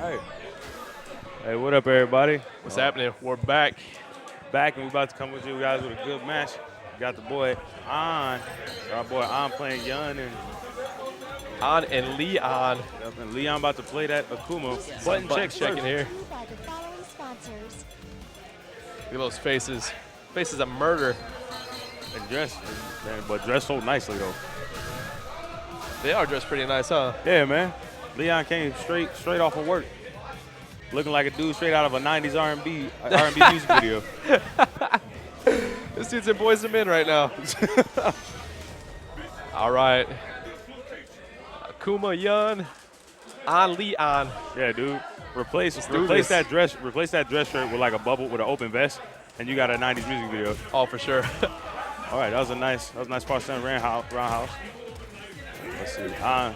Hey. Hey, what up, everybody? What's happening? We're back. Back, and we're about to come with you guys with a good match. We got the boy On, our boy On playing Yun, On and Leon. and Leon about to play that Akuma. Button check checking first. here. Look at those faces. Faces of murder. And dressed, man, but dressed so nicely though. They are dressed pretty nice, huh? Yeah, man. Leon came straight off of work, looking like a dude straight out of a '90s R&B music video. This dude's in Boys and Men right now. All right. Akuma Yun. On Leon. Yeah, dude. Replace this. that dress shirt with like a bubble with an open vest, and you got a '90s music video. Oh, for sure. All right, that was a nice part roundhouse. Let's see.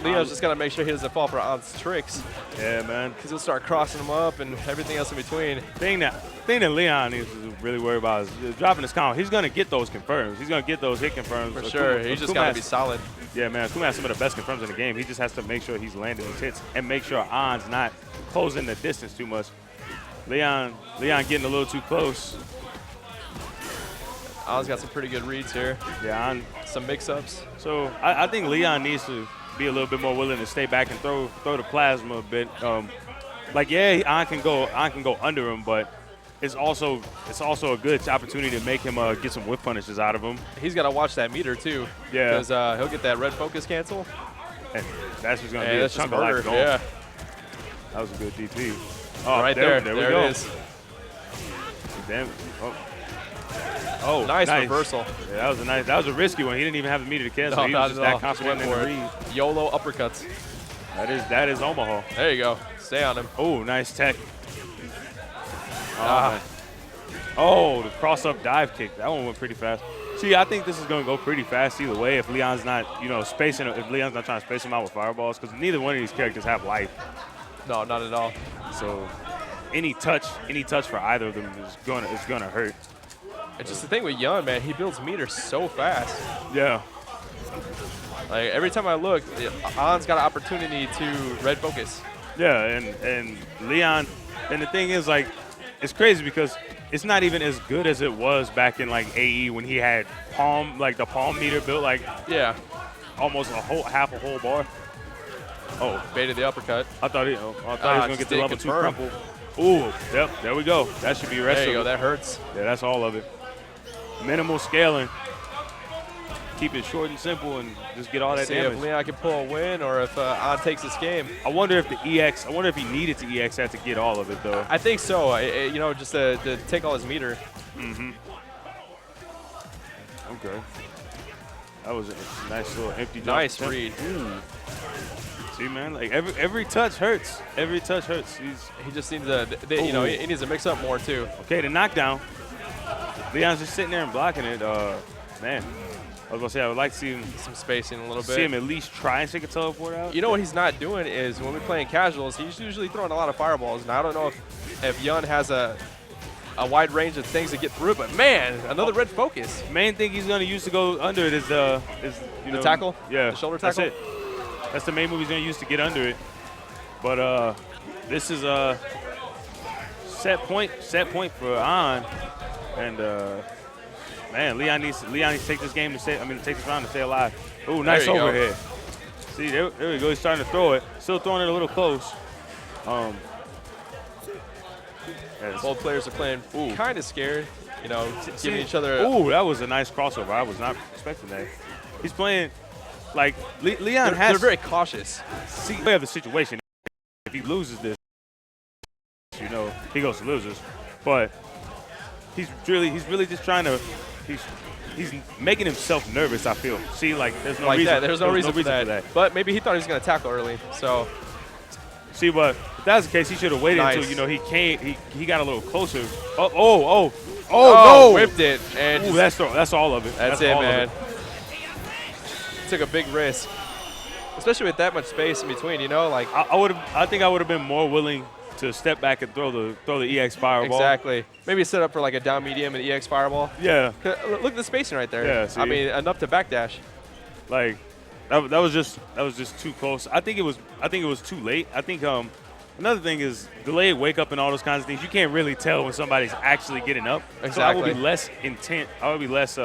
Leo's just got to make sure he doesn't fall for On's tricks, Yeah, man. because he'll start crossing him up and everything else in between. Thing that Leon needs to really worry about is dropping his count. He's gonna get those confirms. He's gonna get those hit confirms. For sure. He's just got to be solid. Yeah, man. Akuma has some of the best confirms in the game. He just has to make sure he's landing his hits and make sure On's not closing the distance too much. Leon getting a little too close. On's got some pretty good reads here. Yeah, Some mix-ups. So I think Leon needs to be a little bit more willing to stay back and throw the plasma a bit. Like, yeah, I can go under him, but it's also a good opportunity to make him get some whip punishes out of him. He's got to watch that meter, too. Yeah. Because he'll get that red focus cancel. And that's just gonna And be a that's just chunk of life murder. gone. Yeah. That was a good DP. Oh, Right there. we There go. it is. Damn. Oh, Nice reversal. Yeah, that was a risky one. He didn't even have the meter to cancel. No, He not was just at that all. confident in Went the for read. it. YOLO uppercuts. That is Omaha. There you go. Stay on him. Oh, nice tech. Ah. Man. Oh, the cross-up dive kick. That one went pretty fast. See, I think this is going to go pretty fast either way if Leon's not, spacing. If Leon's not trying to space him out with fireballs, because neither one of these characters have life. No, not at all. So, any touch for either of them is gonna hurt. It's just the thing with Yun, man. He builds meters so fast. Yeah. Like every time I look, On's got an opportunity to red focus. Yeah, and Leon, and the thing is, like, it's crazy because it's not even as good as it was back in like AE when he had the palm meter built like almost half a whole bar. Oh, baited the uppercut. I thought he was gonna get the level 2 confirm. crumple. Ooh, yep, there we go. That should be rest There you of go. it. That hurts. Yeah, that's all of it. Minimal scaling. Keep it short and simple and just get all that See damage. if Leon can pull a win or if On takes this game. I wonder if he needed to EX that to get all of it though. I think so. Just to take all his meter. Mm-hmm. Okay. That was a nice little empty jump. Nice read. Ooh. See, man, like every touch hurts. Every touch hurts. He just needs he needs to mix up more too. Okay, the knockdown. Leon's just sitting there and blocking it. Man, I was gonna say I would like to see him Some spacing a little bit. see him at least try and take a teleport out. You know what he's not doing is when we're playing casuals, he's usually throwing a lot of fireballs. And I don't know if Yun has a wide range of things to get through it, but man, another red focus. Main thing he's gonna use to go under it is the tackle? Yeah, The shoulder tackle? That's it. That's the main move he's gonna use to get under it. But this is a set point for On, and man, Leon needs to take this game take this round to stay alive. Ooh, nice There you go. overhead. See, there we go. He's starting to throw it. Still throwing it a little close. Both players are playing kind of scared, giving each other. Ooh, that was a nice crossover. I was not expecting that. He's playing like Leon They're very cautious. See, we have the situation. If he loses this, he goes to losers. But he's really just trying to. He's making himself nervous. I feel. See, like there's no reason. There's no reason for that. But maybe he thought he was going to tackle early. So. See, but if that's the case, he should have waited until he got a little closer. Oh, no! Whipped it. And ooh, that's all of it. That's it, man. Took a big risk, especially with that much space in between. I think I would have been more willing to step back and throw the EX fireball. Exactly. Maybe set up for like a down medium and EX fireball. Yeah. Look at the spacing right there. Yeah. See? I mean, enough to backdash. Like that was just too close. I think it was too late. I think Another thing is delayed wake up and all those kinds of things. You can't really tell when somebody's actually getting up. Exactly. So I would be less intent. I would be less,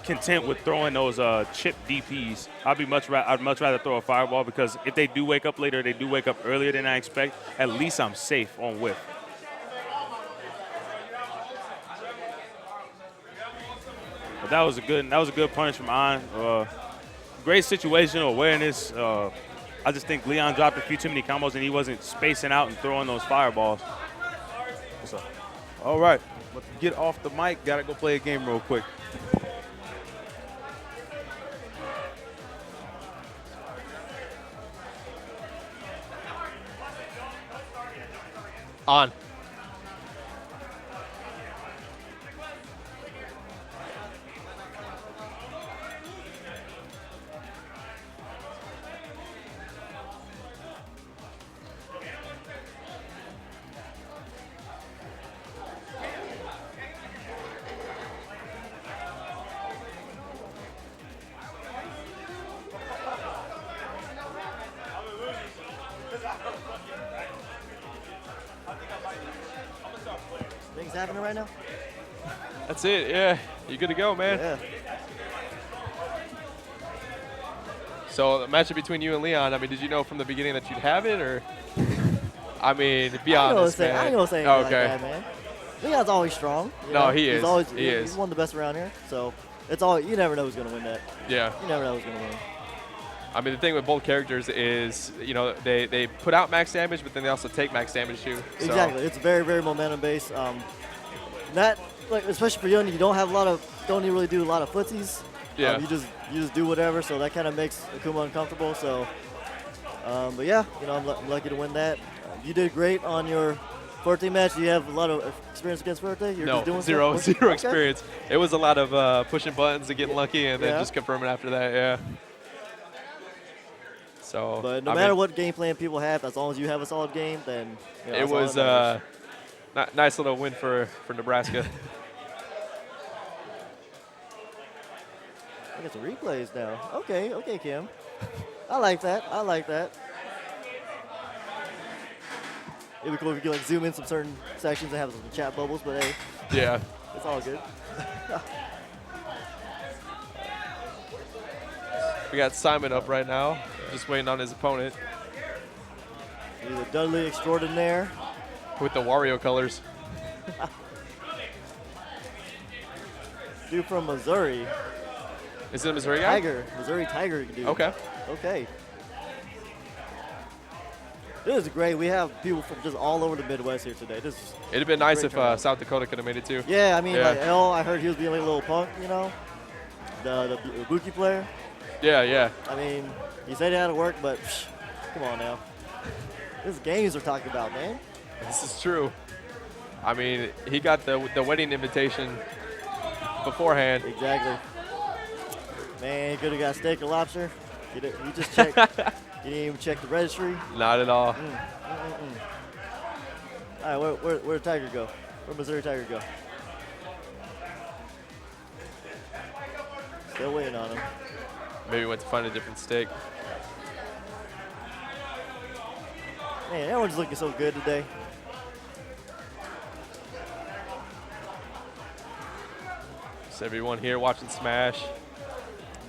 content with throwing those chip DPs. I'd much rather throw a fireball because if they do wake up later, they do wake up earlier than I expect. At least I'm safe on whiff. But that was a good punch from On. Great situational awareness. I just think Leon dropped a few too many combos and he wasn't spacing out and throwing those fireballs. So, all right, let's get off the mic. Gotta go play a game real quick. On. Things happening right now? That's it, yeah. You good to go, man. Yeah. So the matchup between you and Leon, I mean, did you know from the beginning that you'd have it, or? I mean, be honest, man. I ain't gonna say anything like that, man. Leon's always strong. No, he is. He is. He's one of the best around here. So it's all you never know who's gonna win that. Yeah. You never know who's gonna win. I mean, the thing with both characters is, they put out max damage, but then they also take max damage too. So. Exactly. It's very, very momentum based. Especially for Yun, you don't even really do a lot of footsies. Yeah. You just do whatever. So that kind of makes Akuma uncomfortable. So, but yeah, I'm lucky to win that. You did great on your birthday match. Do you have a lot of experience against birthday? You're just doing zero okay. experience. It was a lot of pushing buttons and getting lucky, and then just confirming after that. Yeah. So, but no matter what game plan people have, as long as you have a solid game, then it was nice little win for Nebraska. I got some replays now. Okay, Kim. I like that. It'd be cool if you could like zoom in some certain sections and have some chat bubbles, but hey, yeah, it's all good. We got Simon up right now, just waiting on his opponent. He's a Dudley extraordinaire. With the Wario colors. Dude from Missouri. Is it a Missouri guy? Missouri Tiger dude. Okay. This is great. We have people from just all over the Midwest here today. It'd have been nice if South Dakota could have made it too. Yeah, I mean, like El, I heard he was being like a little punk, the Buki player. Yeah. I mean, he said he had to work, but come on now. This is games we're talking about, man. This is true. I mean, he got the wedding invitation beforehand. Exactly. Man, he could have got steak or lobster. You just checked. You didn't even check the registry. Not at all. All right, where'd Tiger go? Where'd Missouri Tiger go? Still waiting on him. Maybe went to find a different steak. Man, everyone's looking so good today. Just everyone here watching Smash.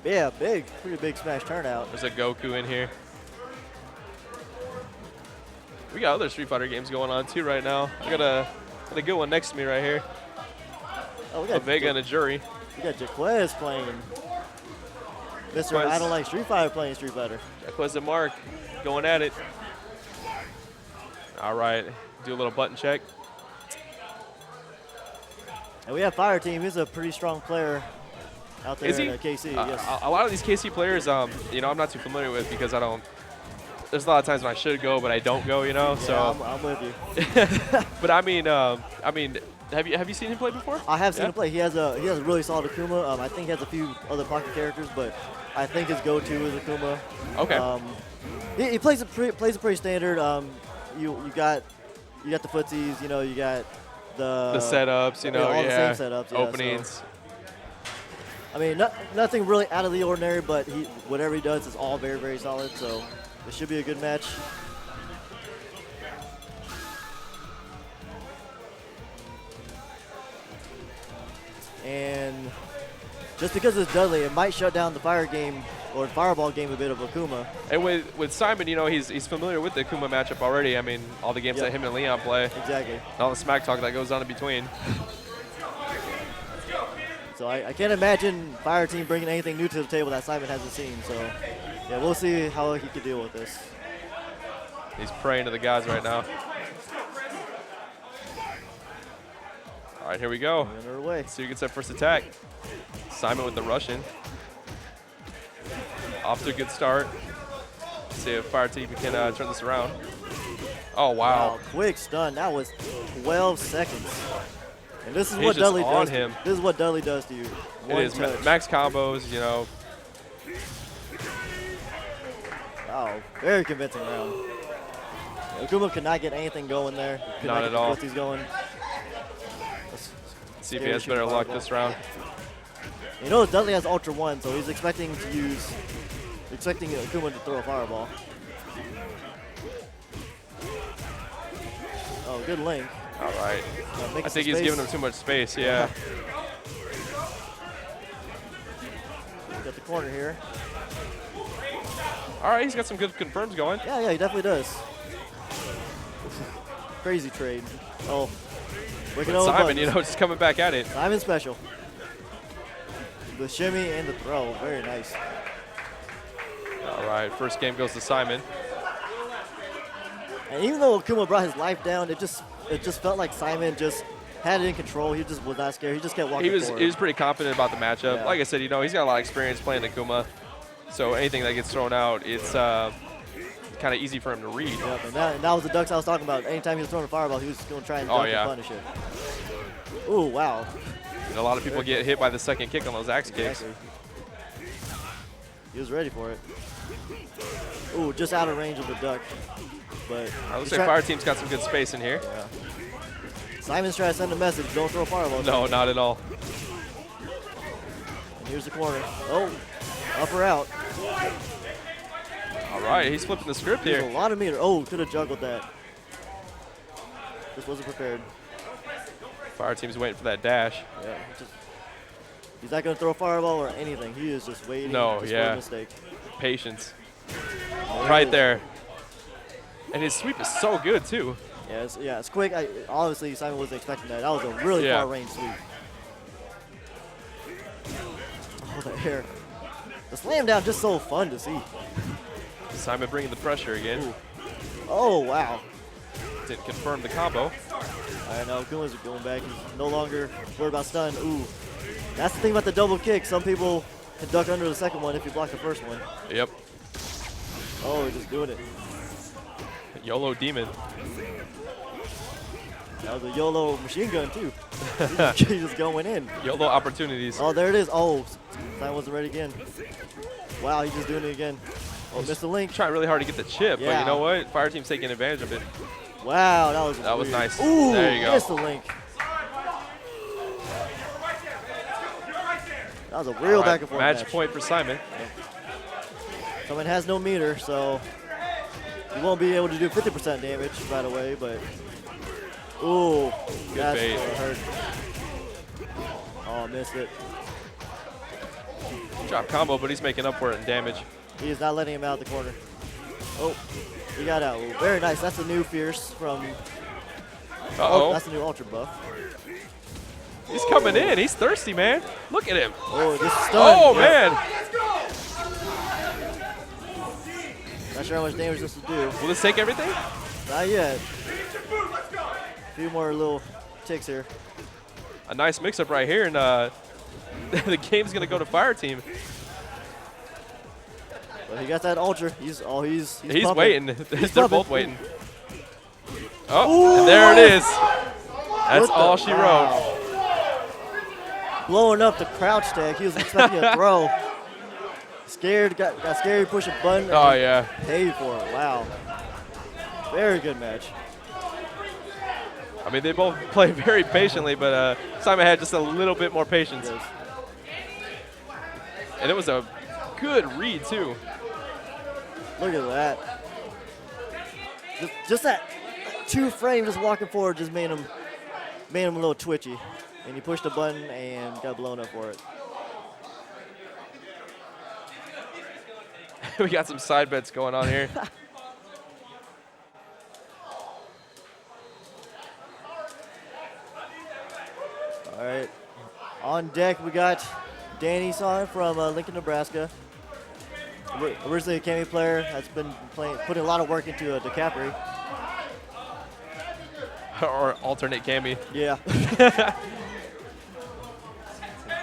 Yeah, pretty big Smash turnout. There's a Goku in here. We got other Street Fighter games going on too right now. I got a good one next to me right here. Oh, we got a Vega and a Jury. We got Jaquez playing. Mr. I don't like Street Fighter playing Street Fighter. Jaquez and Mark going at it. All right, do a little button check. And we have Fire Team. He's a pretty strong player out there Is he? in KC. Yes. A lot of these KC players, I'm not too familiar with because I don't. There's a lot of times when I should go, but I don't go. Yeah, so I'm with you. But I mean, have you seen him play before? I have seen him play. He has a really solid Akuma. I think he has a few other pocket characters, but I think his go-to is Akuma. Okay. He plays it pretty standard. You got the footsies. You got the setups. all the same setups. Openings. So. I mean, nothing really out of the ordinary, but whatever he does is all very, very solid. So it should be a good match. and just because it's Dudley, it might shut down the fire game or fireball game a bit of Akuma. And with Simon, you know, he's familiar with the Akuma matchup already. I mean, all the games that him and Leon play. Exactly. And all the smack talk that goes on in between. So I can't imagine Fire Team bringing anything new to the table that Simon hasn't seen. So yeah, we'll see how he can deal with this. He's praying to the gods right now. All right, here we go. Underway. See who gets that first attack. Simon with the Russian. Off to a good start. See if Fire Team can turn this around. Oh, wow. Quick stun. That was 12 seconds. And this is He's what just Dudley on does. him. This is what Dudley does to you. It is max combos, you know. Wow, very convincing round. Akuma could not get anything going there. Could Not at all. He's going. Let's see if he has better luck this round. You know, Dudley has Ultra 1, so he's expecting Akuma to throw a fireball. Oh, good link. All right. I think he's giving him too much space, yeah. Got the corner here. All right, he's got some good confirms going. Yeah, he definitely does. Crazy trade. Oh, Simon, you know, just coming back at it. Simon special. The shimmy and the throw, very nice. All right, first game goes to Simon. And even though Akuma brought his life down, it just felt like Simon just had it in control. He just was not scared. He just kept walking forward. He was pretty confident about the matchup. Yeah. Like I said, you know, he's got a lot of experience playing Akuma. So anything that gets thrown out, it's kind of easy for him to read. Yep, and that was the ducks I was talking about. Anytime he was throwing a fireball, he was going to try and duck and punish it. Ooh, wow. And a lot of people get hit by the second kick on those axe kicks. He was ready for it. Ooh, just out of range of the duck. But I would say Fire Team's got some good space in here. Yeah. Simon's trying to send a message. Don't throw fireballs. No, not at all. And here's the corner. Oh, up or out. All right, he's flipping the script here. There's a lot of meter. Oh, could have juggled that. Just wasn't prepared. Fire Team's waiting for that dash. Yeah, he's not going to throw a fireball or anything. He is just waiting for a mistake. Patience. Right there. And his sweep is so good, too. Yeah, it's quick. Obviously, Simon wasn't expecting that. That was a really far-range sweep. Oh, the air. The slam down just so fun to see. Simon bringing the pressure again. Ooh. Oh, wow. Didn't confirm the combo. I know, Akuma's going back. He's no longer worried about stun. Ooh. That's the thing about the double kick. Some people can duck under the second one if you block the first one. Yep. Oh, he's just doing it. YOLO Demon. That was a YOLO machine gun, too. He's just going in. YOLO opportunities. Oh, there it is. Oh, Simon wasn't ready again. Wow, he's just doing it again. Oh, missed the link. Trying really hard to get the chip, but you know what? Fire Team's taking advantage of it. Wow, that was nice. Ooh, there you go. Missed the link. That was a real back and forth match. Point for Simon. Simon has no meter, so he won't be able to do 50% damage right away, but ooh, good bait. Hurt. Oh, missed it. Drop combo, but he's making up for it in damage. He is not letting him out of the corner. Oh, he got out. Ooh, very nice. That's a new Fierce from. Uh-oh. That's a new Ultra buff. He's coming in. He's thirsty, man. Look at him. Oh, just stunned. Oh, man. Not sure how much damage this will do. Will this take everything? Not yet. A few more little ticks here. A nice mix-up right here, and the game's going to go to Fire Team. But he got that Ultra. He's waiting. They're both waiting. Oh, and there it is. That's all she wrote. Blowing up the crouch tag. He was expecting a throw. Scared, got scared, push a button. Oh, yeah. Paid for it. Wow. Very good match. I mean, they both play very patiently, but Simon had just a little bit more patience. Yes. And it was a good read, too. Look at that. Just that 2 frame just walking forward just made him a little twitchy. and he pushed a button and got blown up for it. We got some side bets going on here. All right. On deck, we got Danny Son from Lincoln, Nebraska. Originally a Cammy player, has been putting a lot of work into DeCapri. Or alternate Cammy. Yeah.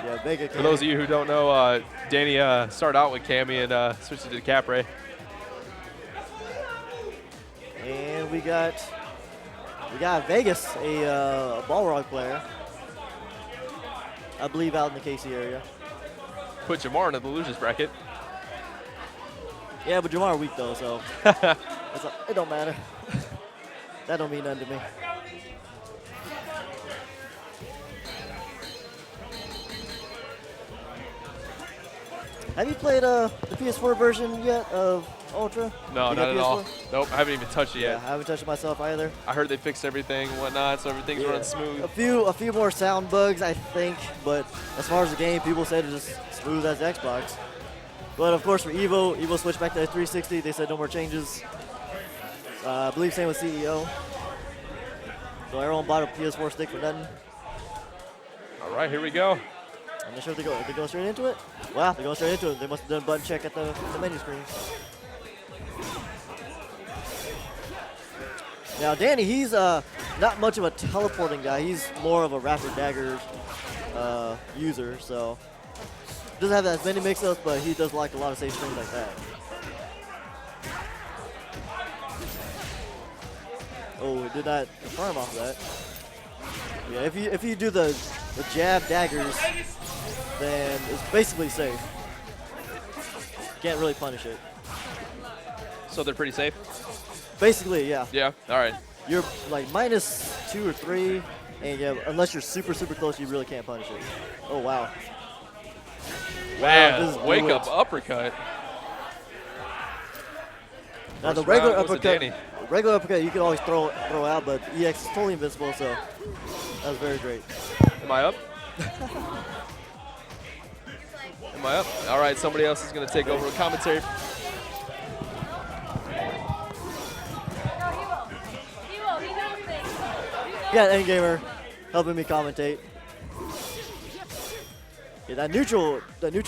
Yeah, Vega. For those of you who don't know, Danny started out with Cammy and switched to DeCapri. And we got Vegas, a ball rock player. I believe out in the KC area. Put Jamar into the losers bracket. Yeah, but Jamar weak though, so it don't matter. That don't mean nothing to me. Have you played the PS4 version yet of Ultra? No, You not got at PS4? all. Nope, I haven't even touched it Yeah, yet. I haven't touched it myself either. I heard they fixed everything and whatnot, so everything's running A smooth. few more sound bugs, I think, but as far as the game, people said it's just smooth as Xbox. But of course, for Evo switched back to 360. They said no more changes. I believe same with CEO. So everyone bought a PS4 stick for nothing. All right, here we go. I'm not sure if they go straight into it. Wow, they're going straight into it. They must have done a button check at the menu screen. Now, Danny, he's not much of a teleporting guy. He's more of a rapid dagger user, so doesn't have as many mix-ups, but he does like a lot of safe strings like that. Oh, it did not confirm off of that. Yeah, if you do the jab daggers, then it's basically safe. Can't really punish it. So they're pretty safe? Basically, yeah. Yeah, all right. You're like -2 or 3, and yeah, unless you're super close, you really can't punish it. Oh wow. Man, this is wake brutal. up uppercut. Now the First regular round goes to uppercut, Danny. you can always throw out, but EX is totally invincible, so that was very great. Am I up? Am I up? All right, somebody else is going to take over with commentary. Yeah, Endgamer helping me commentate. Yeah, that neutral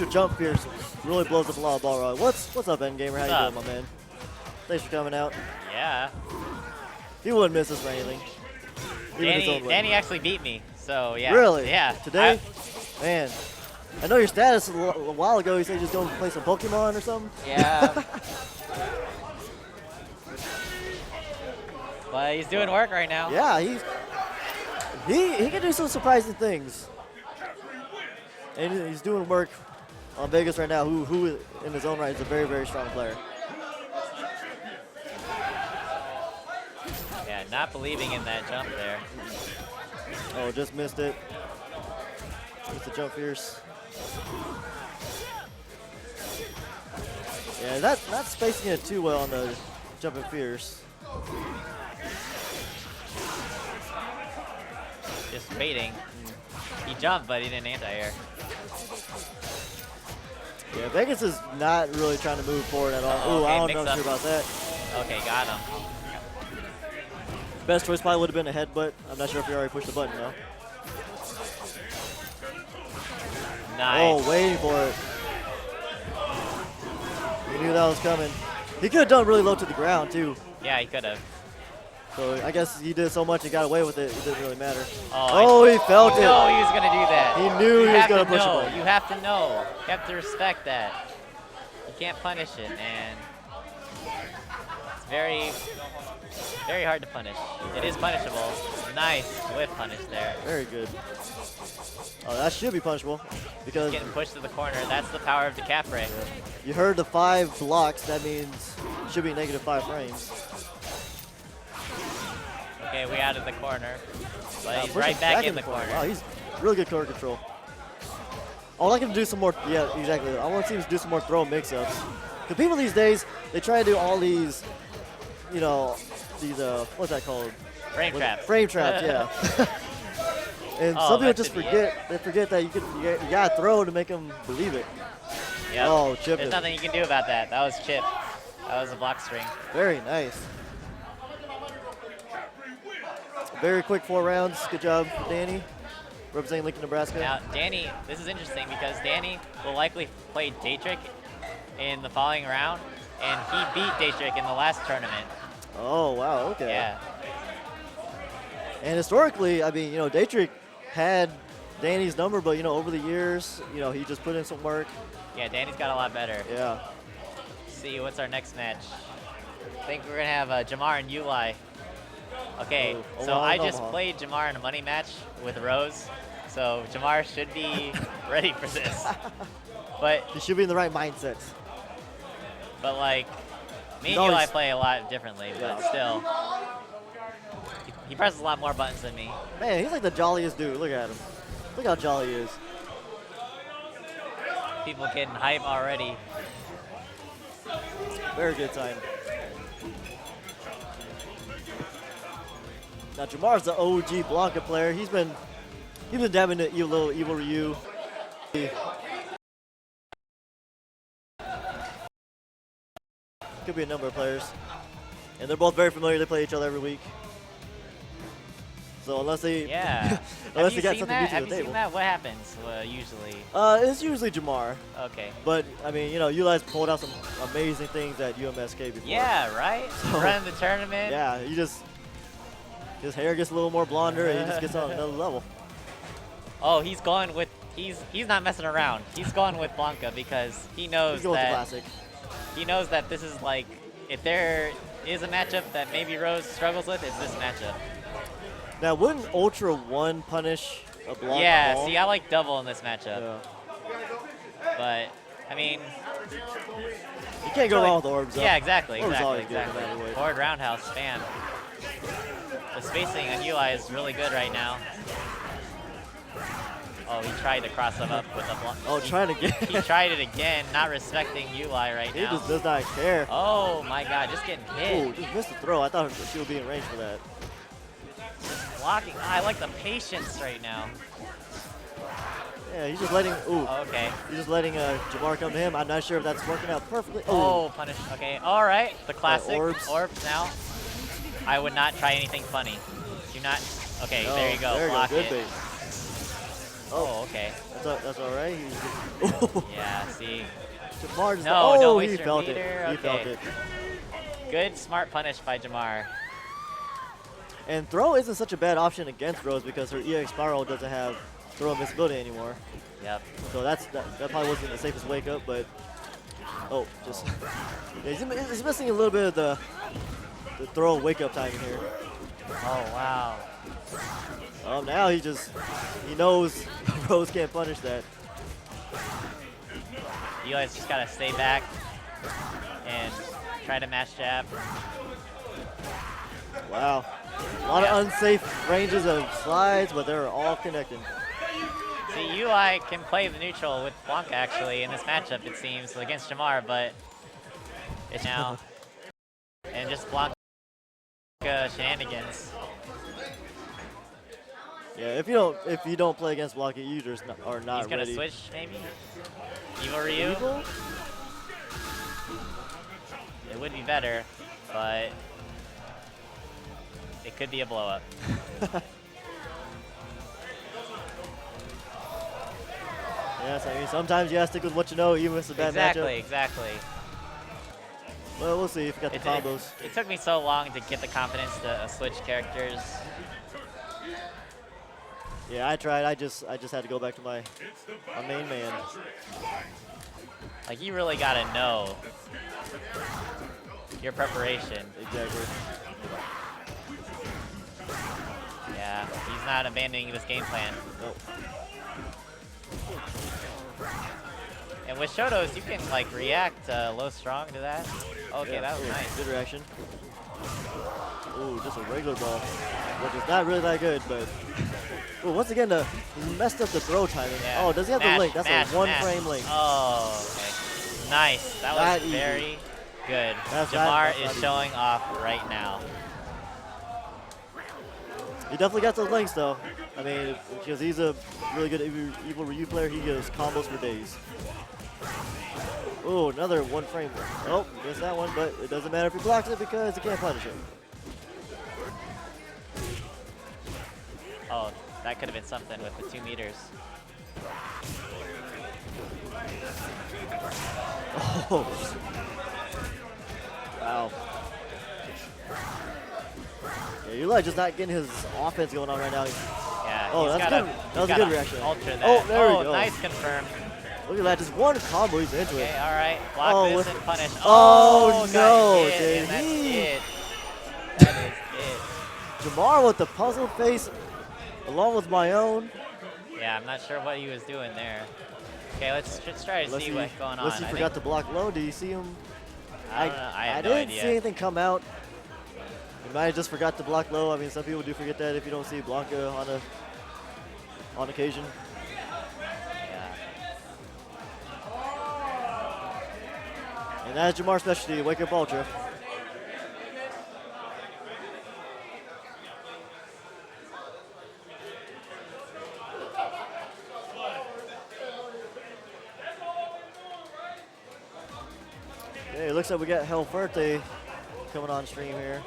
jump pierce really blows up a lot of ball rod. What's up, Endgamer? How you doing, my man? Thanks for coming out. Yeah. He wouldn't miss us for anything. Even his own way. Danny actually beat me, so yeah. Really? Yeah. Today? Man, I know your status a while ago. You said you just go play some Pokemon or something. Yeah. But he's doing work right now. Yeah, he can do some surprising things. And he's doing work on Vegas right now, who in his own right is a very strong player. Yeah, not believing in that jump there. Oh, just missed it. Missed the jump fierce. Yeah, not spacing it too well on the jumping fierce. Just waiting. He jumped, but he didn't anti-air. Yeah, Vegas is not really trying to move forward at all. Ooh, okay, I don't mix know up. sure about that. Okay, got him. Best choice probably would have been a headbutt. I'm not sure if he already pushed the button though. Nice. Oh, waiting for it. He knew that was coming. He could have done really low to the ground too. Yeah, he could have. So I guess he did so much he got away with it. It didn't really matter. Oh, He felt it. No, he was gonna do that. He knew he was gonna push know. the button. You have to know. You have to respect that. You can't punish it, and it's very hard to punish. It is punishable. Nice whiff punish there. Very good. Oh, that should be punishable because Getting pushed to the corner. That's the power of DeCapri. you heard the 5 blocks. That means it should be -5 frames. Okay, we out of the corner. But he's Pushing right back in the Wow, corner. he's really good corner control. I would like him to do some more. Yeah, exactly. I want to see him do some more throw mix-ups. Because people these days, they try to do all these, what's that called? Frame traps. Frame traps, yeah. And Oh, some people that just should be forget. They forget that you gotta throw to make them believe it. Yep. Oh, chip There's it. nothing you can do about that. That was chip. That was a block string. Very nice. Very quick 4 rounds. Good job, Danny, representing Lincoln, Nebraska. Now, Danny, this is interesting because Danny will likely play Daytrick in the following round, and he beat Daytrick in the last tournament. Oh, wow, okay. Yeah. And historically, I mean, Daytrick had Danny's number, but, over the years, he just put in some work. Yeah, Danny's got a lot better. Yeah. Let's see, what's our next match? I think we're going to have Jamar and Uli. Okay, Oh, so I just played Jamar in a money match with Rose, so Jamar should be ready for this. But He should be in the right mindset. like, me and No, Uli he's- play a lot differently, but Yeah. still. He presses a lot more buttons than me. Man, he's like the jolliest dude. Look at him. Look how jolly he is. People getting hype already. Very good time. Now Jamar's the OG Blanca player. He's been dabbing at you, little Evil Ryu. Could be a number of players, and they're both very familiar. They play each other every week. So unless they, Yeah. unless Have they you got seen something that? new to Have the you seen table. that? What happens usually? It's usually Jamar, Okay. but I mean, Uli's pulled out some amazing things at UMSK before. Yeah, right? So- Running the tournament. Yeah, his hair gets a little more blonder, and he just gets on another level. Oh, he's going with he's not messing around. He's going with Blanca because he knows He's going with the that classic. he knows that this is like if there is a matchup that maybe Rose struggles with, it's this matchup. Now, wouldn't Ultra 1 punish a block Yeah, ball? see, I like double in this matchup, Yeah. but I mean, You can't go wrong with orbs. yeah, exactly, Orbs exactly, always good no exactly. matter what. Forward roundhouse, spam. The spacing on Uli is really good right now. Oh, he tried to cross him up with a block. Oh, trying to get. He tried it again, not respecting Uli right He now. just does not care. Oh my God, just getting hit. Ooh, just missed the throw. I thought she would be in range for that. Blocking. I like the patience right now. Yeah, he's just letting. Ooh, Okay. he's just letting Jamar come to him. I'm not sure if that's working out perfectly. Ooh. Oh, punish. Okay. All right. The classic orbs. now. I would not try anything funny. Do not. Okay. Oh, there you go. There you Block go. Good it. bait. Oh, okay. That's all right. Ooh. Yeah. See. Jamar just. No, oh, don't waste he your felt meter. it. He felt Okay. it. Good, smart punish by Jamar. And throw isn't such a bad option against Rose because her EX Spiral doesn't have throw invincibility anymore. Yep. So that probably wasn't the safest wake up, but oh, just yeah, he's missing a little bit of the throw wake up timing here. Oh wow. Now he knows Rose can't punish that. You guys just gotta stay back and try to match jab. Wow, a lot of unsafe ranges of slides, but they're all connecting. See, Uli can play the neutral with Blanca actually in this matchup, it seems, against Jamar, but it's now. And just Blanca shenanigans. Yeah, if you don't play against Blocky, you just are not He's gonna ready. switch maybe? Evil Ryu? Evil? It would be better, but it could be a blow up. Yes, I mean sometimes you gotta stick with what you know, even if it's a bad Exactly, matchup. exactly. Well, we'll see if you got the combos. It took me so long to get the confidence to switch characters. Yeah, I tried. I just had to go back to my main man. Like, you really gotta know your preparation. Exactly. Yeah, he's not abandoning this game plan. Nope. And with Shotos, you can like react low strong to that. Okay, Yeah, that was ooh, nice. Good reaction. Ooh, just a regular ball, which is not really that good, but ooh, once again, he messed up the throw timing. Yeah. Oh, does he have Mash, the link? That's mash, a one mash. frame link. Oh, okay. Nice. That That was easy. very good. That's Jamar not is easy. showing off right now. He definitely got those links though. I mean, because he's a really good evil Ryu player, he goes combos for days. Oh, another one frame. Oh, missed that one, but it doesn't matter if he blocks it because he can't punish it. Oh, that could have been something with the 2 meters. Oh. Wow. Yeah, Eli just not getting his offense going on right now. Yeah, Oh, he's that's got good. a, That was a he's good got reaction. Ultra that. Oh, there we go. Nice confirm. Look at that, just one combo, he's into Okay, it. all right. Block Oh, this with- and punish. Oh, got no, hit, dude. and that's He- it. That is it. Jamar with the puzzle face, along with my own. Yeah, I'm not sure what he was doing there. Okay, let's just try to Unless see he, what's going on. unless he I forgot think, to block low. Did you see him? I don't know. I have no didn't idea. see anything come out. He might have just forgot to block low. I mean, some people do forget that if you don't see Blanca on occasion. Yeah. And that's Jamar's specialty, Wake Up Ultra. Okay, it looks like we got Hell Fuerte coming on stream here.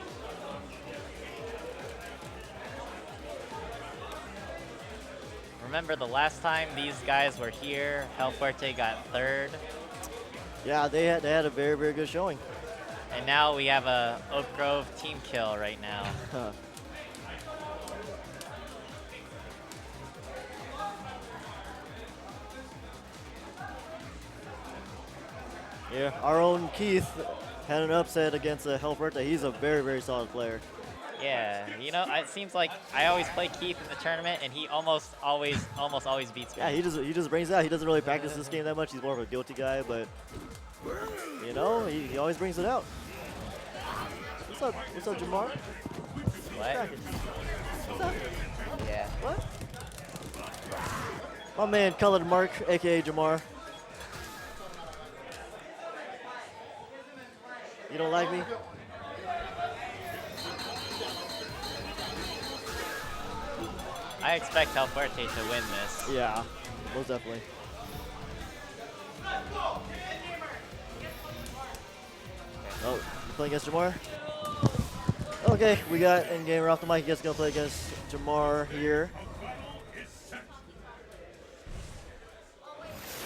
Remember the last time these guys were here, El Fuerte got 3rd, Yeah, they had a very, very good showing. and now we have a Oak Grove team kill right now. Yeah, our own Keith had an upset against Hell Fuerte. He's a very, very solid player. Yeah, you know, it seems like I always play Keith in the tournament, and he almost always beats me. Yeah, he just brings it out. He doesn't really practice this game that much. He's more of a guilty guy, but you know, he always brings it out. What's up? What's up, Jamar? What? Cracking. What's up? Yeah. What? My man, Colored Mark, aka Jamar. You don't like me? I expect El Fuerte to win this. Yeah, most definitely. Oh, you playing against Jamar? Okay, we got in-game. We're off the mic. You guys gonna play against Jamar here.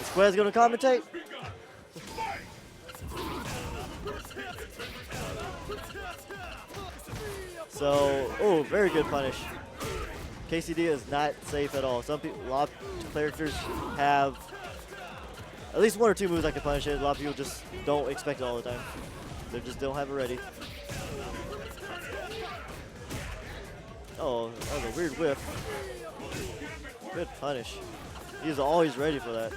Is Quez gonna commentate? So, oh, very good punish. KCD is not safe at all. Some people, a lot of characters have at least 1 or 2 moves that can punish it. A lot of people just don't expect it all the time. They just don't have it ready. Oh, that was a weird whiff. Good punish. He's always ready for that.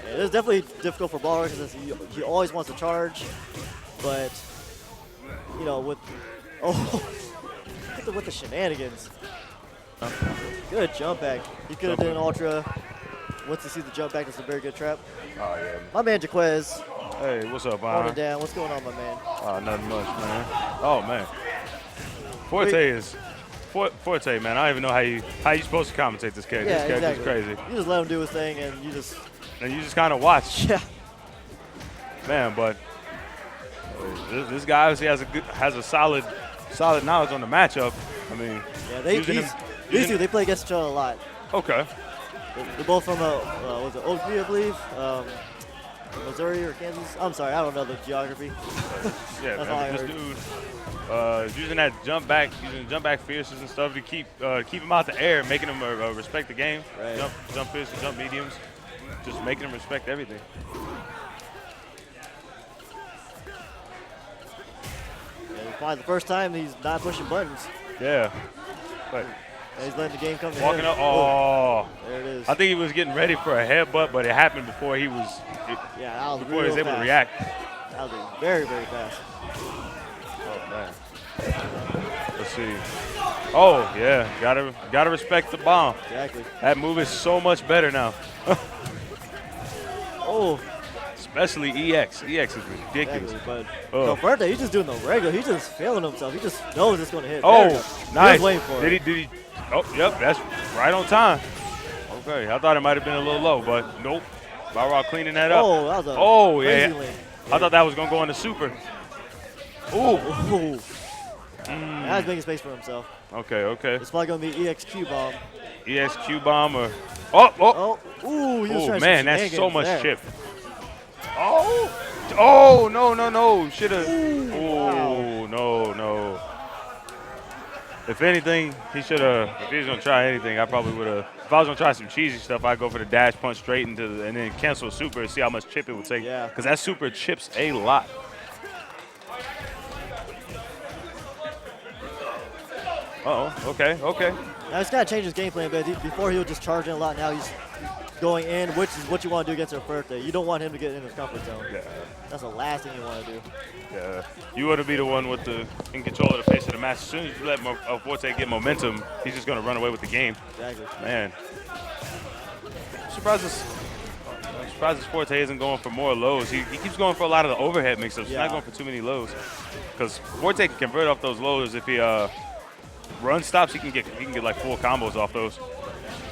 Yeah, it is definitely difficult for Baller because he always wants to charge, but you know, with with the shenanigans. Good jump back. He could have done an ultra. Once you see the jump back, that's a very good trap. Oh, yeah. My man Jaquez, Hey, what's up, holding man? it down. What's going on, my man? Nothing much, man. Oh, man. Forte, man. I don't even know how you supposed to commentate this character. Yeah, This character's exactly. crazy. You just let him do his thing, and you just And you just kind of watch. yeah. Man, but this guy obviously has a solid knowledge on the matchup. I mean, Yeah, these two they play against each other a lot. Okay. They're both from was it Oakview, I believe, Missouri or Kansas. I'm sorry, I don't know the geography. Yeah, That's all I man. heard. This dude, using that jump back fierces and stuff to keep him out the air, making him respect the game. Right. Jump fierces, jump mediums, just making him respect everything. Yeah, it's probably the first time he's not pushing buttons. Yeah. But And he's letting the game come to walking him. up, oh. There it is. I think he was getting ready for a headbutt, but it happened before he was Yeah, that was before he was real able fast. to react. That was very, very fast. Oh man. Let's see. Oh yeah, gotta respect the bomb. Exactly. That move is so much better now. Oh, especially EX. EX is ridiculous. Exactly, but no, Fuerte, he's just doing the regular. He's just feeling himself. He just knows it's going to hit. Oh, nice. He was waiting for it. Did he? Oh, yep, that's right on time. Okay, I thought it might have been a little low, but nope. Balrog cleaning that up. Oh, that was a yeah. crazy link. I thought that was going to go into super. Ooh. Ooh. Now he's making space for himself. Okay, okay. It's probably going to be EXQ bomb. EXQ bomb or. Oh. Ooh, he was trying to Man, shoot that's so much there. chip. Oh, no. Should have. Oh, no. If anything, he should have. If he was going to try anything, I probably would have. If I was going to try some cheesy stuff, I'd go for the dash punch straight into and then cancel super and see how much chip it would take. Yeah. Because that super chips a lot. Okay. Now he's got to change his game plan, but before he was just charging a lot. Now he's going in, which is what you want to do against a birthday. You don't want him to get in his comfort zone. Yeah. That's the last thing you want to do. Yeah. You want to be the one in control of the pace of the match. As soon as you let Forte get momentum, he's just going to run away with the game. Exactly. Man. I'm surprised this Forte isn't going for more lows. He keeps going for a lot of the overhead mix-ups. He's not going for too many lows. Because Forte can convert off those lows if he run stops. He can get like full combos off those.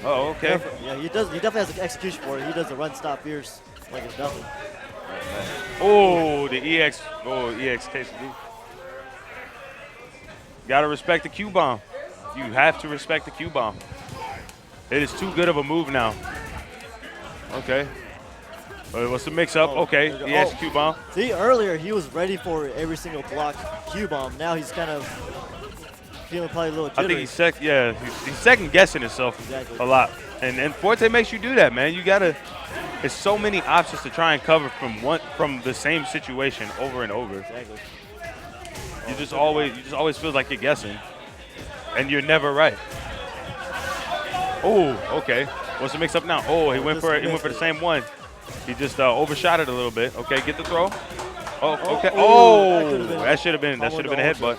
Oh, okay. Yeah, he definitely has the execution for it. He does the run stop fierce like it's nothing. Oh, the EX. Oh, EX KCD. Gotta respect the Q bomb. You have to respect the Q bomb. It is too good of a move now. Okay. What's the mix up? Okay, EX Q bomb. See, earlier he was ready for every single block Q bomb. Now he's kind of feeling probably a little jittery. I think he's second guessing himself a lot. And Forte makes you do that, man. You gotta. There's so many options to try and cover from the same situation over and over. Exactly. You just always feel like you're guessing, and you're never right. Oh, okay. What's the mix up now? Oh, he went for the same one. He just overshot it a little bit. Okay, get the throw. Oh, okay. Oh, that should have been a headbutt.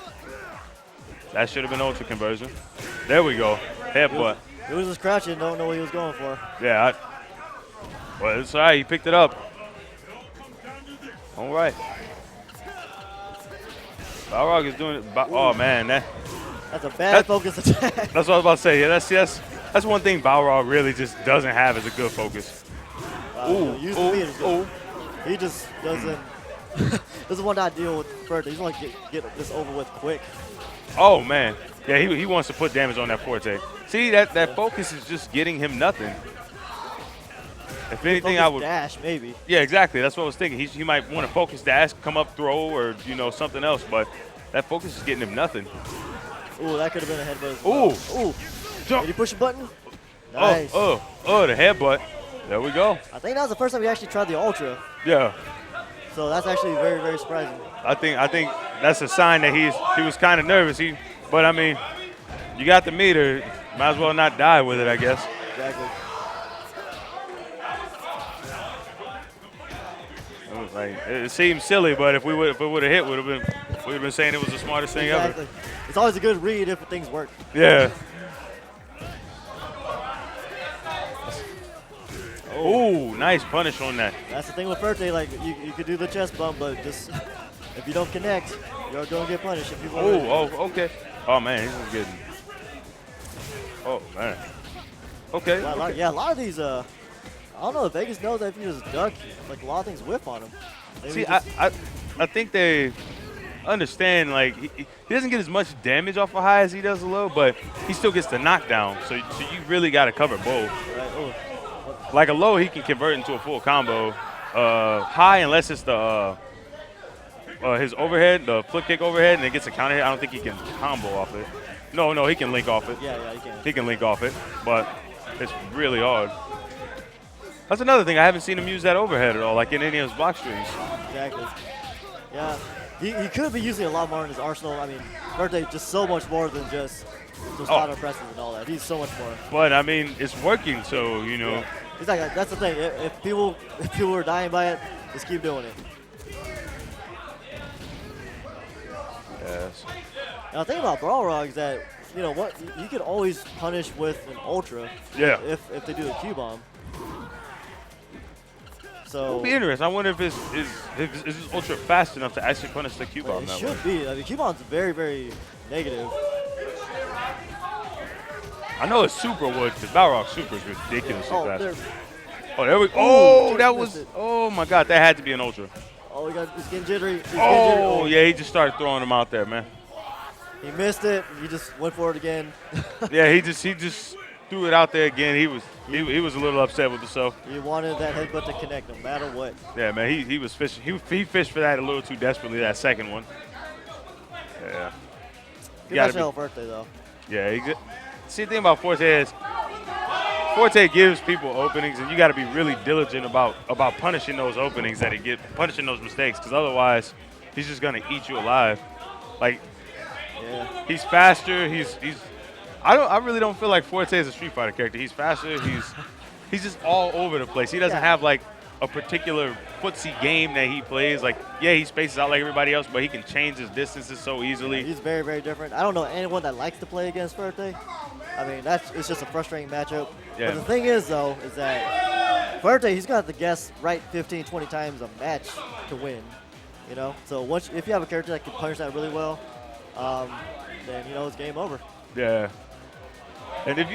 That should have been ultra conversion. There we go. Headbutt. It was just crouching. Don't know what he was going for. Yeah. Well, it's all right. He picked it up. All right. Balrog is doing it. Oh, man. That's a bad focus attack. That's what I was about to say. Yeah, that's one thing Balrog really just doesn't have is a good focus. He just doesn't want to deal with Forte. He just wants to get this over with quick. Oh, man. Yeah, he wants to put damage on that Forte. See, that focus is just getting him nothing. If anything, I would dash maybe. Yeah, exactly. That's what I was thinking. He might want to focus dash, come up throw, or something else. But that focus is getting him nothing. Ooh, that could have been a headbutt. Ooh. Jump. Did he push a button? Nice. The headbutt. There we go. I think that was the first time we actually tried the Ultra. Yeah. So that's actually very, very surprising. I think that's a sign that he was kind of nervous. But I mean, you got the meter. Might as well not die with it, I guess. Exactly. It seems silly, but if it would have hit, we'd have been saying it was the smartest thing ever. It's always a good read if things work. Yeah. Oh, nice punish on that. That's the thing with Forte. Like you could do the chest bump, but just if you don't connect, you're going to get punished. If you okay. Oh man, he's getting. Oh man. Okay. A lot of these. I don't know if Vegas knows that if you just duck, like a lot of things whip on him. See, I think they understand, like, he doesn't get as much damage off a high as he does a low, but he still gets the knockdown. So you really got to cover both. Right. Like a low, he can convert into a full combo. High, unless it's the his overhead, the flip kick overhead, and it gets a counter hit, I don't think he can combo off it. No, he can link off it. Yeah, he can. He can link off it, but it's really hard. That's another thing. I haven't seen him use that overhead at all, like in any of his block streams. Exactly. Yeah, he could be using a lot more in his arsenal. I mean, Forte just so much more than just auto presses and all that. He's so much more. But I mean, it's working, so Yeah. Exactly. That's the thing. If people are dying by it, just keep doing it. Yes. Now, the thing about Balrog is that you can always punish with an ultra. Yeah. If they do a Q bomb. So It'll be interesting. I wonder if is his ultra fast enough to actually punish the Q bomb it that should way. be. I mean, Cubon's very, very negative. I know it's super wood because Balrog super is ridiculously Oh, fast. there's. Oh, there we. Oh, just that missed was. it. Oh my God, that had to be an ultra. Oh, he's getting jittery. He's getting Oh jittery. yeah, he just started throwing them out there, man. He missed it. He just went for it again. Yeah, he just threw it out there again. He was a little upset with himself. He wanted that headbutt to connect no matter what. Yeah, man, he was fishing. He fished for that a little too desperately. That second one. Yeah. Good Gotta match be- for birthday though. Yeah. See, the thing about Forte is Forte gives people openings, and you got to be really diligent about punishing those openings that he get, punishing those mistakes, because otherwise, he's just gonna eat you alive. Like, Yeah. he's faster. I really don't feel like Forte is a Street Fighter character. He's faster. He's just all over the place. He doesn't have like a particular footsie game that he plays. Like, yeah, he spaces out like everybody else, but he can change his distances so easily. He's very, very different. I don't know anyone that likes to play against Fuerte. I mean, it's just a frustrating matchup. Yeah. But the thing is, though, is that Fuerte, he's got to guess right 15, 20 times a match to win. You know? So if you have a character that can punish that really well, then, it's game over. Yeah. And but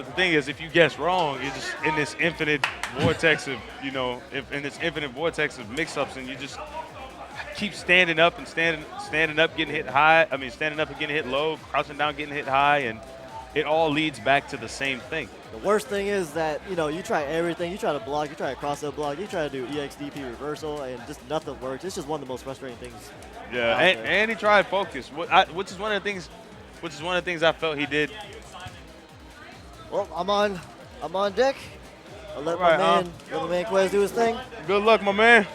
the thing is, if you guess wrong, you're just in this infinite vortex of, in this infinite vortex of mix-ups, and you just keep standing up and standing up, getting hit high. I mean, standing up and getting hit low, crouching down, getting hit high, and it all leads back to the same thing. The worst thing is that, you try everything. You try to block, you try to cross-up block, you try to do EXDP reversal, and just nothing works. It's just one of the most frustrating things. Yeah, out there. and he tried focus, which is one of the things I felt he did. Well, I'm on deck. I'll let All right, my man Quez do his thing. Good luck, my man.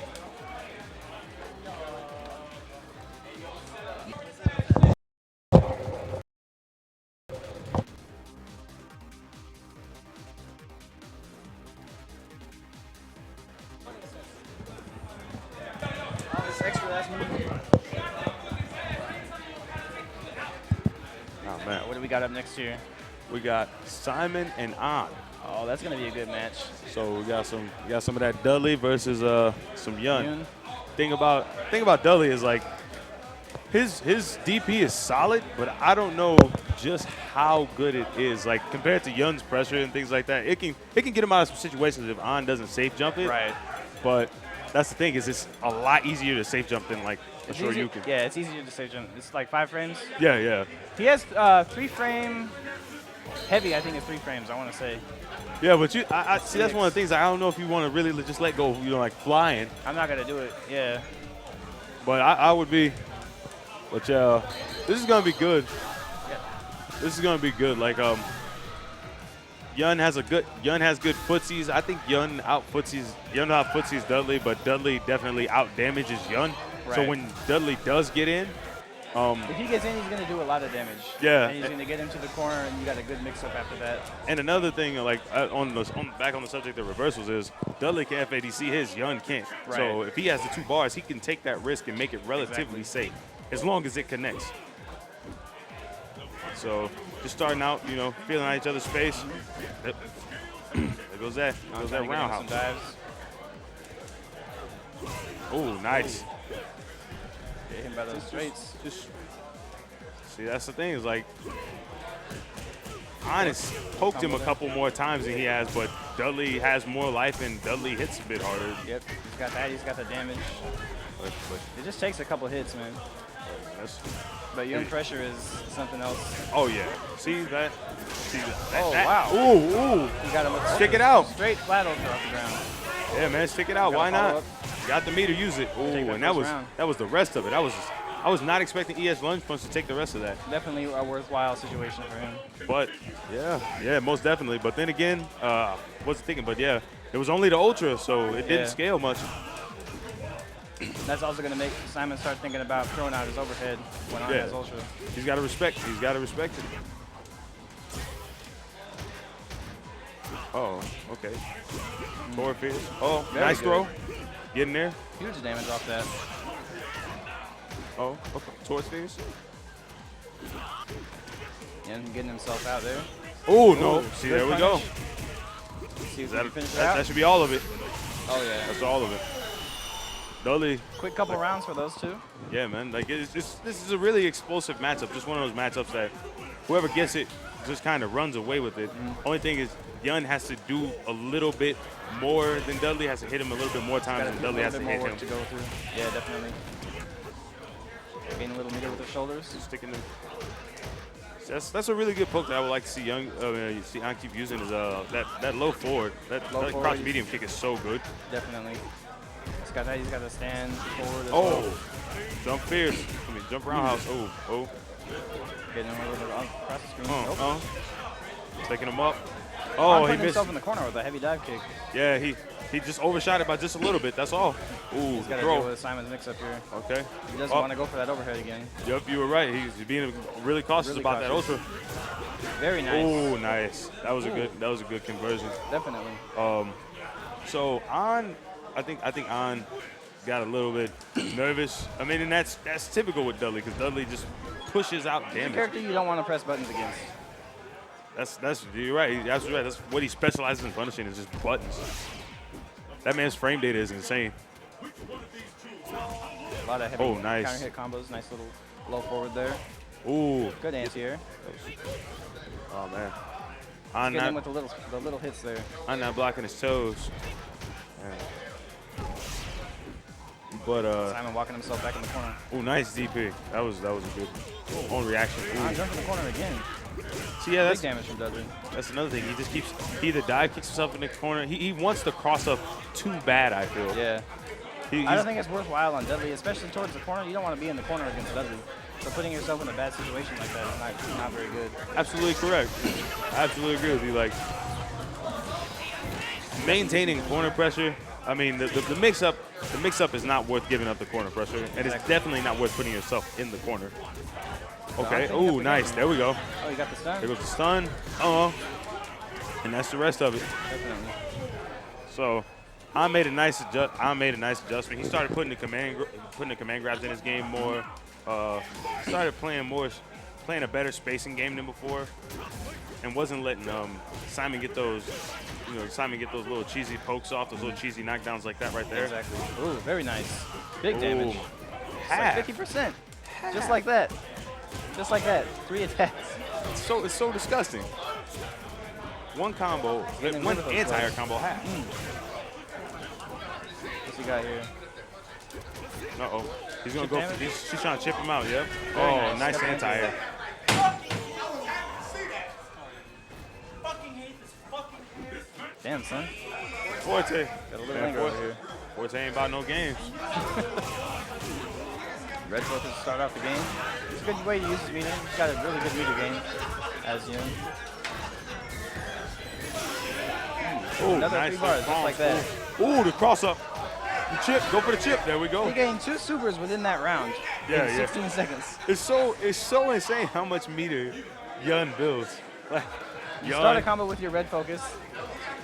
Oh man, What do we got up next here? we got Simon and An. Oh, that's gonna be a good match. So we got some of that Dudley versus some Yun. Yun. Thing about Dudley is like his DP is solid, but I don't know just how good it is. Like compared to Yun's pressure and things like that, it can get him out of some situations if An doesn't safe jump it. Right. But that's the thing, is it's a lot easier to safe jump than like a It's sure easy- you can. Yeah, it's easier to say jump. It's like 5 frames. Yeah. He has 3-frame heavy. I think it's 3 frames. I want to say. Yeah, but I see that's one of the things. I don't know if you want to really just let go, like flying. I'm not gonna do it. Yeah. But I would be. But this is gonna be good. Yeah. This is gonna be good. Like Yun has good footsies. I think Yun out footsies Dudley, but Dudley definitely out damages Yun. So Right. when Dudley does get in, If he gets in, he's gonna do a lot of damage. Yeah. And he's gonna get into the corner, and you got a good mix-up after that. and another thing, like back on the subject of reversals, is Dudley can FADC his, Yun can't. Right. So if he has the 2 bars, he can take that risk and make it relatively safe, as long as it connects. So just starting out, feeling out each other's space. Yep. There goes that. There goes that Trying to get him roundhouse. some dives. Oh, nice. Get him by those straights. See, that's the thing, is like, Honest poked him a couple more times than he has, but Dudley has more life and Dudley hits a bit harder. Yep. He's got that. He's got the damage. But It just takes a couple hits, man. that's, But young pressure is something else. oh yeah. See that? Oh, wow. Ooh. You got him with Stick it out. straight flat over off the ground. Yeah, man, stick it out. Gotta Why follow not? up. Got the meter, use it. Ooh, Take that and that first round. was the rest of it. I was not expecting ES lunge punch to take the rest of that. Definitely a worthwhile situation for him. But yeah, most definitely. But then again, wasn't thinking. But yeah, it was only the ultra, so it didn't Yeah. scale much. That's also going to make Simon start thinking about throwing out his overhead when on Yeah. his ultra. He's got to respect it. Oh, okay. Forward fears. Oh, Very nice good. throw. Get in there. Huge damage off that. Oh, okay. Towards fears. And getting himself out there. Oh, no. Ooh, See, good there we go. punish. See if we That, can finish it that out. should be all of it. Oh, yeah. That's all of it. Dudley. Quick couple rounds for those two. Yeah, man. Like this is a really explosive matchup. Just one of those matchups that whoever gets it just kind of runs away with it. Only thing is, Yun has to do a little bit more than Dudley. Has to hit him a little bit more times than Dudley has to hit him. To go through. Yeah, definitely. Gain a little meter with the shoulders. Sticking them. That's a really good poke that I would like to see see An keep using is that low forward. That cross medium kick is so good. Definitely. He's got to stand forward as Oh, well. jump fierce. I mean, jump roundhouse. Oh. Getting him a little bit across the screen. Taking him up. Oh, he putting missed. himself in the corner with a heavy dive kick. Yeah, he just overshot it by just a little bit. That's all. Ooh, He's got to throw. deal with Simon's mix-up here. Okay. He doesn't want to go for that overhead again. Yep, you were right. He's being really cautious about that ultra. Very nice. Oh, nice. That was a good conversion. Definitely. So An, I think An got a little bit nervous. I mean, and that's typical with Dudley because Dudley just pushes out He's a damage. character you don't want to press buttons against. That's you're right. He's absolutely right. That's what he specializes in punishing is just buttons. That man's frame data is insane. A lot of heavy nice. counter hit combos. Nice little low forward there. Ooh. Good anti-air. Oh man. Getting him with the little hits there. I'm not blocking his toes. But Simon walking himself back in the corner. oh, nice DP. That was a good own reaction. Jump in the corner again. See, yeah, Big damage from Dudley. that's another thing. He just keeps either dive kicks himself in the corner. He wants to cross up too bad. I feel. Yeah. I He's- don't think it's worthwhile on Dudley, especially towards the corner. You don't want to be in the corner against Dudley. So putting yourself in a bad situation like that is not very good. Absolutely correct. I absolutely agree with you. Like maintaining corner pressure. I mean, the mix-up is not worth giving up the corner pressure, and it's definitely not worth putting yourself in the corner. Okay. Oh, nice. There we go. Oh, you got the stun? There goes the stun. And that's the rest of it. Definitely. So, I made a nice adjustment. He started putting the command grabs in his game more. Started playing a better spacing game than before, and wasn't letting Simon get those little cheesy pokes off, those little cheesy knockdowns like that right there. Exactly. Ooh, very nice. Big damage. Half. It's like 50%. Just like that. Just like that. 3 attacks. It's so disgusting. One combo, Getting one rid of those anti-air blows. combo half. What's he got here? Uh-oh. He's going to Chip go. damage? She's trying to chip him out, yep. Very Oh, nice. nice Yep, anti-air. Damn, son. Forte. Got a little anger over here. Forte ain't about no games. Red focus to start off the game. It's a good way to use his meter. He's got a really good meter game as Yun. Oh, Another nice 3 bars, just like that. Ooh, the cross up. The chip, go for the chip. There we go. He gained 2 supers within that round Yeah, in yeah. 16 seconds. It's so insane how much meter Yun builds. Like, You start a combo with your red focus,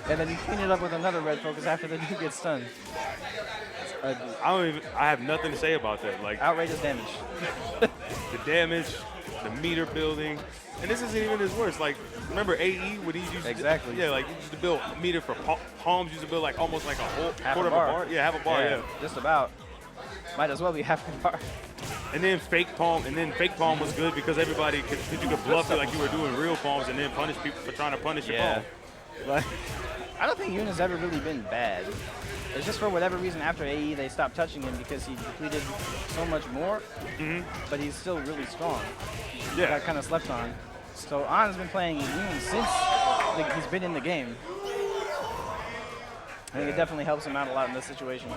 and then you clean it up with another red focus after the dude gets stunned. I have nothing to say about that. Like Outrageous damage. the damage, the meter building, and this isn't even his worst. Like remember AE when he used Exactly. Yeah, like he used to build meter for palms. Used to build like almost like a whole Half quarter a bar. of a bar. Yeah, half a bar. Yeah. Just about. Might as well be half a bar. And then fake palm was good because everybody could you could bluff it like you were doing real palms and then punish people for trying to punish your palm. Like I don't think Yun has ever really been bad. It's just for whatever reason after AE they stopped touching him because he depleted so much more, but he's still really strong. yeah. Got kind of slept on. So An's been playing Yun since he's been in the game. I think it definitely helps him out a lot in this situation.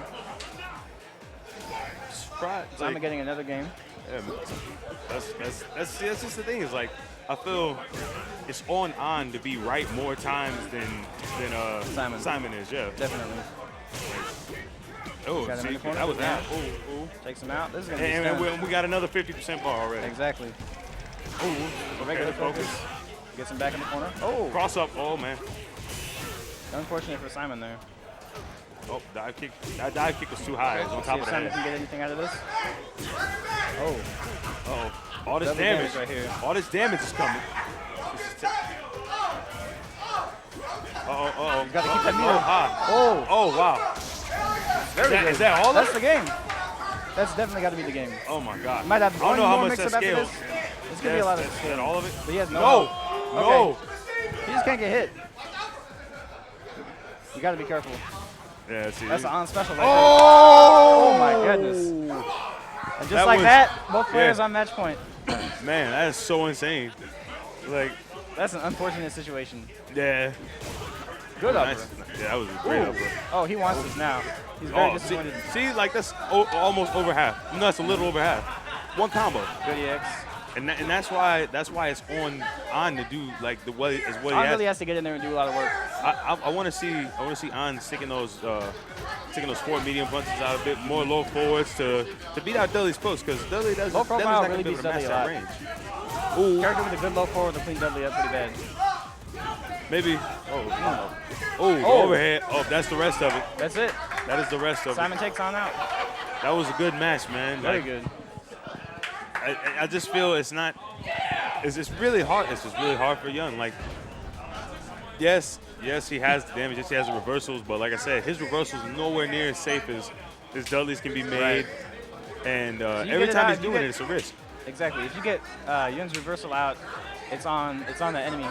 Simon getting another game. Yeah, that's just the thing. Is like I feel it's on to be right more times than Simon is. Yeah. Definitely. Oh, Got him in see, the corner. that was that. Yeah. Ooh. Takes him out. This is gonna be And stun. we got another 50% bar already. Exactly. Ooh. So regular focus. Gets him back in the corner. Oh, Cross up. Oh man. unfortunate for Simon there. Oh, dive kick. That dive kick was too high. It was on See top if of the Simon head. can get anything out of this. Oh, Uh-oh. All this Double damage. damage right here. All this damage is coming. Uh-oh. gotta keep that meter. Oh, high. oh, Oh, wow. Very good. Is that all of That's it? the game. That's definitely got to be the game. Oh my God. Might have I don't one know how more much that mix-up after scales. this. It's going to be a lot of Is scale. that all of it? But he has no No. health. No. Okay. He just can't get hit. You got to be careful. Yeah, see. That's an on special right Oh! there. Oh my goodness. And just like was- that, both players yeah. on match point. Man, that is so insane. Like, That's an unfortunate situation. yeah. Good upper. Nice. Yeah, that was a great upper. Oh, he wants this now. He's very Oh, disappointed. see, like that's almost over half. No, that's a little over half. One combo. Good EX. And that's why it's on to do like what he On has. really has to get in there and do a lot of work. I want to see on sticking those forward medium punches out a bit more low forwards to beat out Dudley's post because Dudley doesn't. Low profile Dudley's not really gonna be able beats to match Dudley a that lot. range. Ooh, Character with a good low forward will clean Dudley up pretty bad. maybe. Oh, overhead. Oh, that's the rest of it. That's it. That is the rest of Simon takes on out. it. That was a good match, man. Very Like, good. I just feel it's not. It's just really hard. It's just really hard for Young. Like, yes, he has the damage. Yes, he has the reversals. But like I said, his reversals nowhere near as safe as Dudley's can be made. And every get it time out, he's you doing get- it, it's a risk. Exactly. If you get Yun's reversal out, it's on the enemy,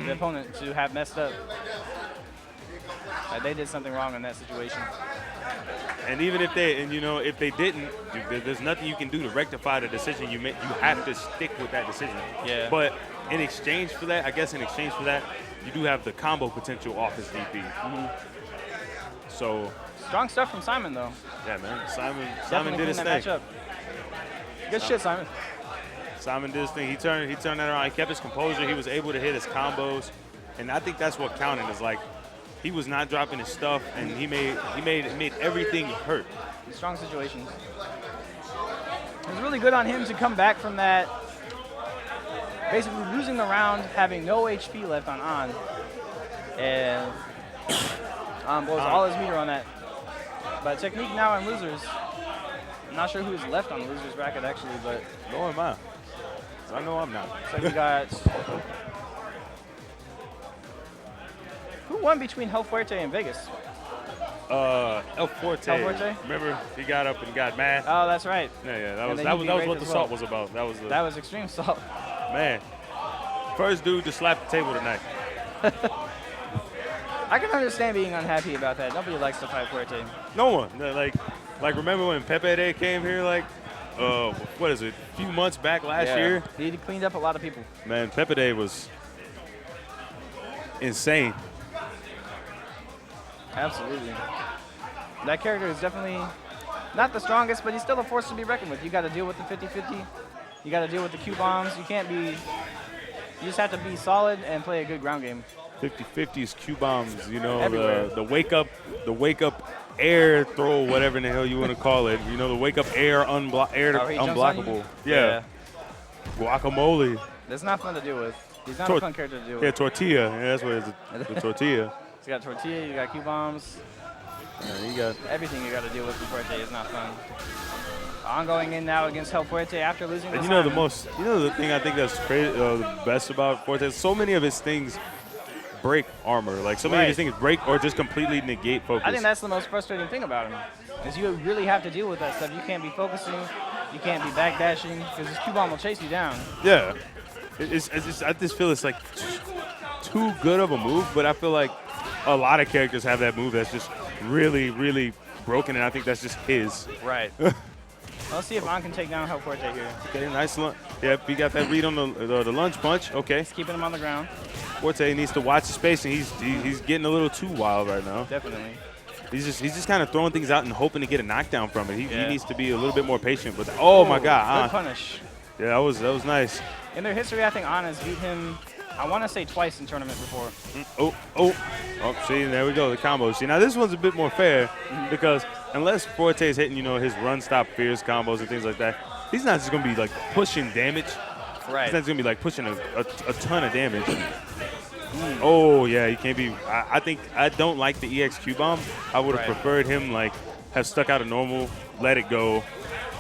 the opponent, to have messed up. They did something wrong in that situation. And even if they didn't, there's nothing you can do to rectify the decision you make. You have to stick with that decision. Yeah. But in exchange for that, you do have the combo potential off his DP. So, Strong stuff from Simon, though. yeah, man. Simon Definitely did his cleaned that thing. match up. Good shit, Simon. Simon did his thing. He turned that around. He kept his composure. He was able to hit his combos, and I think that's what counted. Is like he was not dropping his stuff, and he made everything hurt. Strong situations. It was really good on him to come back from that, basically losing the round, having no HP left on, and blows all his meter on that. But TeQneek now on losers. I'm not sure who's left on the losers bracket actually, but No am I. I know I'm not. so we got. Who won between El Fuerte and Vegas? El Forte. El Forte? Remember, he got up and got mad. Oh, that's right. Yeah. That And was then that he was, beat that was Raith what the as salt well. was about. That was extreme salt. Man. First dude to slap the table tonight. I can understand being unhappy about that. Nobody likes to fight Fuerte. No one. Like remember when Pepe Day came here? Like, what is it? A few months back last year. He cleaned up a lot of people. Man, Pepe Day was insane. Absolutely. That character is definitely not the strongest, but he's still a force to be reckoned with. You got to deal with the 50-50. You got to deal with the Q bombs. You can't be. You just have to be solid and play a good ground game. 50-50s, Q bombs. You know, Everywhere. the wake up air throw, whatever in the hell you want to call it. You know, the wake up air Oh, he jumps on you? unblockable. Yeah. Guacamole. That's not fun to deal with. He's not Tor- a fun character to deal Yeah, with. tortilla. Yeah, that's what it is. The tortilla. You got tortilla, you got Q bombs. Yeah, you got. Everything you got to deal with from Fuerte is not fun. Ongoing in now against El Fuerte after losing to And you know Simon. the thing I think that's crazy, the best about Forte, so many of his things break armor. Like so many of his things break or just completely negate focus. I think that's the most frustrating thing about him, is you really have to deal with that stuff. You can't be focusing, you can't be backdashing, because his Q-bomb will chase you down. Yeah. It's just, I just feel it's like too good of a move, but I feel like a lot of characters have that move that's just really, really broken, and I think that's just his. Right. Let's see if On can take down El Fuerte here. Okay, nice lunge. Yep, he got that read on the lunge punch. Okay. He's keeping him on the ground. Forte needs to watch the space, and he's getting a little too wild right now. Definitely. He's just kind of throwing things out and hoping to get a knockdown from it. He Yeah. needs to be a little bit more patient. But oh my Good God, punish. yeah, that was nice. In their history, I think On has beat him, I want to say twice in tournament before. Oh, see, there we go, the combo. See, now this one's a bit more fair because unless Forte is hitting, his run, stop, fierce combos and things like that, he's not just going to be like pushing damage. Right. He's not going to be like pushing a ton of damage. Oh, yeah, he can't be. I don't like the EXQ bomb. I would have Right. preferred him like have stuck out a normal, let it go,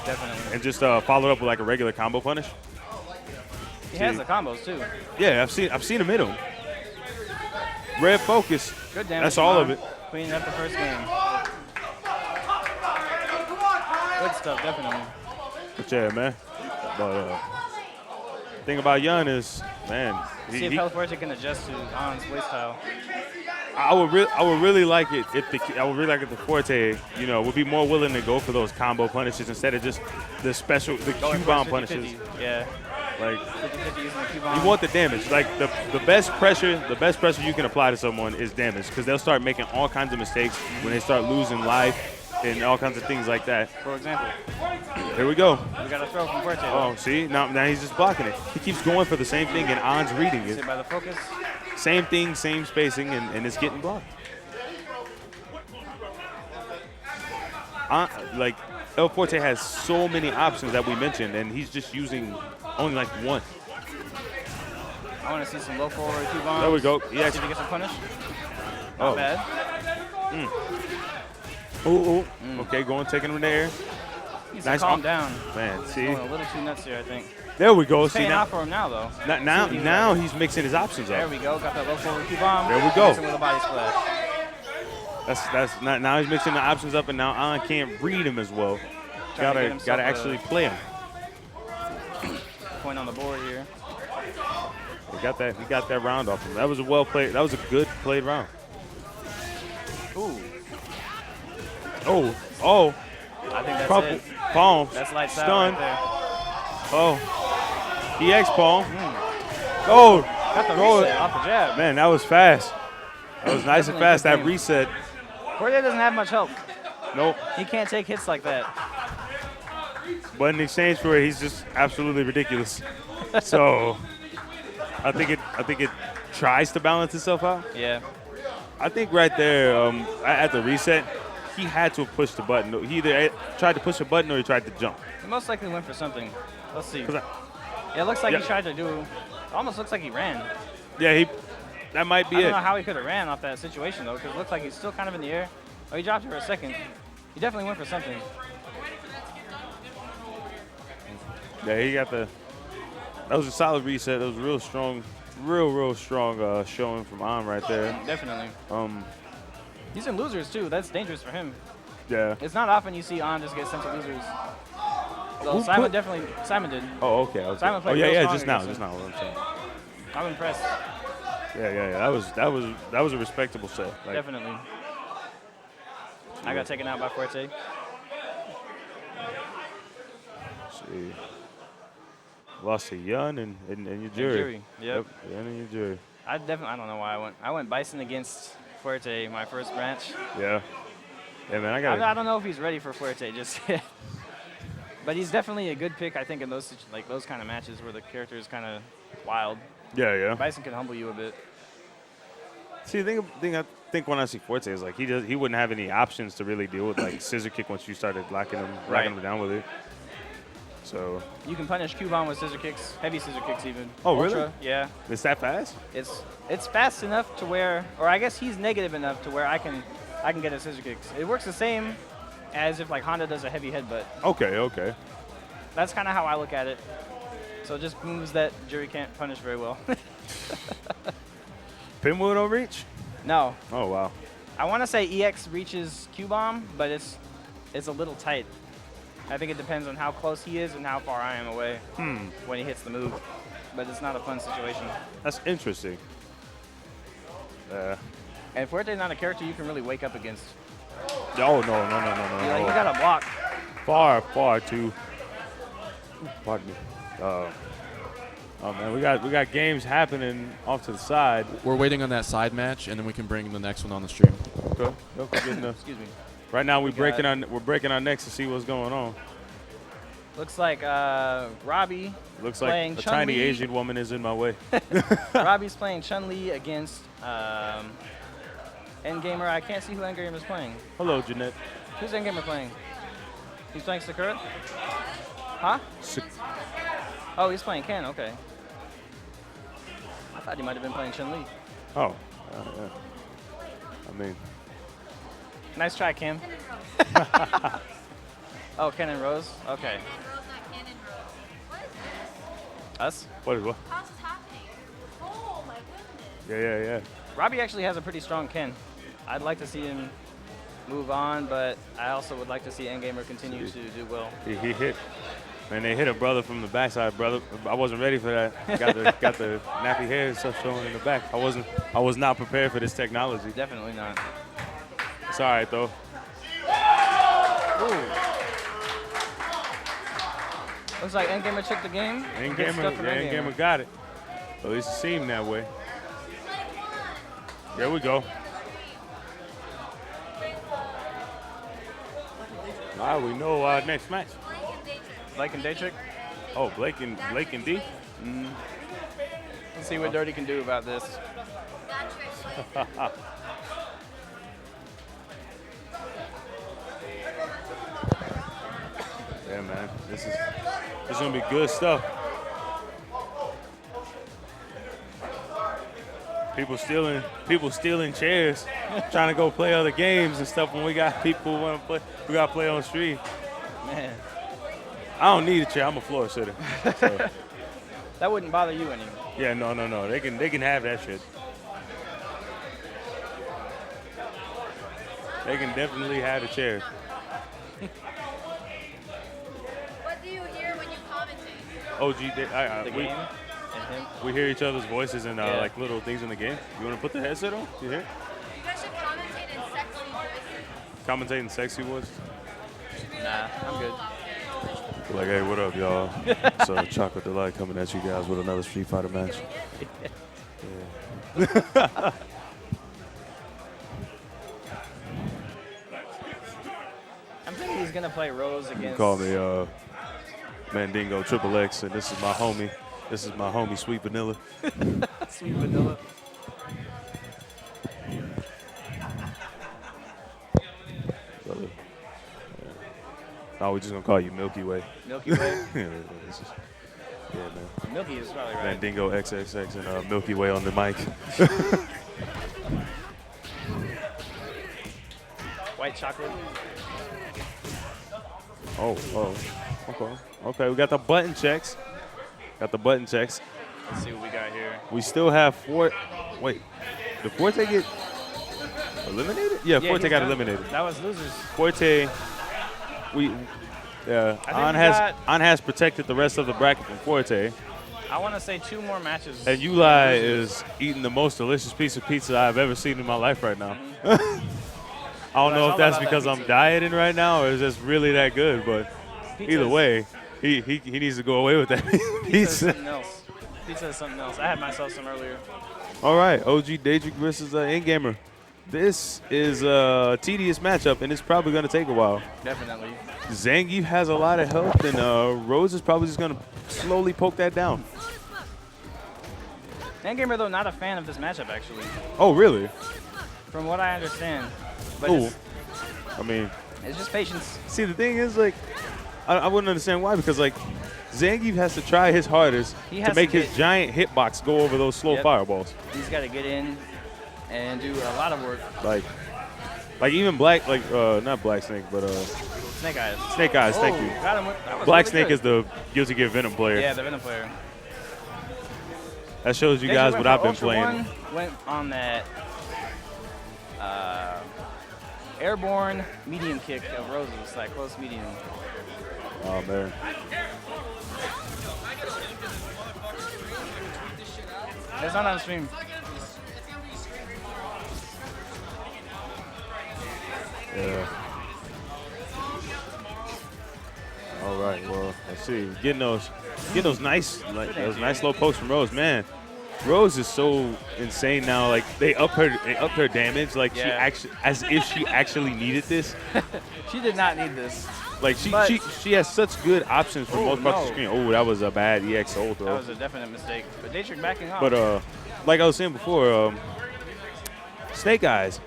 Definitely. and just followed up with like a regular combo punish. He has the combos too. Yeah, I've seen him hit him. Red focus. Good damage. That's from all On. of it. Cleaning up the first game. stuff, definitely. But yeah, man. But thing about Yun is, man, See if Hellforge can adjust to On's playstyle. I would really like it if the Forte, you know, would be more willing to go for those combo punishes instead of just the Going Q-bomb for 50-50. punishes. Yeah. Like 50-50 using the Q-bomb. you want the damage. Like the best pressure you can apply to someone is damage, because they'll start making all kinds of mistakes when they start losing life and all kinds of things like that. For example. Here we go. We got a throw from Forte. Oh, see? Now he's just blocking it. He keeps going for the same thing, and On's reading it. Sit by the focus. Same thing, same spacing, and it's getting blocked. Like, El Forte has so many options that we mentioned, and he's just using only like one. I want to see some low forward Q-bombs. There we go. See if he gets a punish. Not Oh. bad. Okay, taking him in the air. Needs Nice. to calm down. Man, see? Going a little too nuts here, I think. There we go. It's See paying now, off for him now, though. now he's mixing his options There up. we go. Got that low forward Q-bomb. There we go. Mixing with a body splash. That's not, now he's mixing the options up, and now On can't read him as well. Trying to get himself Gotta a- actually play him. Point on the board here. He got that round off him. That was a well played. That was a good played round. Ooh. Oh. I think that's Couple it. palms. That's lights Stun. out right there. Oh. EX palm. Oh. Got the Throw reset it. off the jab. Man, that was fast. That was nice and Definitely fast. good That game. reset. Forte doesn't have much help. Nope. He can't take hits like that. But in exchange for it, he's just absolutely ridiculous. So I think it tries to balance itself out. Yeah. I think right there, at the reset, he had to have pushed the button. He either tried to push a button or he tried to jump. He most likely went for something. Let's see. 'Cause Yeah, it looks like Yep. he tried to do. Almost looks like he ran. that might I be don't it. know how he could have ran off that situation though, because it looks like he's still kind of in the air. Oh, he dropped it for a second. He definitely went for something. Yeah, he got the. That was a solid reset. That was real strong showing from On right there. Definitely. Um, He's in losers too. That's dangerous for him. yeah. It's not often you see On just get sent to losers. So Who Simon put- Simon did. Oh, okay. Simon Oh, played yeah, real yeah. strong Just now. against him. What I'm saying. I'm impressed. Yeah. That was a respectable set. Like, Definitely. I got taken out by Forte. see. Lost to Yun and your jury. Yep. Yun and your jury. I don't know why I went. I went Bison against Forte my first match. Yeah. Yeah, man. I got. I don't know if he's ready for Fuerte just yet. But he's definitely a good pick, I think, in those kind of matches where the character is kind of wild. Yeah. Bison can humble you a bit. See, the thing I think when I see Forte is like he wouldn't have any options to really deal with like scissor kick once you started locking him down with it. So. You can punish Q-bomb with scissor kicks, heavy scissor kicks even. Oh, Ultra, really? Yeah. It's that fast? It's fast enough to where, or I guess he's negative enough to where I can get his scissor kicks. It works the same as if like Honda does a heavy headbutt. Okay. That's kind of how I look at it. So just moves that jury can't punish very well. Pinwheel don't reach? No. Oh, wow. I want to say EX reaches Q-bomb, but it's a little tight. I think it depends on how close he is and how far I am away when he hits the move. But it's not a fun situation. That's interesting. And Fuerte's not a character you can really wake up against. Oh, no. You got to block. Far too. Pardon me. Oh man, we got games happening off to the side. We're waiting on that side match, and then we can bring the next one on the stream. Okay. Excuse me. Right now we're got- breaking our necks to see what's going on. Looks like Robbie. Looks like playing a tiny Chun-Li. Asian woman is in my way. Robbie's playing Chun-Li against Endgamer. I can't see who Endgamer is playing. Hello, Jeanette. Who's Endgamer playing? He's playing Sakura? Huh? Oh, he's playing Ken. Okay. I thought he might have been playing Chun-Li. Oh, yeah. I mean, Nice try, Kim. Oh, Ken and Rose? Okay. Us? what? How's this happening? Oh my goodness. Yeah. Robbie actually has a pretty strong Ken. I'd like to see him move on, but I also would like to see Endgamer continue to do well. He hit. Man, they hit a brother from the backside, brother. I wasn't ready for that. Got the nappy hair and stuff showing in the back. I was not prepared for this technology. Definitely not. It's all right though. Ooh. Looks like Endgamer took the game. Good stuff from Endgamer got it. At least it seemed that way. There we go. All right, we know next match. Blake and Daytrick. Oh, Blake and D. Let's see what Dirty can do about this. Yeah, man, this is gonna be good stuff. People stealing chairs, trying to go play other games and stuff. When we got people who want to play, we got to play on stream. Man, I don't need a chair. I'm a floor sitter. So. that wouldn't bother you any. Yeah, no. They can have that shit. They can definitely have the chair. What do you hear when you commentate? OG, The game and him. we hear each other's voices and Yeah. like little things in the game. You want to put the headset on? You hear? You guys should commentate in sexy voices. Commentating sexy voices. Nah, I'm good. Be like, hey, what up, y'all? So Chocolate Delight coming at you guys with another Street Fighter match. Yeah. I'm thinking he's gonna play Rose You can against. call me Mandingo Triple X, and this is my homie. This is my homie Sweet Vanilla. Sweet Vanilla. Brother. Yeah. No, we're just gonna call you Milky Way. Milky Way. Yeah, this is- yeah, man. Milky is probably right. Mandingo XXX and Milky Way on the mic. White chocolate. Oh, okay. We got the button checks. Let's see what we got here. We still have Wait, did Forte get eliminated? Yeah, Forte he's got done. eliminated. That was losers. Forte, think On has protected the rest of the bracket from Forte, I want to say 2 more matches. and Uli is eating the most delicious piece of pizza I've ever seen in my life right now. I don't know if that's because I'm dieting right now or it's just really that good, but either way, he needs to go away with that Pizza is pizza. something else. Pizza is something else. I had myself some earlier. All right, OG Daedric versus Endgamer. This is a tedious matchup, and it's probably going to take a while. Definitely. Zangief has a lot of health, and Rose is probably just going to slowly poke that down. Endgamer, though, not a fan of this matchup, actually, Oh, really? from what I understand. But Ooh. I mean, it's just patience. see, the thing is, like, I wouldn't understand why, because, like, Zangief has to try his hardest He to has make to his giant hitbox go over those slow Yep. fireballs. He's got to get in and do a lot of work. Like even not Black Snake, but Snake Eyes. Snake Eyes, thank Oh, you. got him that was Black really Snake good. is the Guilty Gear Venom player. Yeah, the Venom player. That shows you Deja guys went what for I've been Ultra playing. One, went on that airborne medium kick of Rose's, like close medium. Oh, man. It's not on stream. Yeah. All right. Well, let's see. Getting those nice low pokes from Rose. Man, Rose is so insane now. Like they up her damage. Like she Yeah. actually, as if she actually needed this. She did not need this. Like But- she has such good options for Oh, most parts of the no. screen. Oh, that was a bad EX hold That throw. was a definite mistake. But Daytrick backing off. But like I was saying before, Snake Eyes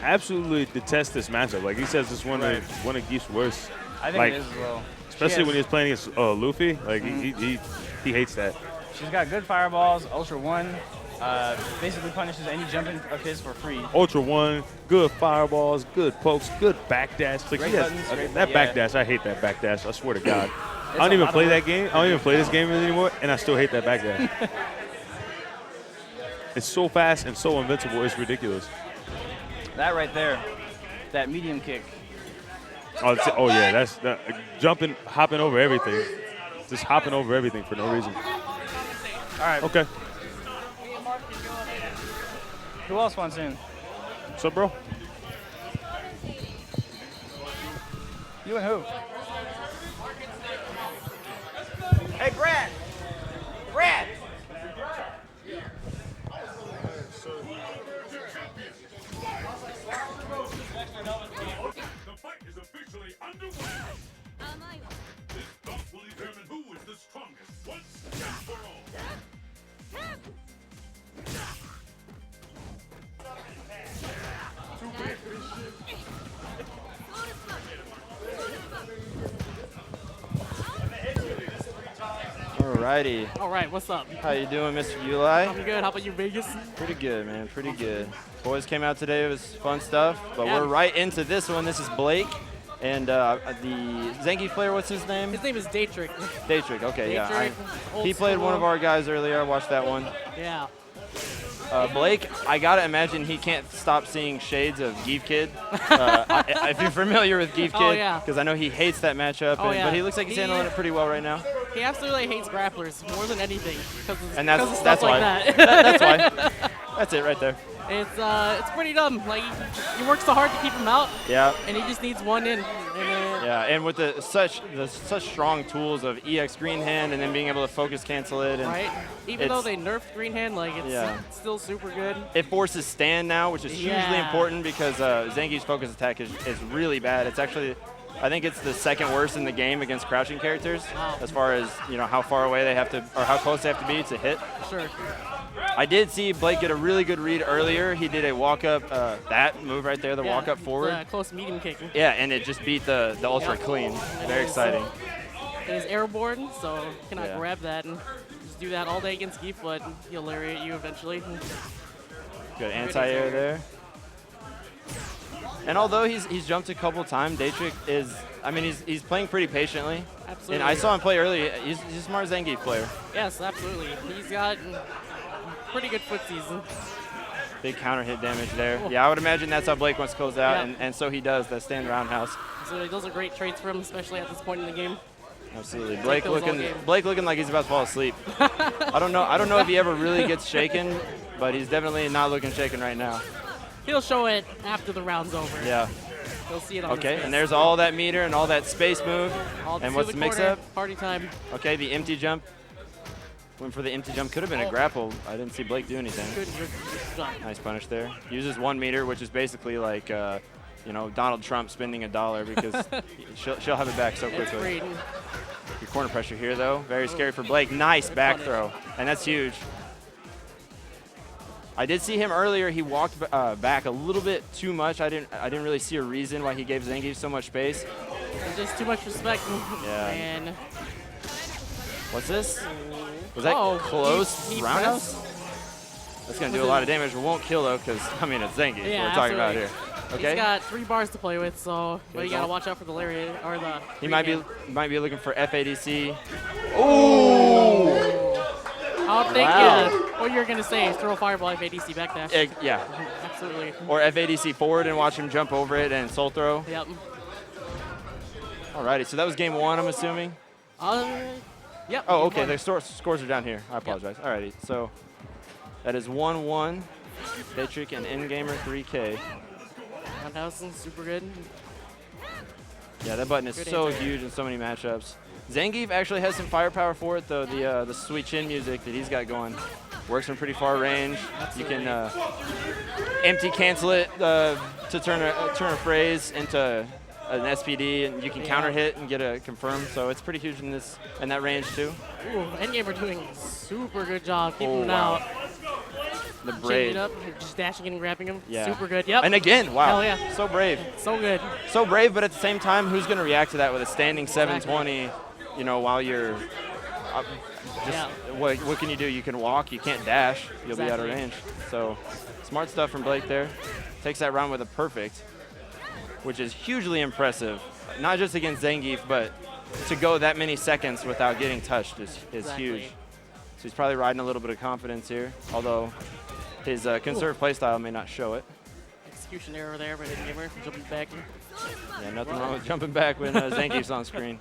absolutely detest this matchup. Like he says, it's one of Geef's worst. I think like, it is as well. Especially when he's playing against Luffy. Like he hates that. She's got good fireballs. Ultra One basically punishes any jumping of his for free. Ultra One, good fireballs, good pokes, good backdash. Like Great he has- buttons, great that yeah. backdash, I hate that backdash. I swear to God. I a don't even lot of play work. that game. I don't even play this game anymore, and I still hate that backdash. It's so fast and so invincible. It's ridiculous. That right there. that medium kick. Oh yeah, that's jumping, hopping over everything. Just hopping over everything for no reason. All right. Okay. Who else wants in? What's up, bro? You and who? Hey, Brad. Brad. The fight is officially underway. This bout will determine who is the strongest once and for all. Alrighty. All right, what's up? How you doing, Mr. Uli? I'm good. How about you, Vegas? Pretty good, man. Pretty good. Boys came out today. It was fun stuff. But Yeah. we're right into this one. This is Blake. And the Zangief player, what's his name? His name is Daytrick. Daytrick, okay, yeah. Daytrick, old He played one school. of our guys earlier. I watched that one. Yeah. Blake, I gotta imagine he can't stop seeing shades of Geef Kid. If you're familiar with Geef Kid, Oh, yeah. because I know he hates that matchup, Oh, yeah. but he looks like he's handling it pretty well right now. He absolutely hates grapplers more than anything. And because of that's stuff why. like that. That's why. That's it right there. It's pretty dumb. Like he works so hard to keep him out, Yeah. and he just needs one in. Yeah, and with such strong tools of EX green hand and then being able to focus cancel it, and Right? Even though they nerfed green hand, like it's still super good. it forces stand now, which is hugely Yeah. important because Zangief's focus attack is really bad. It's actually, I think it's the second worst in the game against crouching characters, Wow. as far as how far away they have to or how close they have to be to hit. Sure. I did see Blake get a really good read earlier. He did a walk up, that move right there, the Yeah, walk up forward. the close medium kick. Yeah, and it just beat the ultra clean. Very exciting. It is airborne, so you cannot Yeah. grab that and just do that all day against Geef, but he'll lariat you eventually. Good anti-air there. And although he's jumped a couple times, Daytrick is, I mean, he's playing pretty patiently. Absolutely. And I saw him play earlier. He's a smart Zangief player. Yes, absolutely. He's got pretty good footsies. Big counter hit damage there. Yeah, I would imagine that's how Blake wants to close out, Yeah. and so he does, that stand roundhouse. So those are great traits for him, especially at this point in the game. Absolutely. Take those all game. Blake looking like he's about to fall asleep. I don't know if he ever really gets shaken, but he's definitely not looking shaken right now. He'll show it after the round's over. Yeah. He'll see it on Okay, his and there's all that meter and all that space move. All And to what's the the mix corner, up? Party time. Okay, the empty jump. Went for the empty jump. Could have been a grapple. I didn't see Blake do anything. Good jump. Nice punish there. Uses 1 meter, which is basically like, Donald Trump spending $1 because she'll have it back so It's quickly. great. Good corner pressure here, though. Very scary for Blake. Nice back throw, and that's huge. I did see him earlier. He walked back a little bit too much. I didn't really see a reason why he gave Zangief so much space. It's just too much respect. Yeah. And What's this? Was that close he roundhouse? That's gonna do a lot of damage. It won't kill though, because I mean it's Zangief Yeah, we're talking about absolutely. here. Okay. He's got 3 bars to play with, so but you Okay. gotta watch out for the lariat or the. He green might hand. be looking for FADC. Ooh! I'll think Wow. what you're gonna say is throw a fireball if ADC backdash. Yeah. Absolutely. Or FADC forward and watch him jump over it and soul throw. Yep. Alrighty, so that was game 1, I'm assuming. Yep. Oh, game okay. one. The scores are down here. I apologize. Alrighty, so that is 1-1. Daytrick and Endgamer 3K. Roundhouse is super good. Yeah, that button is Good so anti-air. huge in so many matchups. Zangief actually has some firepower for it, though. The sweet chin music that he's got going works from pretty far range. Absolutely. You can empty cancel it to turn a phrase into an SPD, and you can counter hit and get a confirm. So it's pretty huge in that range too. Ooh, Endgamer doing a super good job keeping him wow. out. The Chaining braid. it up, just dashing and grabbing him. Yeah. Super good. Yep. And again, wow. Hell yeah. So brave. So good. So brave, but at the same time, who's going to react to that with a standing 720, while you're what can you do? You can walk, you can't dash, you'll be out of Exactly. range. So smart stuff from Blake there. Takes that round with a perfect, which is hugely impressive. Not just against Zangief, but to go that many seconds without getting touched is Exactly. huge. So he's probably riding a little bit of confidence here, although his conserved playstyle may not show it. execution error there by the gamer jumping back. Yeah, nothing wrong with jumping back when Zangief's on screen.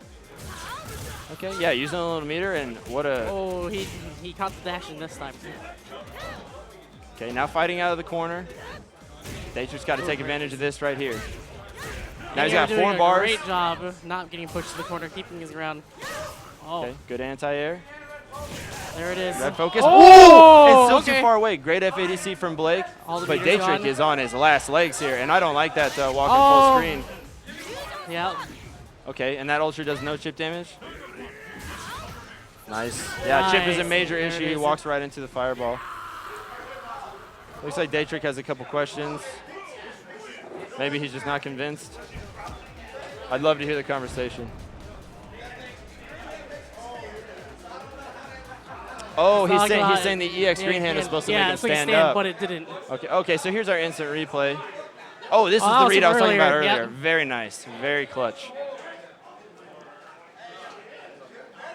Okay, yeah, using a little meter, and what a... Oh, he caught the dashing this time. Okay, now fighting out of the corner. Daetrick's got to take advantage of this right here. Now he's got 4 bars. Great job of not getting pushed to the corner, keeping his ground. Oh. Okay, good anti-air. There it is. Red focus. Oh! It's still Okay. too far away. Great FADC from Blake. But meters are Daetrick on. is on his last legs here, and I don't like that walking Oh. full screen. Yeah. Okay, and that ultra does no chip damage. Nice. Yeah, chip is a Nice. major There it issue. He is. walks right into the fireball. Looks like Daetrick has a couple questions. Maybe he's just not convinced. I'd love to hear the conversation. Oh, he's saying the EX green hand is supposed to make him stand up. but it didn't. Okay, so here's our instant replay. Oh, this is that the was read I was talking about earlier, earlier. yep. Very nice, very clutch.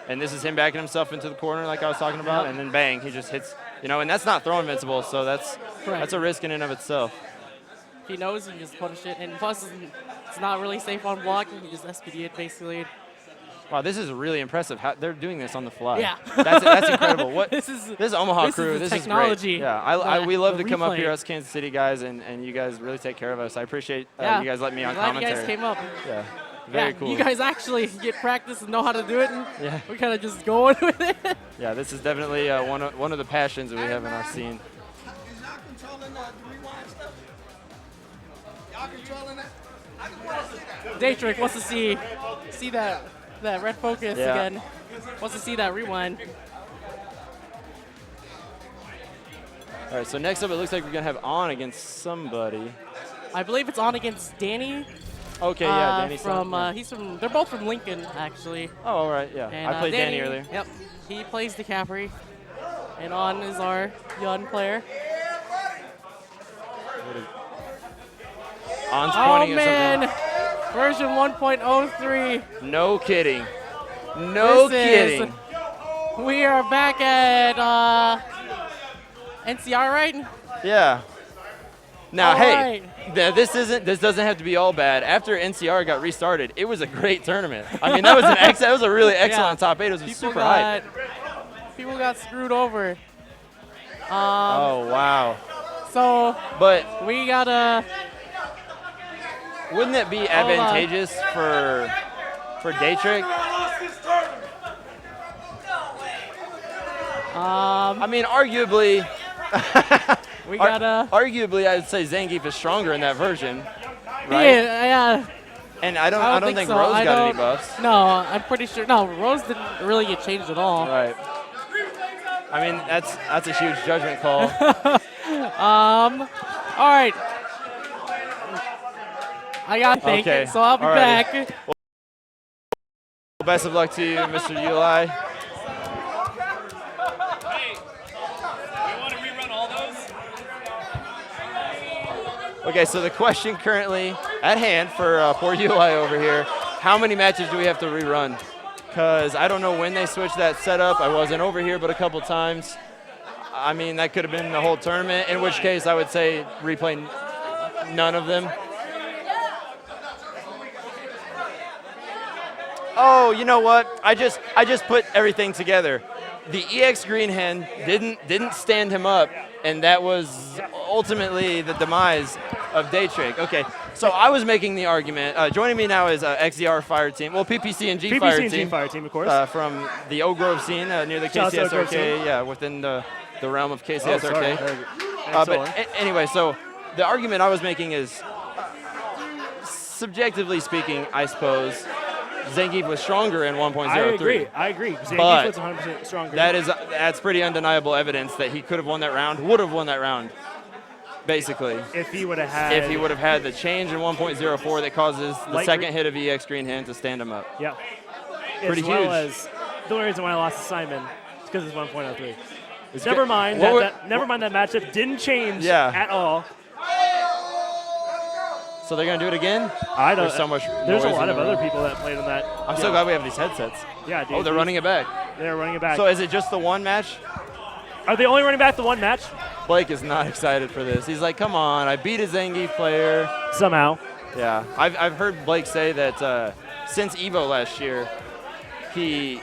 And this is him backing himself into the corner like I was talking about, and then bang, he just hits, and that's not throw invincible, so that's a risk in and of itself. If he knows, he can just punish it. And plus, it's not really safe on blocking. He just SPD it, basically. Wow, this is really impressive. How they're doing this on the fly. Yeah. That's incredible. What This is Omaha this crew. Is the this technology. is great. Yeah, we love the to come up replay. here, us Kansas City guys, and you guys really take care of us. I appreciate you guys letting me on Glad commentary. you guys came up. Yeah, very cool. You guys actually get practice and know how to do it. And Yeah. we kind of just going with it. Yeah, this is definitely one of the passions that we have in our scene. Daetrick wants to see that red focus Yeah. again. Wants to see that rewind. All right, so next up, it looks like we're gonna have On against somebody. I believe it's on against Danny. Okay, yeah, Danny. They're both from Lincoln, actually. Oh, all right, yeah. And, I played Danny earlier. Yep, he plays the Capri, and On is our young player. On's Oh pointing at man, something. version 1.03. No kidding. No kidding. We are back at NCR, right? Yeah. Now, All hey, right. this doesn't have to be all bad. After NCR got restarted, it was a great tournament. I mean, that was a really excellent top 8. It was super hype. People got screwed over. Oh wow. So, but we gotta. Wouldn't it be advantageous for Daetrick? I mean, arguably. We gotta. Arguably, I'd say Zangief is stronger in that version, right? Yeah. And I don't think so. Rose I got any don't- buffs. No, I'm pretty sure. No, Rose didn't really get changed at all. Right. I mean, that's a huge judgment call. All right. I gotta think, Okay. so I'll be Alrighty. back. Well, best of luck to you, Mr. Uli. Okay, so the question currently at hand for poor Uli over here, how many matches do we have to rerun? Because I don't know when they switched that setup. I wasn't over here but a couple times. I mean, that could have been the whole tournament, in which case I would say replay none of them. Oh, you know what? I just put everything together. The EX green hand didn't stand him up, and that was ultimately the demise of Daetrick. Okay, so I was making the argument. Joining me now is XDR Fire Team. Well, PPC and G Fire Team. Fire Team, of course. From the Oak Grove scene near the Shout out to Oak Grove KCSRK. scene. Yeah, within the realm of Oh, KCSRK. sorry. But anyway, so the argument I was making is, subjectively speaking, I suppose, Zangief was stronger in 1.03. I agree. Zangief But was 100% stronger. that's pretty undeniable evidence that he could have won that round, would have won that round, basically. If he would have had the change in 1.04 that causes the Light second hit of EX green hand to stand him up. Yeah. Pretty as well huge. as the only reason why I lost to Simon is because it's 1.03. It's Never good. mind never mind that matchup didn't change at all. So they're gonna do it again? I don't. There's so much There's a noise lot in of the other room. people that played on that. I'm so glad we have these headsets. Yeah, dude. Oh, they're running it back. They're running it back. So is it just the one match? Are they only running back the one match? Blake is not excited for this. He's like, come on, I beat a Zangief player. Somehow. Yeah, I've heard Blake say that since EVO last year, he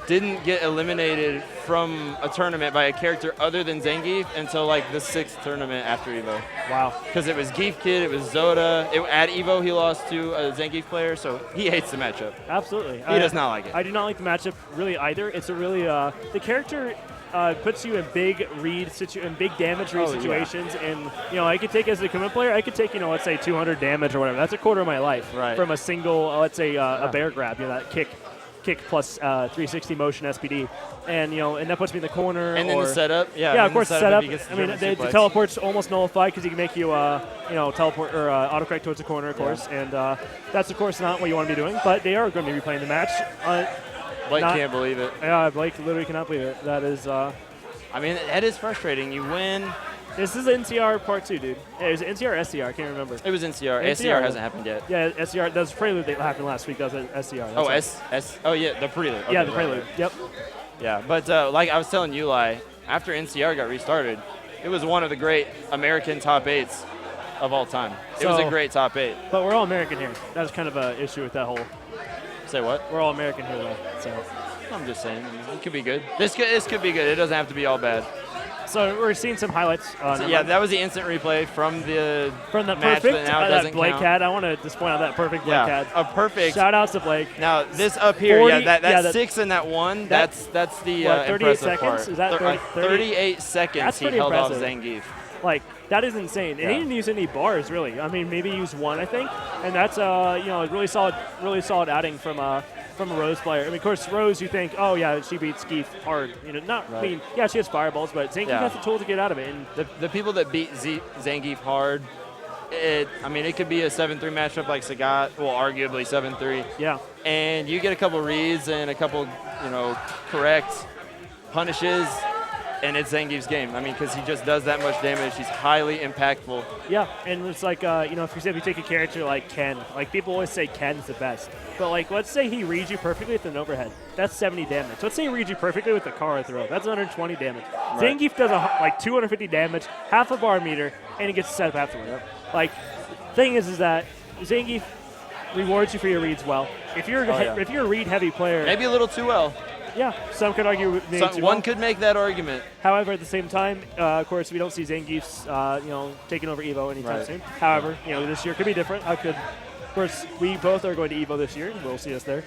didn't get eliminated from a tournament by a character other than Zangief until like the 6th tournament after EVO. Wow. Because it was Geef Kid, it was Zoda. At EVO, he lost to a Zangief player, so he hates the matchup. Absolutely. He does not like it. I do not like the matchup really either. It's a really the character puts you in big big damage read situations, and I could take as a Akuma player, I could take let's say 200 damage or whatever. That's a quarter of my life from a single let's say a bear grab, that kick plus 360 motion SPD, and and that puts me in the corner. And then the setup, of course the setup. I mean, the teleport's almost nullified because he can make you teleport or autocorrect towards the corner, of course, and that's of course not what you want to be doing. But they are going to be replaying the match. Blake can't believe it. Yeah, Blake literally cannot believe it. That is. I mean, that is frustrating. You win. This is NCR part 2, dude. Yeah, it was NCR or SCR? I can't remember. It was NCR. SCR hasn't happened yet. Yeah, SCR. That was Prelude that happened last week. That was SCR. Oh, yeah, the Prelude. Okay, yeah, the Prelude. Right. Yep. Yeah, but like I was telling Eli, after NCR got restarted, it was one of the great American top 8s of all time. It was a great top 8. But we're all American here. That's kind of an issue with that whole. Say what? We're all American here, though. So I'm just saying, it could be good. This could be good. It doesn't have to be all bad. So we're seeing some highlights. That was the instant replay from the match perfect that now doesn't Blake count. had. I want to just point out that perfect Blake had. A perfect. Shout outs to Blake. Now this up here, 40, that 6 and that 1. That's the 38 impressive seconds? part. Is that 38 seconds he held off Zangief. Like, that is insane. And he didn't use any bars, really. I mean, maybe use 1, I think. And that's a really solid outing from a Rose player. I mean, of course, Rose, you think, oh yeah, she beats Geef hard. I mean, yeah, she has fireballs, but Zangief has the tool to get out of it. And the people that beat Zangief hard, it could be a 7-3 matchup like Sagat. Well, arguably 7-3. Yeah. And you get a couple reads and a couple, correct punishes, and it's Zangief's game. I mean, because he just does that much damage. He's highly impactful. Yeah, and it's like, if you take a character like Ken, like people always say Ken's the best. But like, let's say he reads you perfectly with an overhead. That's 70 damage. Let's say he reads you perfectly with a Kara throw. That's 120 damage. Right. Zangief does like 250 damage, half a bar meter, and he gets set up afterward. Yep. Like, thing is that Zangief rewards you for your reads well. If you're a read heavy player, maybe a little too well. Yeah, some could argue. One could make that argument. However, at the same time, of course, we don't see Zangief's, taking over EVO anytime soon. However, this year could be different. Of course, we both are going to EVO this year. We'll see us there.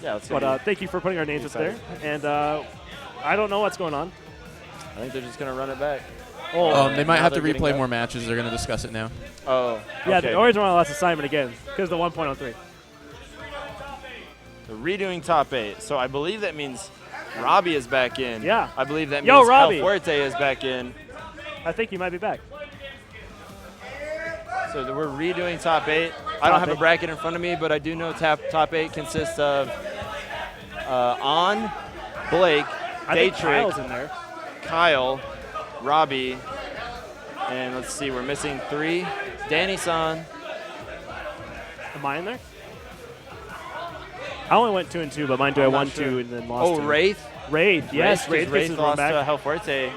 Yeah, but thank you for putting our names up there. And I don't know what's going on. I think they're just going to run it back. They might have to replay more matches. They're going to discuss it now. Oh, okay. Yeah, they always run a last assignment again because the 1 point on 3. The redoing top 8. So I believe that means Robbie is back in. Yeah. I believe that means Robbie. El Fuerte is back in. I think he might be back. So we're redoing top 8. I don't have a bracket in front of me, but I do know top 8 consists of On, Blake, Daytrick, Kyle's in there. Kyle, Robbie, and let's see, we're missing 3. Danny-san. Am I in there? I only went 2 and 2, but mine I won 2 and then lost 2. Raith? Raith, yes. Raith lost to El Fuerte.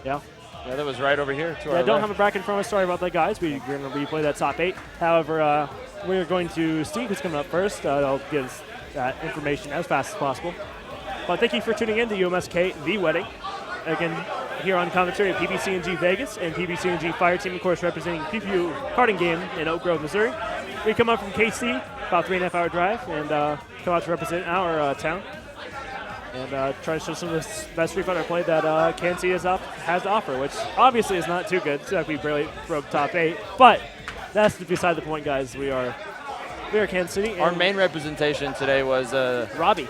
Yeah. Yeah, that was right over here. I don't have a bracket in front of us. Sorry about that, guys. We're going to replay that top 8. However, we're going to Steve, who's coming up first. I'll get us that information as fast as possible. But thank you for tuning in to UMSK The Wedding. Again, here on commentary at PBCNG Vegas and PBCNG Fire Team, of course, representing PPU karting game in Oak Grove, Missouri. We come up from KC, about 3.5 hour drive, and come out to represent our town. And try to show some of the best Street Fighter play that KC has to offer, which obviously is not too good. So we barely broke top 8, but that's beside the point, guys. We are Kansas City. Our main representation today was Robbie.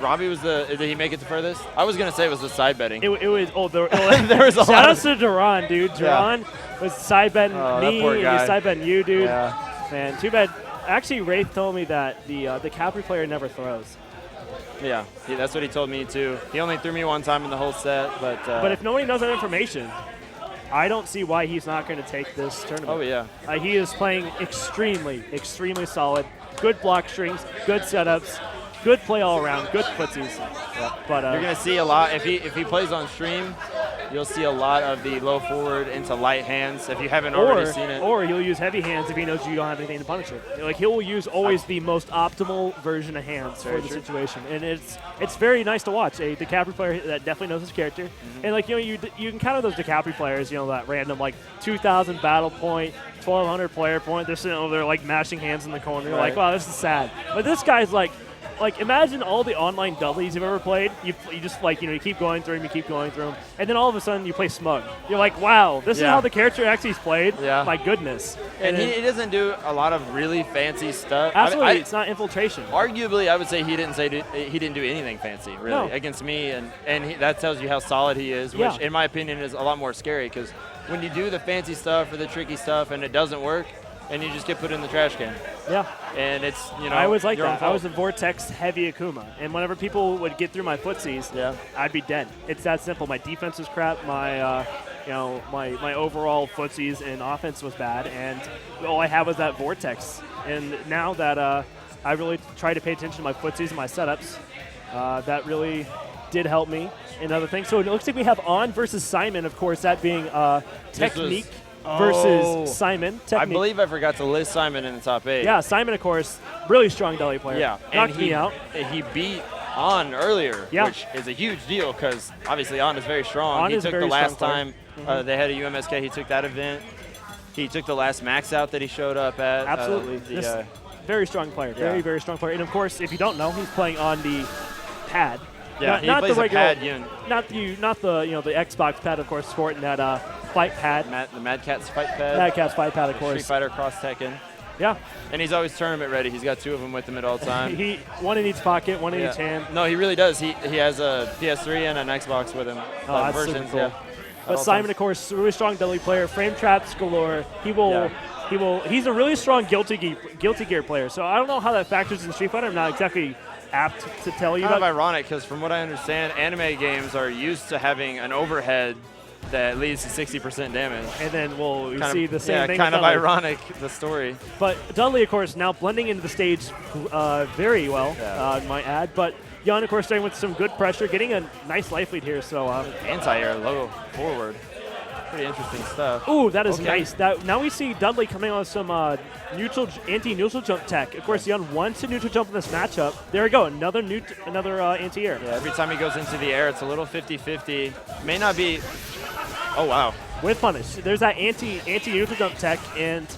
Robbie was did he make it the furthest? I was going to say it was the side betting. It was, there was a shout out to Duran, dude. Duran was side betting me, and he was side betting you, dude. Yeah. Man, too bad. Actually, Raith told me that the Capri player never throws. Yeah, that's what he told me too. He only threw me 1 time in the whole set, but if nobody knows that information, I don't see why he's not going to take this tournament. Oh yeah, he is playing extremely, extremely solid. Good block strings, good setups. good play all around, good footsies. But You're going to see a lot. If he plays on stream, you'll see a lot of the low forward into light hands if you haven't already seen it. Or he'll use heavy hands if he knows you don't have anything to punish it. Like he'll use always the most optimal version of hands for the situation, and it's very nice to watch. A DiCaprio player that definitely knows his character, and like you can counter those DiCaprio players, that random like 2,000 battle point, 1,200 player point. They're sitting over there like mashing hands in the corner. You're like, wow, this is sad. But this guy's like imagine all the online doubles you've ever played. You just you keep going through them, and then all of a sudden you play Smug. You're like, wow, this is how the character actually is played. Yeah. My goodness. And he doesn't do a lot of really fancy stuff. Absolutely, it's not infiltration. Arguably, I would say he didn't do anything fancy really against me, and that tells you how solid he is, which in my opinion is a lot more scary because when you do the fancy stuff or the tricky stuff and it doesn't work, and you just get put in the trash can. Yeah. And it's, I was like that. I was a Vortex heavy Akuma. And whenever people would get through my footsies, I'd be dead. It's that simple. My defense was crap. My, my overall footsies and offense was bad. And all I had was that Vortex. And now that I really try to pay attention to my footsies and my setups, that really did help me in other things. So it looks like we have On versus Simon, of course, that being TeQneek versus Simon. TeQneek. I believe I forgot to list Simon in the top 8. Yeah, Simon, of course, really strong dolly player. Yeah, knocked me out. He beat On earlier, which is a huge deal because obviously On is very strong. On he is took very the last strong time they had a UMSK, he took that event. He took the last max out that he showed up at. Absolutely. Very strong player. Very, very strong player. And, of course, if you don't know, he's playing on the pad. Yeah, he plays the pad. Not the the Xbox pad, of course, sporting that fight pad. The Mad Catz fight pad. Mad Catz fight pad, of course. Street Fighter Cross Tekken. Yeah. And he's always tournament ready. He's got 2 of them with him at all time. One in each pocket, one in each hand. No, he really does. He has a PS3 and an Xbox with him. That's versions, super cool. yeah. But Simon, of course, really strong dolly player. Frame traps galore. He's a really strong Guilty Gear player. So I don't know how that factors in Street Fighter. I'm not exactly apt to tell you. Kind of ironic because from what I understand, anime games are used to having an overhead that leads to 60% damage. And then we see the same thing. Kind of ironic, the story. But Dudley, of course, now blending into the stage very well, I might add. But Jan, of course, starting with some good pressure, getting a nice life lead here. So anti-air, low forward. Pretty interesting stuff. Ooh, that is nice. Now we see Dudley coming on some anti-neutral jump tech. Of course, Jan wants to neutral jump in this matchup. There we go, another anti-air. Yeah, every time he goes into the air, it's a little 50-50. May not be. Oh wow. With punish, there's that anti-neutral jump tech, and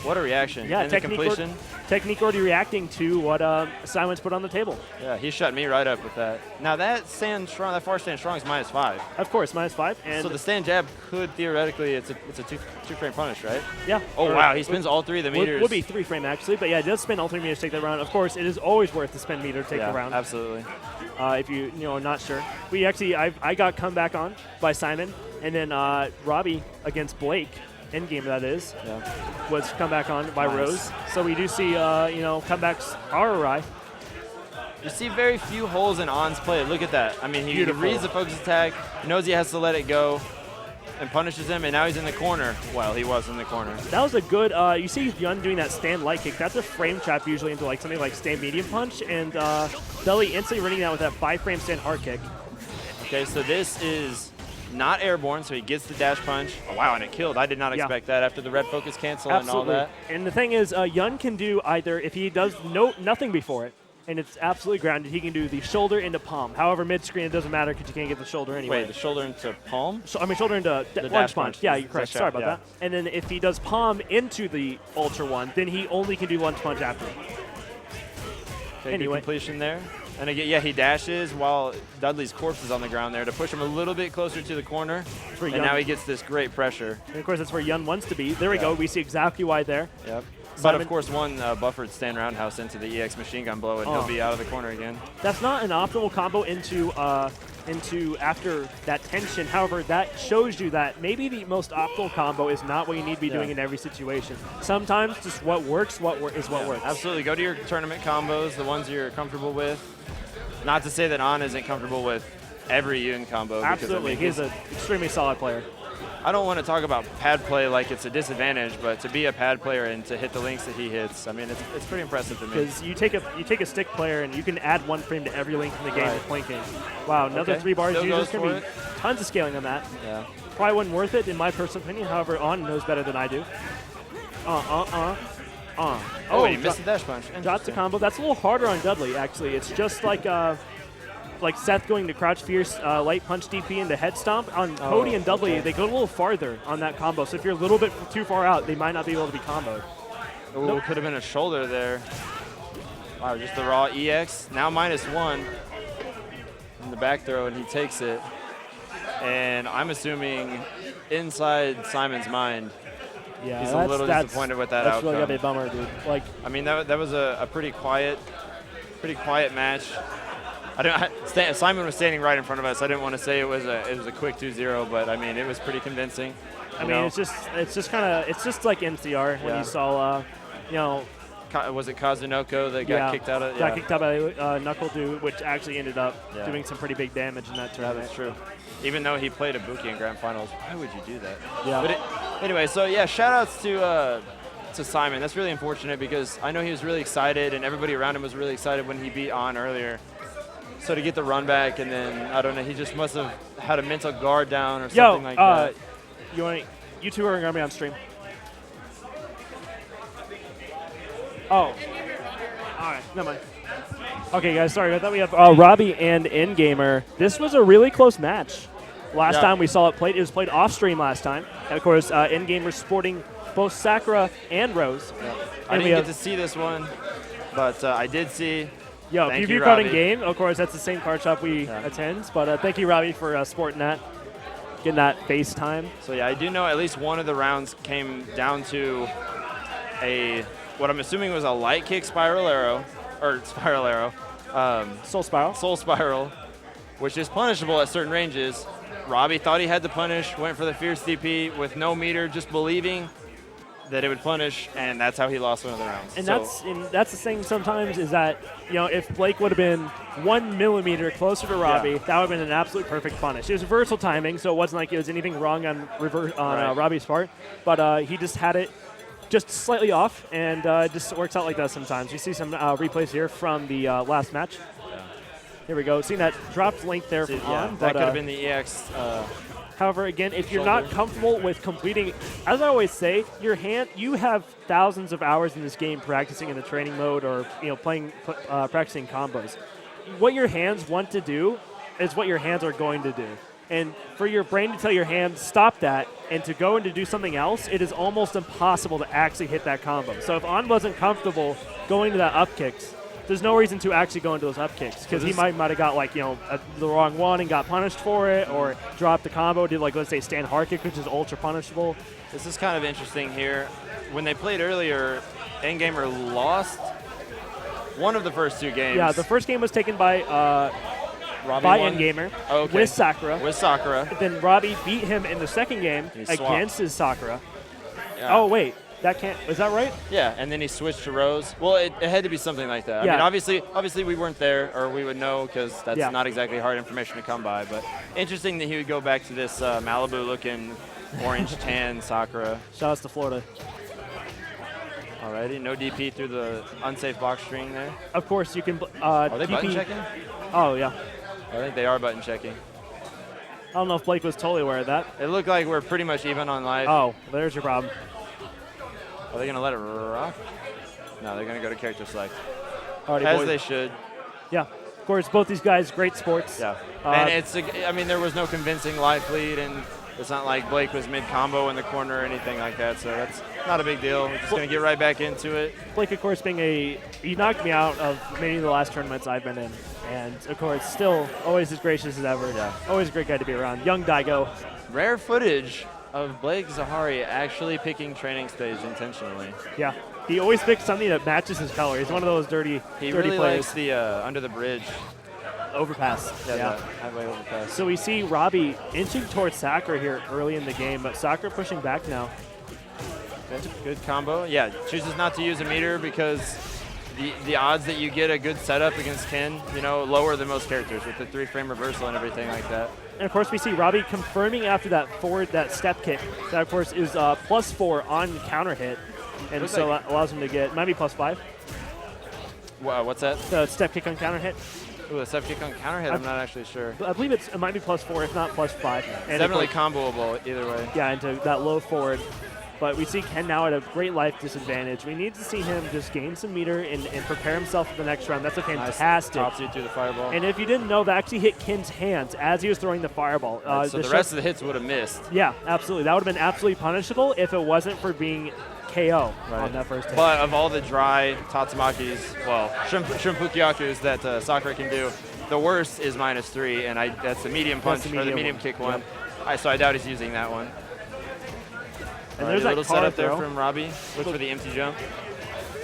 what a reaction! Yeah, and the completion. TeQneek already reacting to what Simon's put on the table. Yeah, he shut me right up with that. Now that far stand strong is -5. Of course, -5. And so the stand jab could theoretically, it's a two-frame punish, right? Yeah. Oh wow, he spins all 3 of the meters. Would be 3-frame actually, but yeah, it does spin all 3 meters to take that round. Of course, it is always worth the spin meter to take the round. Absolutely. If you not sure, I got come back on by Simon, and then Robbie against Blake. Endgame, that is, was come back on by Rose. So we do see, comebacks are awry. You see very few holes in On's play. Look at that. I mean, he reads the focus attack, knows he has to let it go, and punishes him, and now he's in the corner. Well, he was in the corner. That was a good, you see Yun doing that stand light kick. That's a frame trap usually into something like stand medium punch, and Dudley instantly running that with that 5-frame stand hard kick. Okay, so this is not airborne, so he gets the dash punch. Oh, wow, and it killed. I did not expect that after the red focus cancel and all that. And the thing is, Yun can do either, if he does nothing before it, and it's absolutely grounded, he can do the shoulder into palm. However, mid-screen, it doesn't matter because you can't get the shoulder anyway. Wait, the shoulder into palm? Shoulder into lunge punch. Yeah, you're correct. Sorry about that. And then if he does palm into the Ultra one, then he only can do lunge punch after. Okay, good completion there. And again, he dashes while Dudley's corpse is on the ground there to push him a little bit closer to the corner. And now he gets this great pressure. And of course, that's where Yun wants to be. There we go. We see exactly why there. Yep. But of course, one buffered stand roundhouse into the EX machine gun blow, and he'll be out of the corner again. That's not an optimal combo into after that tension. However, that shows you that maybe the most optimal combo is not what you need to be doing in every situation. Sometimes just what works is what works. Absolutely. Go to your tournament combos, the ones you're comfortable with. Not to say that On isn't comfortable with every Yun combo. Absolutely. He's an extremely solid player. I don't want to talk about pad play like it's a disadvantage, but to be a pad player and to hit the links that he hits, I mean, it's pretty impressive to me. Because you take a stick player and you can add 1 frame to every link in the game with plinking. Wow, another 3 bars. There's going to be tons of scaling on that. Yeah. Probably wasn't worth it in my personal opinion. However, On knows better than I do. Oh, he missed the dash punch. Drops the combo. That's a little harder on Dudley, actually. It's just like Seth going to crouch fierce, light punch DP into head stomp. On Cody and Dudley, they go a little farther on that combo. So if you're a little bit too far out, they might not be able to be comboed. Ooh, could have been a shoulder there. Wow, just the raw EX. Now -1 in the back throw, and he takes it. And I'm assuming inside Simon's mind, yeah, he's a little disappointed with that outcome. That's really gotta be a bummer, dude. Like, I mean, that was a pretty quiet match. Simon was standing right in front of us. I didn't want to say it was a quick 2-0, but I mean, it was pretty convincing. I mean, it's just like NCR when you saw, was it Kazunoko that got kicked out of? Got kicked out by Knuckle Dude, which actually ended up doing some pretty big damage in that tournament. That's true. Even though he played Ibuki in Grand Finals, why would you do that? Yeah. But anyway, so yeah, shout-outs to Simon. That's really unfortunate because I know he was really excited, and everybody around him was really excited when he beat On earlier. So to get the run back, and then, I don't know, he just must have had a mental guard down or something like that. You two are going to be on stream. Oh. All right, never mind. Okay, guys, sorry about that. We have Robbie and Endgamer. This was a really close match. Last time we saw it played, it was played off stream last time. And, of course, Endgamer sporting both Sakura and Rose. Yeah. I didn't get to see this one, but I did see. Yo, PvP Card in Game, of course, that's the same card shop we attend. But thank you, Robbie, for sporting that, getting that base time. So, yeah, I do know at least one of the rounds came down to what I'm assuming was a light kick spiral arrow. Soul Spiral. Soul Spiral, which is punishable at certain ranges. Robbie thought he had to punish, went for the fierce DP with no meter, just believing that it would punish, and that's how he lost one of the rounds. And that's the thing sometimes is that, if Blake would have been 1 millimeter closer to Robbie, that would have been an absolute perfect punish. It was reversal timing, so it wasn't like it was anything wrong on Robbie's part, but he just had it just slightly off, and it just works out like that sometimes. You see some replays here from the last match. Yeah. Here we go. Seeing that dropped link there from On. That could have been the EX. However, again, if you're not comfortable with completing, as I always say, you have thousands of hours in this game practicing in the training mode or practicing combos. What your hands want to do is what your hands are going to do. And for your brain to tell your hand, stop that, and to go and to do something else, it is almost impossible to actually hit that combo. So if On wasn't comfortable going to that up kicks, there's no reason to actually go into those up kicks because he might have got the wrong one and got punished for it, or dropped the combo, did let's say stand hard kick, which is ultra punishable. This is kind of interesting here. When they played earlier, Endgamer lost one of the first 2 games. Yeah, the first game was taken by Endgamer with Sakura. Then Robbie beat him in the second game against his Sakura. Yeah. Oh, wait. That can't. Is that right? Yeah, and then he switched to Rose. Well, it had to be something like that. Yeah. I mean, obviously we weren't there, or we would know because that's not exactly hard information to come by. But interesting that he would go back to this Malibu-looking orange tan Sakura. Shout out to Florida. Alrighty, no DP through the unsafe box string there. Of course, you can. Are they DP button checking? Oh yeah. I think they are button checking. I don't know if Blake was totally aware of that. It looked like we're pretty much even on life. Oh, there's your problem. Are they going to let it rock? No, they're going to go to character select. Alrighty, As boys. they should. Yeah. Of course, both these guys, great sports. Yeah. And there was no convincing life lead, and it's not like Blake was mid-combo in the corner or anything like that, so that's not a big deal. We're just going to get right back into it. Blake, of course, he knocked me out of many of the last tournaments I've been in. And, of course, still always as gracious as ever. Yeah. Always a great guy to be around. Young Daigo. Rare footage of Blake Zahari actually picking training stage intentionally. Yeah. He always picks something that matches his color. He's one of those dirty really players. Likes the under the bridge. Overpass. Yeah. Highway overpass. So we see Robbie inching towards Sakura here early in the game, but Sakura pushing back now. Good combo. Yeah, chooses not to use a meter because the odds that you get a good setup against Ken, you know, lower than most characters with the 3-frame reversal and everything like that. And of course, we see Robbie confirming after that step kick. That, of course, is +4 on counter hit. And so that allows him to get, might be +5. What's that? The step kick on counter hit. Ooh, the step kick on counter hit, I'm not actually sure. I believe it might be +4, if not +5. It's definitely comboable either way. Yeah, into that low forward. But we see Ken now at a great life disadvantage. We need to see him just gain some meter and prepare himself for the next round. That's a fantastic. Nice topsy through the fireball. And if you didn't know, that actually hit Ken's hands as he was throwing the fireball. So the rest of the hits would have missed. Yeah, absolutely. That would have been absolutely punishable if it wasn't for being KO on that first hit. But of all the dry Tatsumakis, well, Shunpukyakus that Sakura can do, the worst is -3, and that's the medium punch or the medium kick one. So I doubt he's using that one. And there's a that little car setup throw there from Robbie. Look for the empty jump.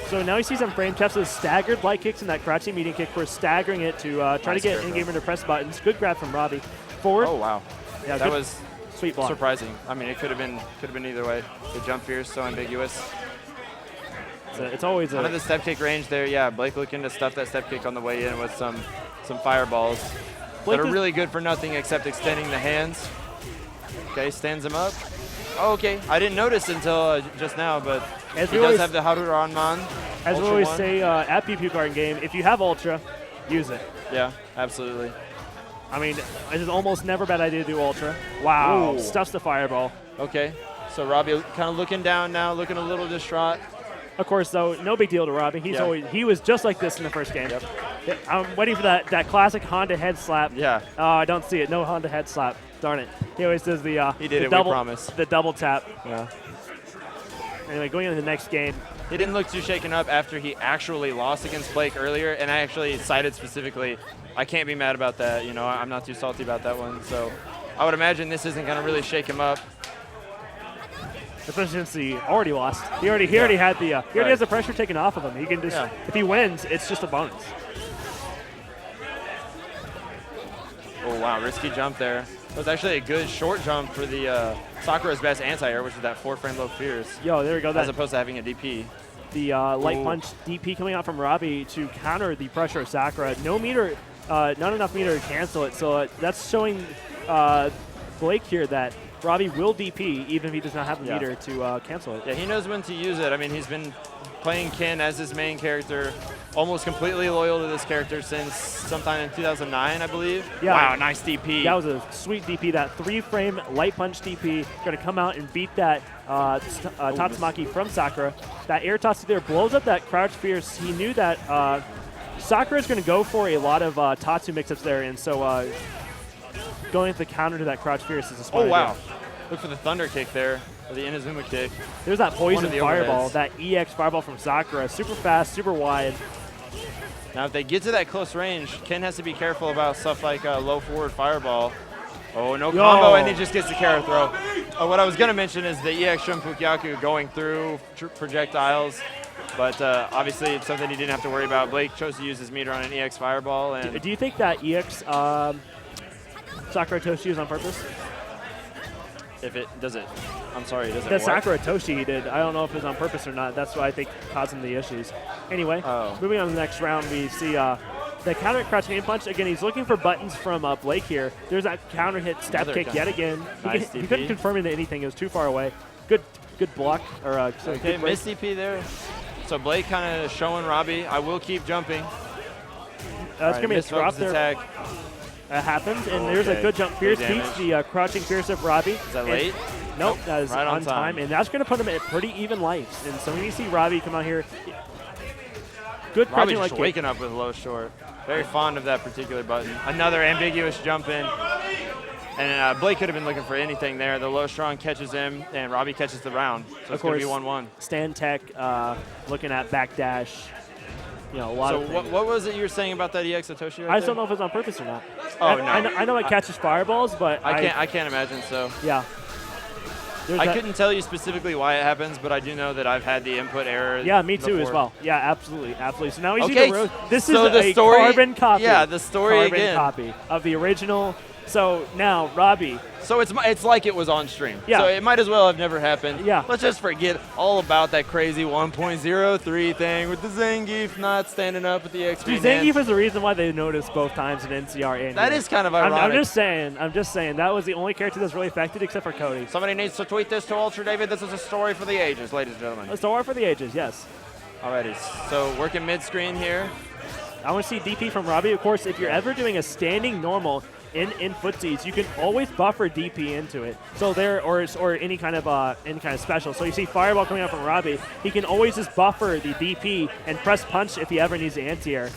So now he sees some frame traps with staggered light kicks and that crouching medium kick. We're staggering it to try to get in-gamer to press buttons. Good grab from Robbie. Forward. Oh wow. Yeah, that was sweet block. Surprising. I mean, it could have been either way. The jump here is so ambiguous. It's always out of the step kick range there. Yeah, Blake looking to stuff that step kick on the way in with some fireballs that are really good for nothing except extending the hands. Okay, stands him up. Oh, okay. I didn't notice until just now, but he does have the Haruranman. As we always say at BP Garden Game, if you have Ultra, use it. Yeah, absolutely. I mean, it's almost never a bad idea to do Ultra. Wow, Ooh. Stuffs the fireball. Okay, so Robbie kind of looking down now, looking a little distraught. Of course, though, no big deal to Robbie. He was just like this in the first game. Yep. I'm waiting for that classic Honda head slap. Yeah. Oh, I don't see it. No Honda head slap. Darn it. He always does the he did the it, double, we promise. The double tap. Yeah. Anyway, going into the next game. He didn't look too shaken up after he actually lost against Blake earlier, and I actually cited specifically, I can't be mad about that. You know, I'm not too salty about that one. So I would imagine this isn't going to really shake him up. Especially since he already lost. He already had the he already has the pressure taken off of him. He can just if he wins, it's just a bonus. Oh wow, risky jump there. It was actually a good short jump for the Sakura's best anti-air, which is that 4-frame low fierce. Yo, there we go. As opposed to having a DP. The light punch DP coming out from Robbie to counter the pressure of Sakura. No meter, not enough meter to cancel it. So that's showing Blake here that Robbie will DP even if he does not have the meter to cancel it. Yeah, he knows when to use it. I mean, he's been playing Ken as his main character, almost completely loyal to this character since sometime in 2009, I believe. Yeah. Wow, nice DP. That was a sweet DP. That 3-frame light punch DP going to come out and beat that Tatsumaki from Sakura. That air toss there blows up that crouch fierce. He knew that Sakura is going to go for a lot of Tatsu mix-ups there, and so going at the counter to that crouch fierce is a smart idea. Look for the thunder kick there, or the Inazuma kick. There's that poison fireball, overheads. that EX fireball from Sakura. Super fast, super wide. Now, if they get to that close range, Ken has to be careful about stuff like low forward fireball. Oh, no combo, and he just gets the carry throw. What I was going to mention is the EX Shunpukyaku going through projectiles, but obviously it's something he didn't have to worry about. Blake chose to use his meter on an EX fireball. And do you think that EX Sakura Toshi is on purpose? I'm sorry, does it The work? Sakura Toshi did. I don't know if it was on purpose or not. That's what I think caused him the issues. Anyway, moving on to the next round, we see the counter crouch game punch. Again, he's looking for buttons from Blake here. There's that counter hit step kick yet again. Nice He couldn't confirm into anything. It was too far away. Good block. Okay, missed DP there. So Blake kind of showing Robbie, I will keep jumping. That's going to be a drop there. Attack. That happens, and there's a good jump. Fierce beats the crouching fierce of Robbie. Is that late? Nope, that is right on time. And that's going to put him at pretty even lives. And so when you see Robbie come out here, good crouching Robbie just like waking up with low short. Very fond of that particular button. Another ambiguous jump in. And Blake could have been looking for anything there. The low strong catches him, and Robbie catches the round. So it's going to be 1-1. Stan Tech looking at backdash. You know, a lot of what was it you were saying about that EX Satoshi right I just don't know if it's on purpose or not. Oh, no. I know it catches fireballs, but I can't imagine so. Yeah. I couldn't tell you specifically why it happens, but I do know that I've had the input error. Yeah, me too before. as well. Yeah, absolutely. So now we see Okay, the this so is the a story, carbon copy. Yeah, the story carbon again. copy of the original So now, Robbie. So it's like it was on stream. Yeah. So it might as well have never happened. Yeah. Let's just forget all about that crazy 1.03 thing with the Zangief not standing up with the X Dude, screen. Zangief is the reason why they noticed both times in NCR and That here. is kind of ironic. I'm just saying that was the only character that's really affected except for Cody. Somebody needs to tweet this to Ultra David. This is a story for the ages, ladies and gentlemen. A story for the ages, yes. Alrighty, so working mid-screen here. I want to see DP from Robbie. Of course, if you're ever doing a standing normal in footsies, you can always buffer DP into it. So there, or any kind of special. So you see Fireball coming out from Robbie. He can always just buffer the DP and press punch if he ever needs the anti-air.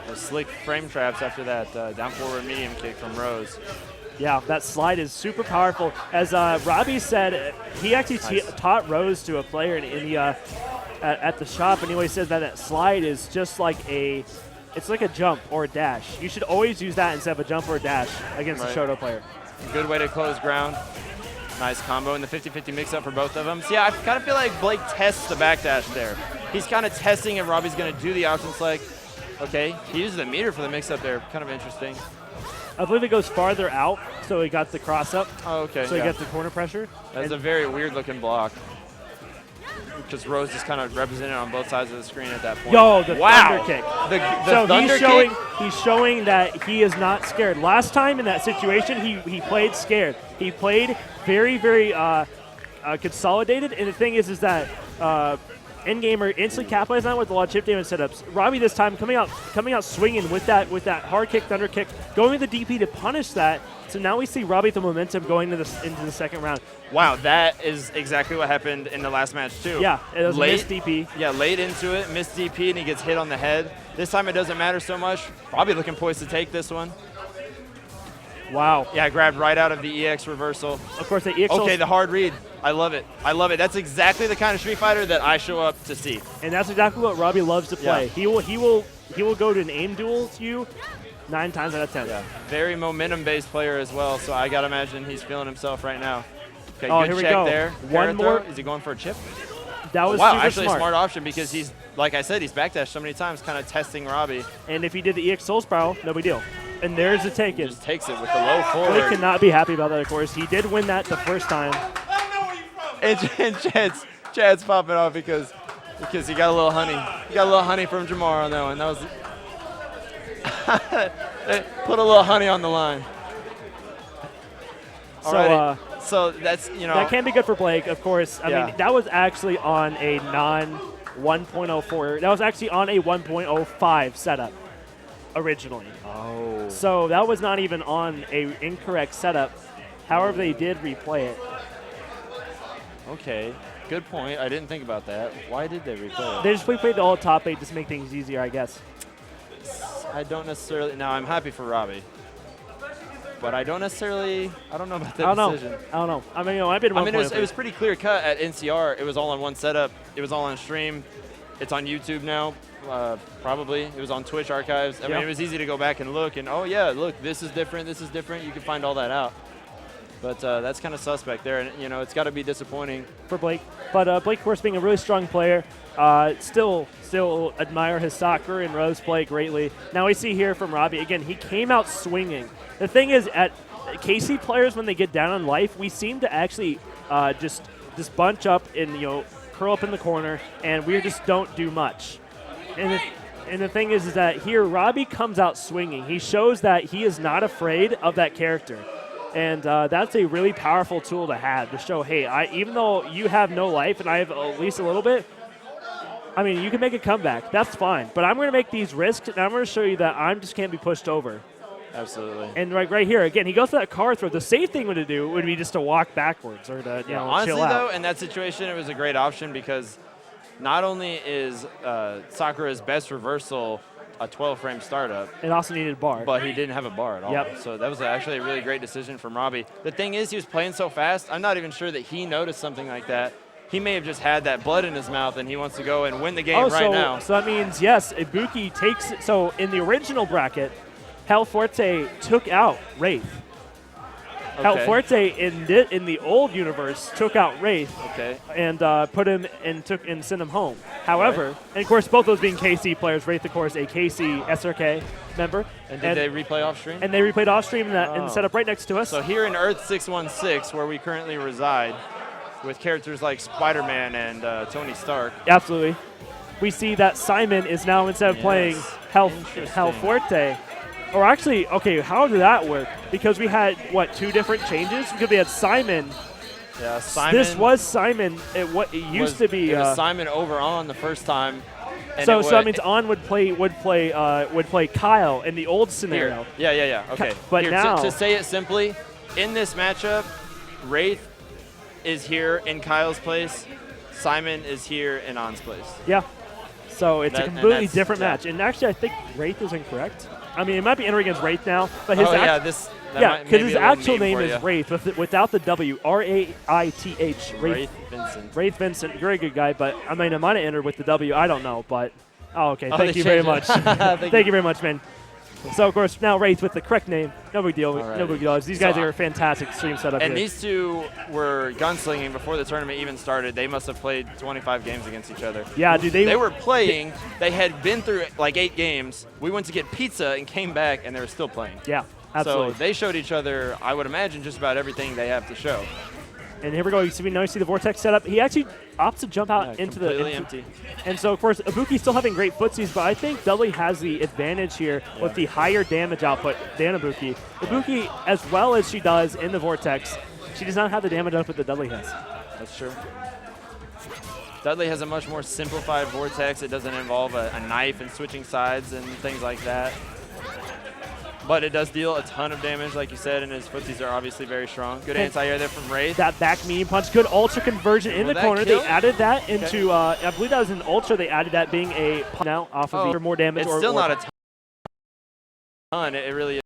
Those slick frame traps after that down forward medium kick from Rose. Yeah, that slide is super powerful. As Robbie said, he actually taught Rose to a player in the at the shop, and he always says that slide is just like it's like a jump or a dash. You should always use that instead of a jump or a dash against a Shoto player. Good way to close ground. Nice combo in the 50-50 mix-up for both of them. So yeah, I kind of feel like Blake tests the backdash there. He's kind of testing if Robbie's going to do the option select. Okay, he uses the meter for the mix-up there. Kind of interesting. I believe it goes farther out, so he got the cross-up. Oh, okay. So he gets the corner pressure. That's a very weird-looking block. Because Rose is kind of represented on both sides of the screen at that point. Yo, the wow. thunder kick. The so thunder he's showing that he is not scared. Last time in that situation, he played scared. He played very, very consolidated. And the thing is that Endgamer instantly capitalized on it with a lot of chip damage setups. Robbie this time coming out swinging with that hard kick, thunder kick, going to the DP to punish that. So now we see Robbie with the momentum going into the second round. Wow, that is exactly what happened in the last match too. Yeah, it was late, a missed DP. Yeah, late into it, missed DP, and he gets hit on the head. This time it doesn't matter so much. Robbie looking poised to take this one. Wow. Yeah, grabbed right out of the EX reversal. Of course, the EX. Okay, the hard read. I love it. I love it. That's exactly the kind of Street Fighter that I show up to see. And that's exactly what Robbie loves to play. Yeah. He will go to an aim duel to you 9 times out of 10. Yeah. Very momentum-based player as well, so I gotta imagine he's feeling himself right now. Okay, oh, good here we check go. there. One more. Is he going for a chip? That was wow, super actually smart. a smart option because he's, like I said, he's backdashed so many times, kind of testing Robbie. And if he did the EX Soul Spiral, no big deal. And there's the take-in. Just takes it with the low forward. He cannot be happy about that, of course. He did win that the first time. And Chad's popping off because he got a little honey. He got a little honey from Jamar on that one. That was put a little honey on the line. So that's, you know. That can be good for Blake, of course. I mean, that was actually on a non-1.04. That was actually on a 1.05 setup originally. Oh. So that was not even on a incorrect setup. However, they did replay it. Okay. Good point. I didn't think about that. Why did they replay it? They just replayed the all top 8 just to make things easier, I guess. I don't necessarily. Now, I'm happy for Robbie. But I don't know about that decision. I don't know. I mean, I've been. I mean, it was pretty clear cut at NCR. It was all on one setup. It was all on stream. It's on YouTube now, probably. It was on Twitch archives. I mean, it was easy to go back and look and, oh, yeah, look, this is different, this is different. You can find all that out. But that's kind of suspect there, and, you know, it's got to be disappointing. For Blake. But Blake, of course, being a really strong player, still admire his soccer and Rose play greatly. Now we see here from Robbie, again, he came out swinging. The thing is, at KC players, when they get down on life, we seem to actually just bunch up and, you know, curl up in the corner, and we just don't do much. And the thing is that here, Robbie comes out swinging. He shows that he is not afraid of that character. And that's a really powerful tool to have, to show, hey, even though you have no life and I have at least a little bit, I mean, you can make a comeback. That's fine. But I'm going to make these risks, and I'm going to show you that I just can't be pushed over. Absolutely. And right here, again, he goes for that card throw. The safe thing to do would be just to walk backwards or to honestly, chill out. though, in that situation, it was a great option because not only is Sakura's best reversal a 12-frame startup. It also needed a bar. But he didn't have a bar at all. Yep. So that was actually a really great decision from Robbie. The thing is, he was playing so fast, I'm not even sure that he noticed something like that. He may have just had that blood in his mouth, and he wants to go and win the game right now. So that means, yes, Ibuki takes it. So in the original bracket, Hell Forte took out Raith. Hell Fuerte in the old universe took out Raith and put him and sent him home. However, and of course both those being KC players, Raith of course a KC SRK member. And did they replay off stream? And they replayed off stream and set up right next to us. So here in Earth 616, where we currently reside, with characters like Spider-Man and Tony Stark. Absolutely. We see that Simon is now, instead of playing Hell Fuerte, or actually, okay, how did that work? Because we had, what, 2 different changes? Because we had Simon. Yeah, Simon. This was Simon. It used to be. It was Simon over on the first time. And so that means On would play Kyle in the old scenario. Here. Yeah. Okay. But here, now, to say it simply, in this matchup, Raith is here in Kyle's place. Simon is here in On's place. Yeah. So it's a completely different match. And actually, I think Raith is incorrect. I mean, it might be entering against Raith now, but his because his actual name is Raith without the W. R-A-I-T-H. Raith Vincent. Raith Vincent. You're a good guy, but I mean, I might have entered with the W. I don't know, but okay. Thank you very much. Thank you very much, man. So, of course, now Raith with the correct name. No big deal. No big deal. These guys are a fantastic stream setup and here. These two were gunslinging before the tournament even started. They must have played 25 games against each other. Yeah, dude. They were playing. They had been through like 8 games. We went to get pizza and came back, and they were still playing. Yeah, absolutely. So they showed each other, I would imagine, just about everything they have to show. And here we go. You see the Vortex setup. He actually opts to jump out into the empty. And so, of course, Ibuki's still having great footsies, but I think Dudley has the advantage here with the higher damage output than Ibuki. Ibuki, as well as she does in the Vortex, she does not have the damage output that Dudley has. That's true. Dudley has a much more simplified Vortex. It doesn't involve a knife and switching sides and things like that. But it does deal a ton of damage, like you said, and his footsies are obviously very strong. Good anti-air there from Raith. That back medium punch, good ultra conversion in the corner. They added that into, I believe that was an ultra. They added that being a now off of for more damage. It's still not a ton. It really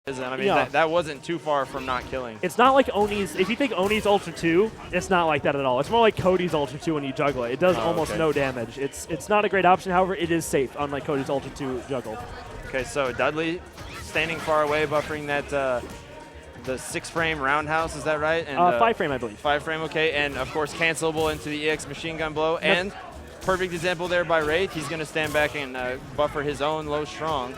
isn't. I mean, that wasn't too far from not killing. It's not like Oni's. If you think Oni's Ultra 2, it's not like that at all. It's more like Cody's Ultra 2 when you juggle it. It does almost no damage. It's not a great option. However, it is safe, unlike Cody's Ultra 2 juggle. Okay, so Dudley standing far away, buffering that the 6-frame roundhouse, is that right? And 5-frame, I believe. 5-frame, okay, and of course cancelable into the EX machine gun blow. And perfect example there by Raith. He's going to stand back and buffer his own low strong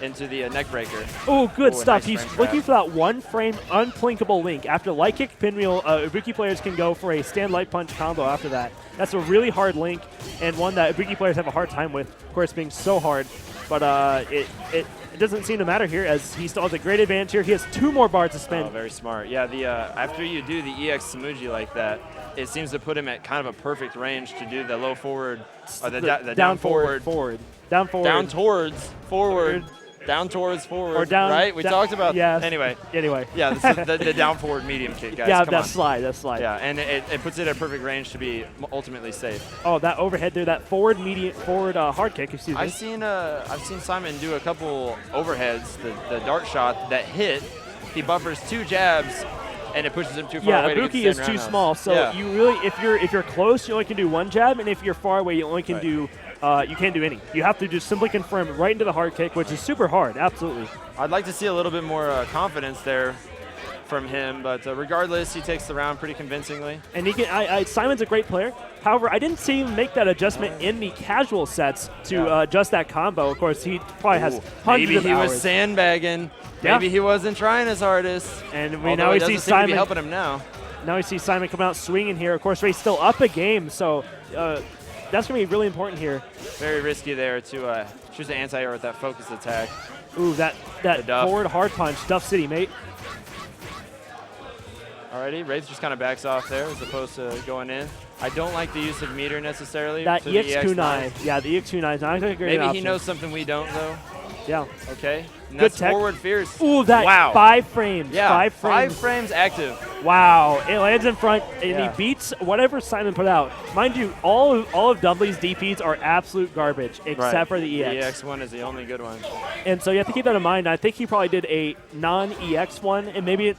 into the neck breaker. Oh, good stuff. Nice. He's looking for that 1-frame unplinkable link. After light kick, pinwheel, Ibuki players can go for a stand light punch combo after that. That's a really hard link and one that Ibuki players have a hard time with, of course, being so hard. But it doesn't seem to matter here, as he still has a great advantage here. He has 2 more bars to spend. Oh, very smart. Yeah, the after you do the EX Samuji like that, it seems to put him at kind of a perfect range to do the low forward, or the down forward. Down forward. Down towards forward. Down towards forward, or down, right? We talked about Anyway. Yeah, this is the down forward medium kick, guys. Yeah, Come on. Slide. Yeah, and it puts it at perfect range to be ultimately safe. Oh, that overhead there, that forward hard kick, excuse me. I've seen Simon do a couple overheads, the dart shot that hit. He buffers 2 jabs, and it pushes him too far away. Yeah, Ibuki is too small, so you really, if you're close, you only can do 1 jab, and if you're far away, you only can do. You can't do any. You have to just simply confirm right into the hard kick, which is super hard, absolutely. I'd like to see a little bit more confidence there from him, but regardless, he takes the round pretty convincingly. And he can. Simon's a great player. However, I didn't see him make that adjustment in the casual sets to adjust that combo. Of course, he probably has hundreds of hours. Maybe he was sandbagging. Yeah. Maybe he wasn't trying his hardest. And now we see Simon be helping him now. Now we see Simon come out swinging here. Of course, Ray's still up a game, so that's going to be really important here. Very risky there to choose an anti-air with that focus attack. Ooh, that forward hard punch. Duff City, mate. Alrighty, Raith just kind of backs off there as opposed to going in. I don't like the use of meter necessarily. That EX kunai. Yeah, the EX kunai is not a great option. Maybe he knows something we don't, though. Yeah. Okay. And Good that's tech. forward fierce. Ooh, that 5 frames. Yeah, 5 frames. 5 frames active. Wow. It lands in front, and he beats whatever Simon put out. Mind you, all of Dudley's DPs are absolute garbage, except for the EX. The EX one is the only good one. And so you have to keep that in mind. I think he probably did a non-EX one, and maybe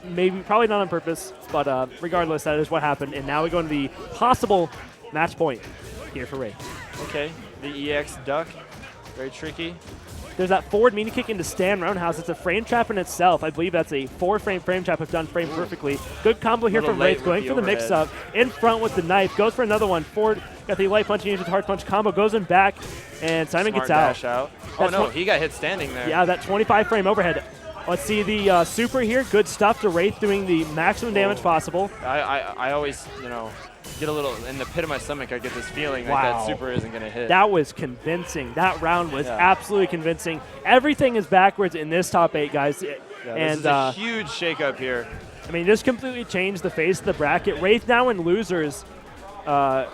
probably not on purpose, but regardless, that is what happened. And now we go into the possible match point here for Ray. Okay, the EX duck, very tricky. There's that forward meaty kick into stand roundhouse. It's a frame trap in itself. I believe that's a 4-frame frame trap if done framed perfectly. Good combo here from Raith, going for the mix-up. In front with the knife, goes for another one. Forward, got the light punch, into hard punch combo, goes in back, and Simon gets out. Dash out. Oh no, he got hit standing there. Yeah, that 25-frame overhead. Let's see the super here. Good stuff to Raith, doing the maximum damage possible. I always, get a little, in the pit of my stomach, I get this feeling like that super isn't going to hit. That was convincing. That round was absolutely convincing. Everything is backwards in this top 8, guys. Yeah, this is a huge shakeup here. I mean, this completely changed the face of the bracket. Raith now in losers. So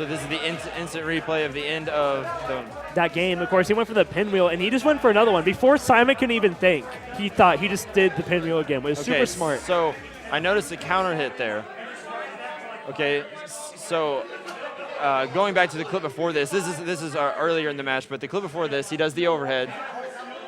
this is the instant replay of the end of that game. Of course, he went for the pinwheel, and he just went for another one. Before Simon could even think, he thought he just did the pinwheel again. It was super smart. So I noticed a counter hit there. Okay, so going back to the clip before this is earlier in the match, but the clip before this, he does the overhead.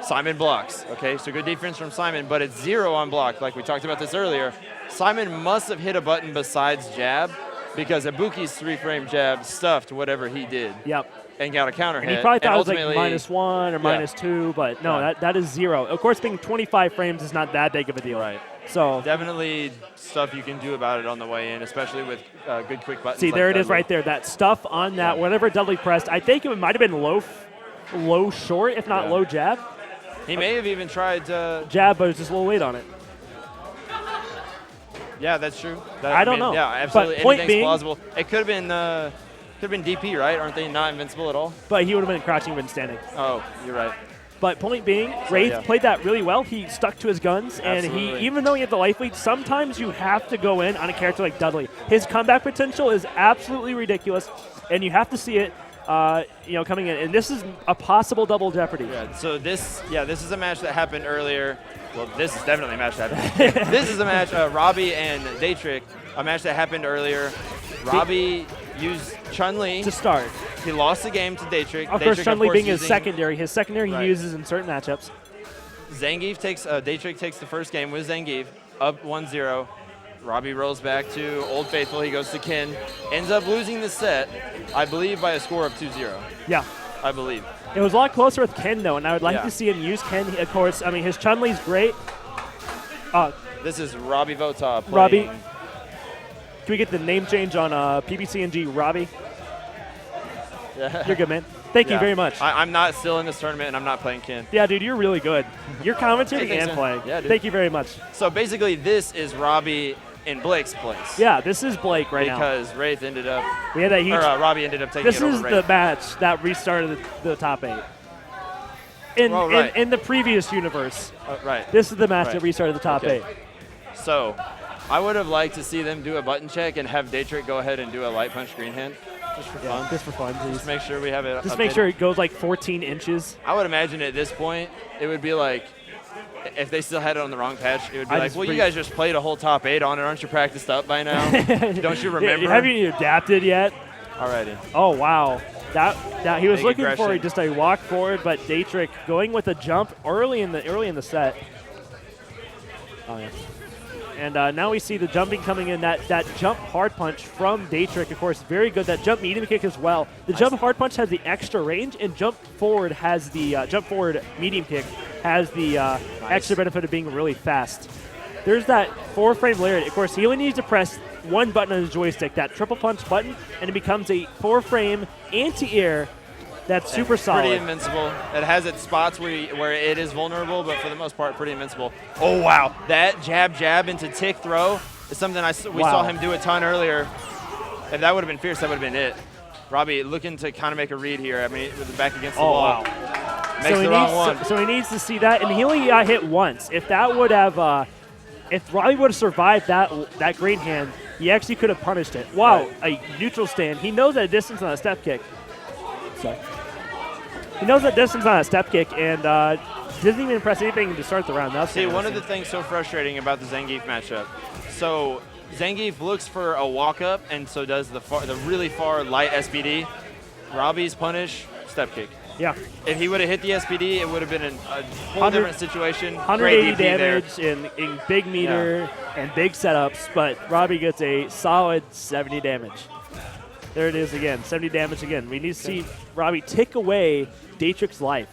Simon blocks. Okay, so good defense from Simon, but it's 0 on block, like we talked about this earlier. Simon must have hit a button besides jab, because Ibuki's 3-frame jab stuffed whatever he did. Yep. And got a counter hit. And he probably thought it was like -1 or -2, but no, that is 0. Of course, being 25 frames is not that big of a deal. Right. So definitely stuff you can do about it on the way in, especially with good quick buttons. See, there it is right there. That stuff on that, whatever Dudley pressed, I think it might have been low short, if not low jab. He may have even tried jab, but it was just a little late on it. Yeah, that's true. I don't know. Yeah, absolutely. But point Anything's being, plausible. It could have been DP, right? Aren't they not invincible at all? But he would have been crouching, been standing. Oh, you're right. But point being, Raith played that really well. He stuck to his guns, and even though he had the life lead, sometimes you have to go in on a character like Dudley. His comeback potential is absolutely ridiculous, and you have to see it. Coming in, and this is a possible double jeopardy. Yeah. So this is a match that happened earlier. Well, this is definitely a match that happened. This is a match, Robbie and TeQneek, a match that happened earlier. Robbie used Chun-Li to start. He lost the game to TeQneek. Of course, Chun-Li being his secondary. His secondary he uses in certain matchups. Zangief takes TeQneek takes the first game with Zangief, up 1-0. Robbie rolls back to Old Faithful. He goes to Ken. Ends up losing the set, I believe, by a score of 2-0. Yeah. I believe. It was a lot closer with Ken, though, and I would like to see him use Ken. Of course, I mean, his Chun-Li's great. This is Robbie Vota playing. Robbie. Can we get the name change on PBCNG Robbie? You're good, man. Thank you very much. I'm not still in this tournament, and I'm not playing Ken. Yeah, dude, you're really good. You're commentating and playing. Yeah, dude. Thank you very much. So basically, this is Robbie in Blake's place. Yeah, this is Blake right now. Because Raith ended up. We had that huge. Robbie ended up taking it over This is the match that restarted the top 8. In the previous universe. Right. This is the match that restarted the top 8. So, I would have liked to see them do a button check and have TeQneek go ahead and do a light punch green hand. Just for fun. Just for fun, please. Just make sure we have it. Just make sure it goes like 14 inches. I would imagine at this point, it would be like, if they still had it on the wrong patch, it would be like, well, you guys just played a whole top 8 on it. Aren't you practiced up by now? Don't you remember? Haven't you adapted yet? Alrighty. Oh, wow. That he was Big looking aggression. for just a walk forward, but TeQneek going with a jump early in the set. Oh, yeah. And now we see the jumping coming in. That jump hard punch from TeQneek, of course, very good. That jump medium kick as well. The jump hard punch has the extra range, and jump forward has the jump forward medium kick has the extra benefit of being really fast. There's that 4-frame lariat. Of course, he only needs to press one button on his joystick, that triple punch button, and it becomes a 4-frame anti-air that's super solid. Pretty invincible. It has its spots where it is vulnerable, but for the most part, pretty invincible. Oh, wow. That jab into tick throw is something we saw him do a ton earlier. If that would have been fierce, that would have been it. Robbie looking to kind of make a read here. I mean, with the back against the wall. Wow. Makes the wrong one. So he needs to see that, and he only got hit once. If that would have, if Robbie would have survived that green hand, he actually could have punished it. Wow, a neutral stand. He knows that distance on a step kick. Sorry. He knows that distance on a step kick, and doesn't even press anything to start the round. That's See, one of the things so frustrating about the Zangief matchup. So Zangief looks for a walk-up, and so does the really far light SPD. Robbie's punish, step kick. Yeah. If he would have hit the SPD, it would have been a whole different situation. 180 damage in big meter and big setups, but Robbie gets a solid 70 damage. There it is again. 70 damage again. We need to see Robbie tick away TeQneek's life.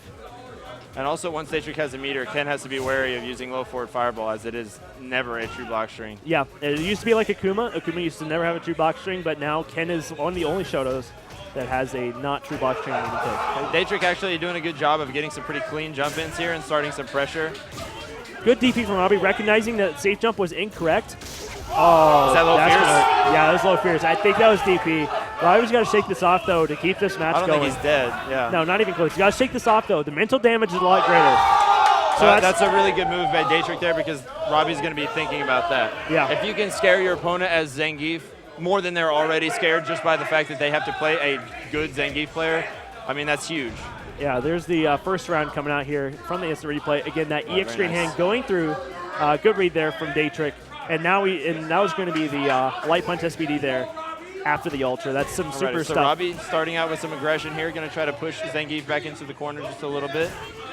And also, once TeQneek has a meter, Ken has to be wary of using low forward fireball, as it is never a true block string. Yeah, it used to be like Akuma. Akuma used to never have a true block string, but now Ken is one of the only Shotos that has a not true block string that he can take. TeQneek actually doing a good job of getting some pretty clean jump-ins here and starting some pressure. Good DP from Robbie, recognizing that safe jump was incorrect. Oh, is that low fierce? Yeah, that was low fierce. I think that was DP. Robbie's got to shake this off, though, to keep this match going. I don't think he's dead, yeah. No, not even close. You got to shake this off, though. The mental damage is a lot greater. So that's a really good move by TeQneek there, because Robbie's going to be thinking about that. Yeah. If you can scare your opponent as Zangief more than they're already scared just by the fact that they have to play a good Zangief player, I mean, that's huge. Yeah, there's the first round coming out here from the instant replay. Again, that EX straight hand going through. Good read there from TeQneek. And now that was going to be the light punch SBD there after the ultra. That's some super so stuff. Robbie starting out with some aggression here, going to try to push Zangief back into the corner just a little bit.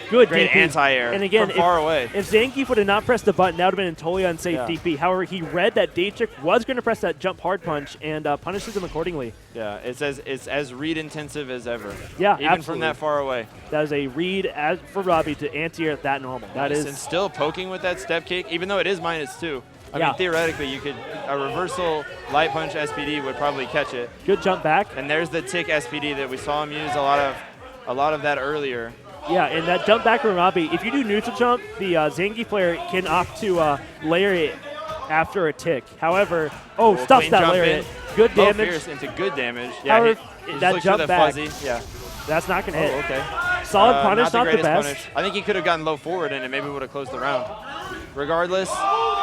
Good Great DP. anti-air And again, from far away. If Zangief would have not pressed the button, that would have been a totally unsafe DP. However, he read that TeQneek was going to press that jump hard punch and punishes him accordingly. Yeah, it's as read intensive as ever. Yeah, even from that far away. That is a read for Robbie to anti-air that normal. That is. And still poking with that step kick, even though it is -2. I mean, theoretically, you could a reversal light punch SPD would probably catch it. Good jump back. And there's the tick SPD that we saw him use a lot of that earlier. Yeah, and that jump back from Robbie, if you do neutral jump, the Zangief player can opt to layer it after a tick. However, stuffs that layer. Good damage. Low fierce into good damage. Yeah, However, that jump back. Fuzzy. Yeah. That's not going to hit. Okay. Solid punish, not the best. Punish. I think he could have gotten low forward and it maybe would have closed the round. Regardless.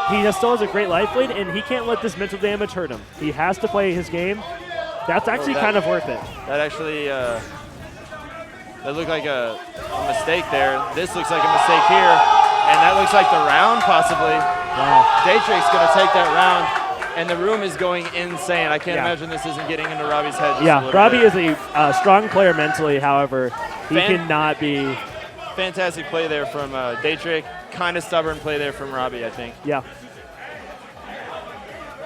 He just still has a great life lead, and he can't let this mental damage hurt him. He has to play his game. That's actually kind of worth it. That actually, that looked like a mistake there. This looks like a mistake here, and that looks like the round possibly. Wow. TeQneek's going to take that round, and the room is going insane. I can't imagine this isn't getting into Robbie's head. Yeah, Robbie is a strong player mentally. However, he cannot be. Fantastic play there from TeQneek. Kind of stubborn play there from Robbie, I think. Yeah.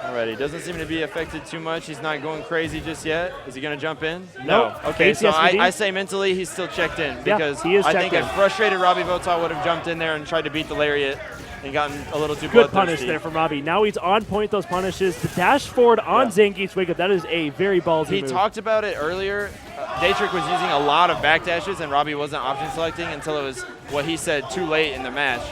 Alrighty, doesn't seem to be affected too much. He's not going crazy just yet. Is he going to jump in? No. Okay, so I say mentally he's still checked in, because I think a frustrated Robbie Votaw would have jumped in there and tried to beat the lariat and gotten a little too good punish there from Robbie. Now he's on point those punishes. The dash forward on Zangief's wake up, that is a very ballsy move. He talked about it earlier. TeQneek was using a lot of back dashes, and Robbie wasn't option selecting until it was what he said too late in the match.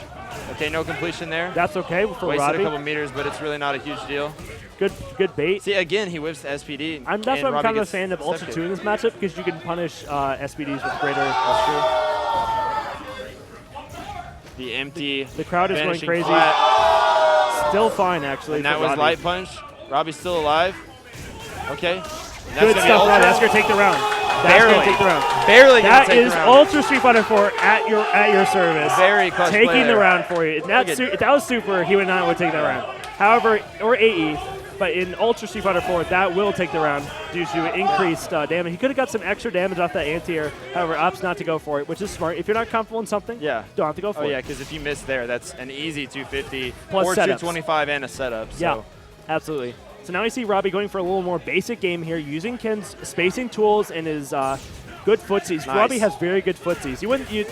Okay, no completion there. That's okay for Wasted Robbie. a couple meters, but it's really not a huge deal. Good bait. See, again, he whips the SPD. That's why I'm kind of a fan of Ultra 2 in this matchup, because you can punish SPDs with greater. That's true. The empty. The crowd is going crazy. Flat. Still fine, actually. And that was Robbie. light punch. Robbie's still alive. Okay. Good stuff, Robbie. That's going to take the round. That's going to take the round. Barely going to take the round. That is Ultra Street Fighter 4 at your service. Very clutch taking play the there. round for you. If that was Super, he would not take that round. However, or AE, but in Ultra Street Fighter 4, that will take the round due to increased damage. He could have got some extra damage off that anti-air. However, opts not to go for it, which is smart. If you're not comfortable in something, don't have to go for it. Oh, yeah, because if you miss there, that's an easy 250 plus or setups. 225 and a setup. So. Yeah, absolutely. So now we see Robbie going for a little more basic game here, using Ken's spacing tools and his good footsies. Nice. Robbie has very good footsies.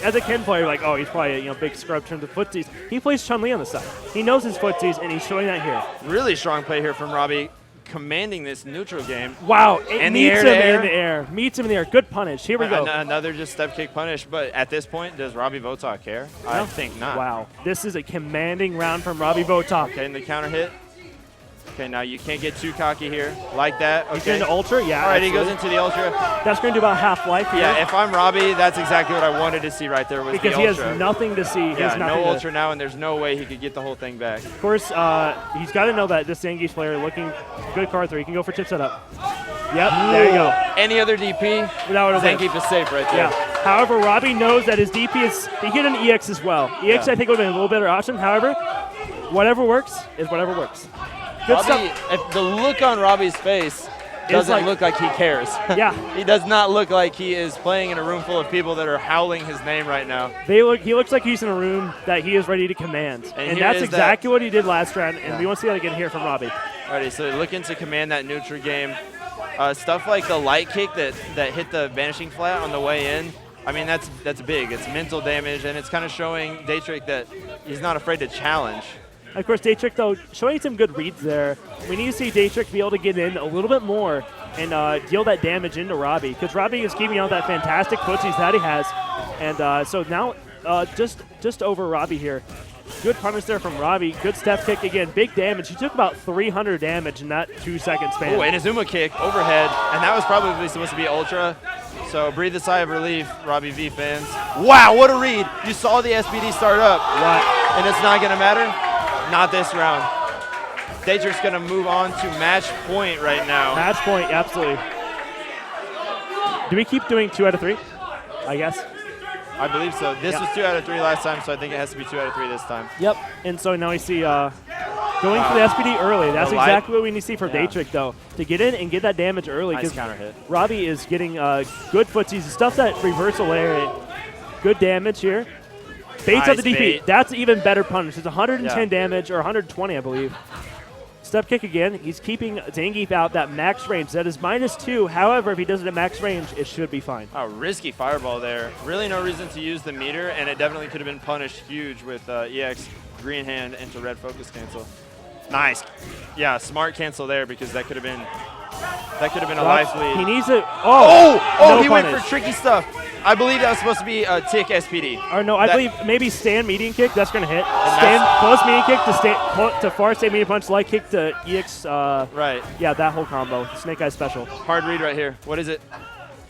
As a Ken player, like, oh, he's probably a big scrub in terms of footsies. He plays Chun-Li on the side. He knows his footsies, and he's showing that here. Really strong play here from Robbie, commanding this neutral game. Wow, it and meets him in the air. Meets him in the air. Good punish. Here we go. Another just step kick punish, but at this point, does Robbie Votaw care? No. I think not. Wow, this is a commanding round from Robbie Votaw. Okay, and the counter hit. Okay, now you can't get too cocky here. Like that. Okay. He's into Ultra? Yeah. All right, he goes into the Ultra. That's going to do about half life here. Yeah, if I'm Robbie, that's exactly what I wanted to see right there was because the he Ultra. has nothing to see. Yeah, no Ultra now, and there's no way he could get the whole thing back. Of course, he's got to know that this Zangief player looking good card 3. He can go for chip setup. Yep, there you go. Any other DP, Zangief is safe right there. Yeah. However, Robbie knows that his DP is, he hit an EX as well. EX, I think, would have been a little better option. However, whatever works is whatever works. Good stuff. If the look on Robbie's face doesn't look like he cares. Yeah. He does not look like he is playing in a room full of people that are howling his name right now. He looks like he's in a room that he is ready to command. And that's exactly what he did last round, and we want to see that again here from Robbie. Alrighty, so looking to command that neutral game. Stuff like the light kick that hit the vanishing flat on the way in. I mean, that's big. It's mental damage, and it's kind of showing TeQneek that he's not afraid to challenge. Of course, TeQneek, though, showing some good reads there. We need to see TeQneek be able to get in a little bit more and deal that damage into Robbie, because Robbie is keeping out that fantastic footsies that he has. And so now just over Robbie here. Good punish there from Robbie. Good step kick again. Big damage. He took about 300 damage in that 2-second span. Oh, and Izuma kick overhead, and that was probably supposed to be ultra. So breathe a sigh of relief, Robbie V fans. Wow, what a read. You saw the SPD start up. What? And it's not going to matter? Not this round. TeQneek's going to move on to match point right now. Match point, absolutely. Do we keep doing 2 out of 3? I guess. I believe so. This was 2 out of 3 last time, so I think it has to be 2 out of 3 this time. Yep. And so now we see going for the SPD early. That's exactly what we need to see from TeQneek, though, to get in and get that damage early. Nice counter hit. Robbie is getting good footsies. Stuff that reversal layer. Good damage here. Baits Nice on the DP. bait. That's even better punish. It's 110 Yeah. damage, or 120, I believe. Step kick again. He's keeping Zangief out that max range. That is -2. However, if he does it at max range, it should be fine. Oh, risky fireball there. Really no reason to use the meter, and it definitely could have been punished huge with EX green hand into red focus cancel. Nice. Yeah, smart cancel there, because that could have been a life lead. He needs it. Oh, no he went punish. for tricky stuff. I believe that was supposed to be a tick SPD. Or no, I believe maybe stand median kick. That's going to hit. Stand close median kick to far stand median punch, light kick to EX. Right. Yeah, that whole combo. Snake Eye special. Hard read right here. What is it?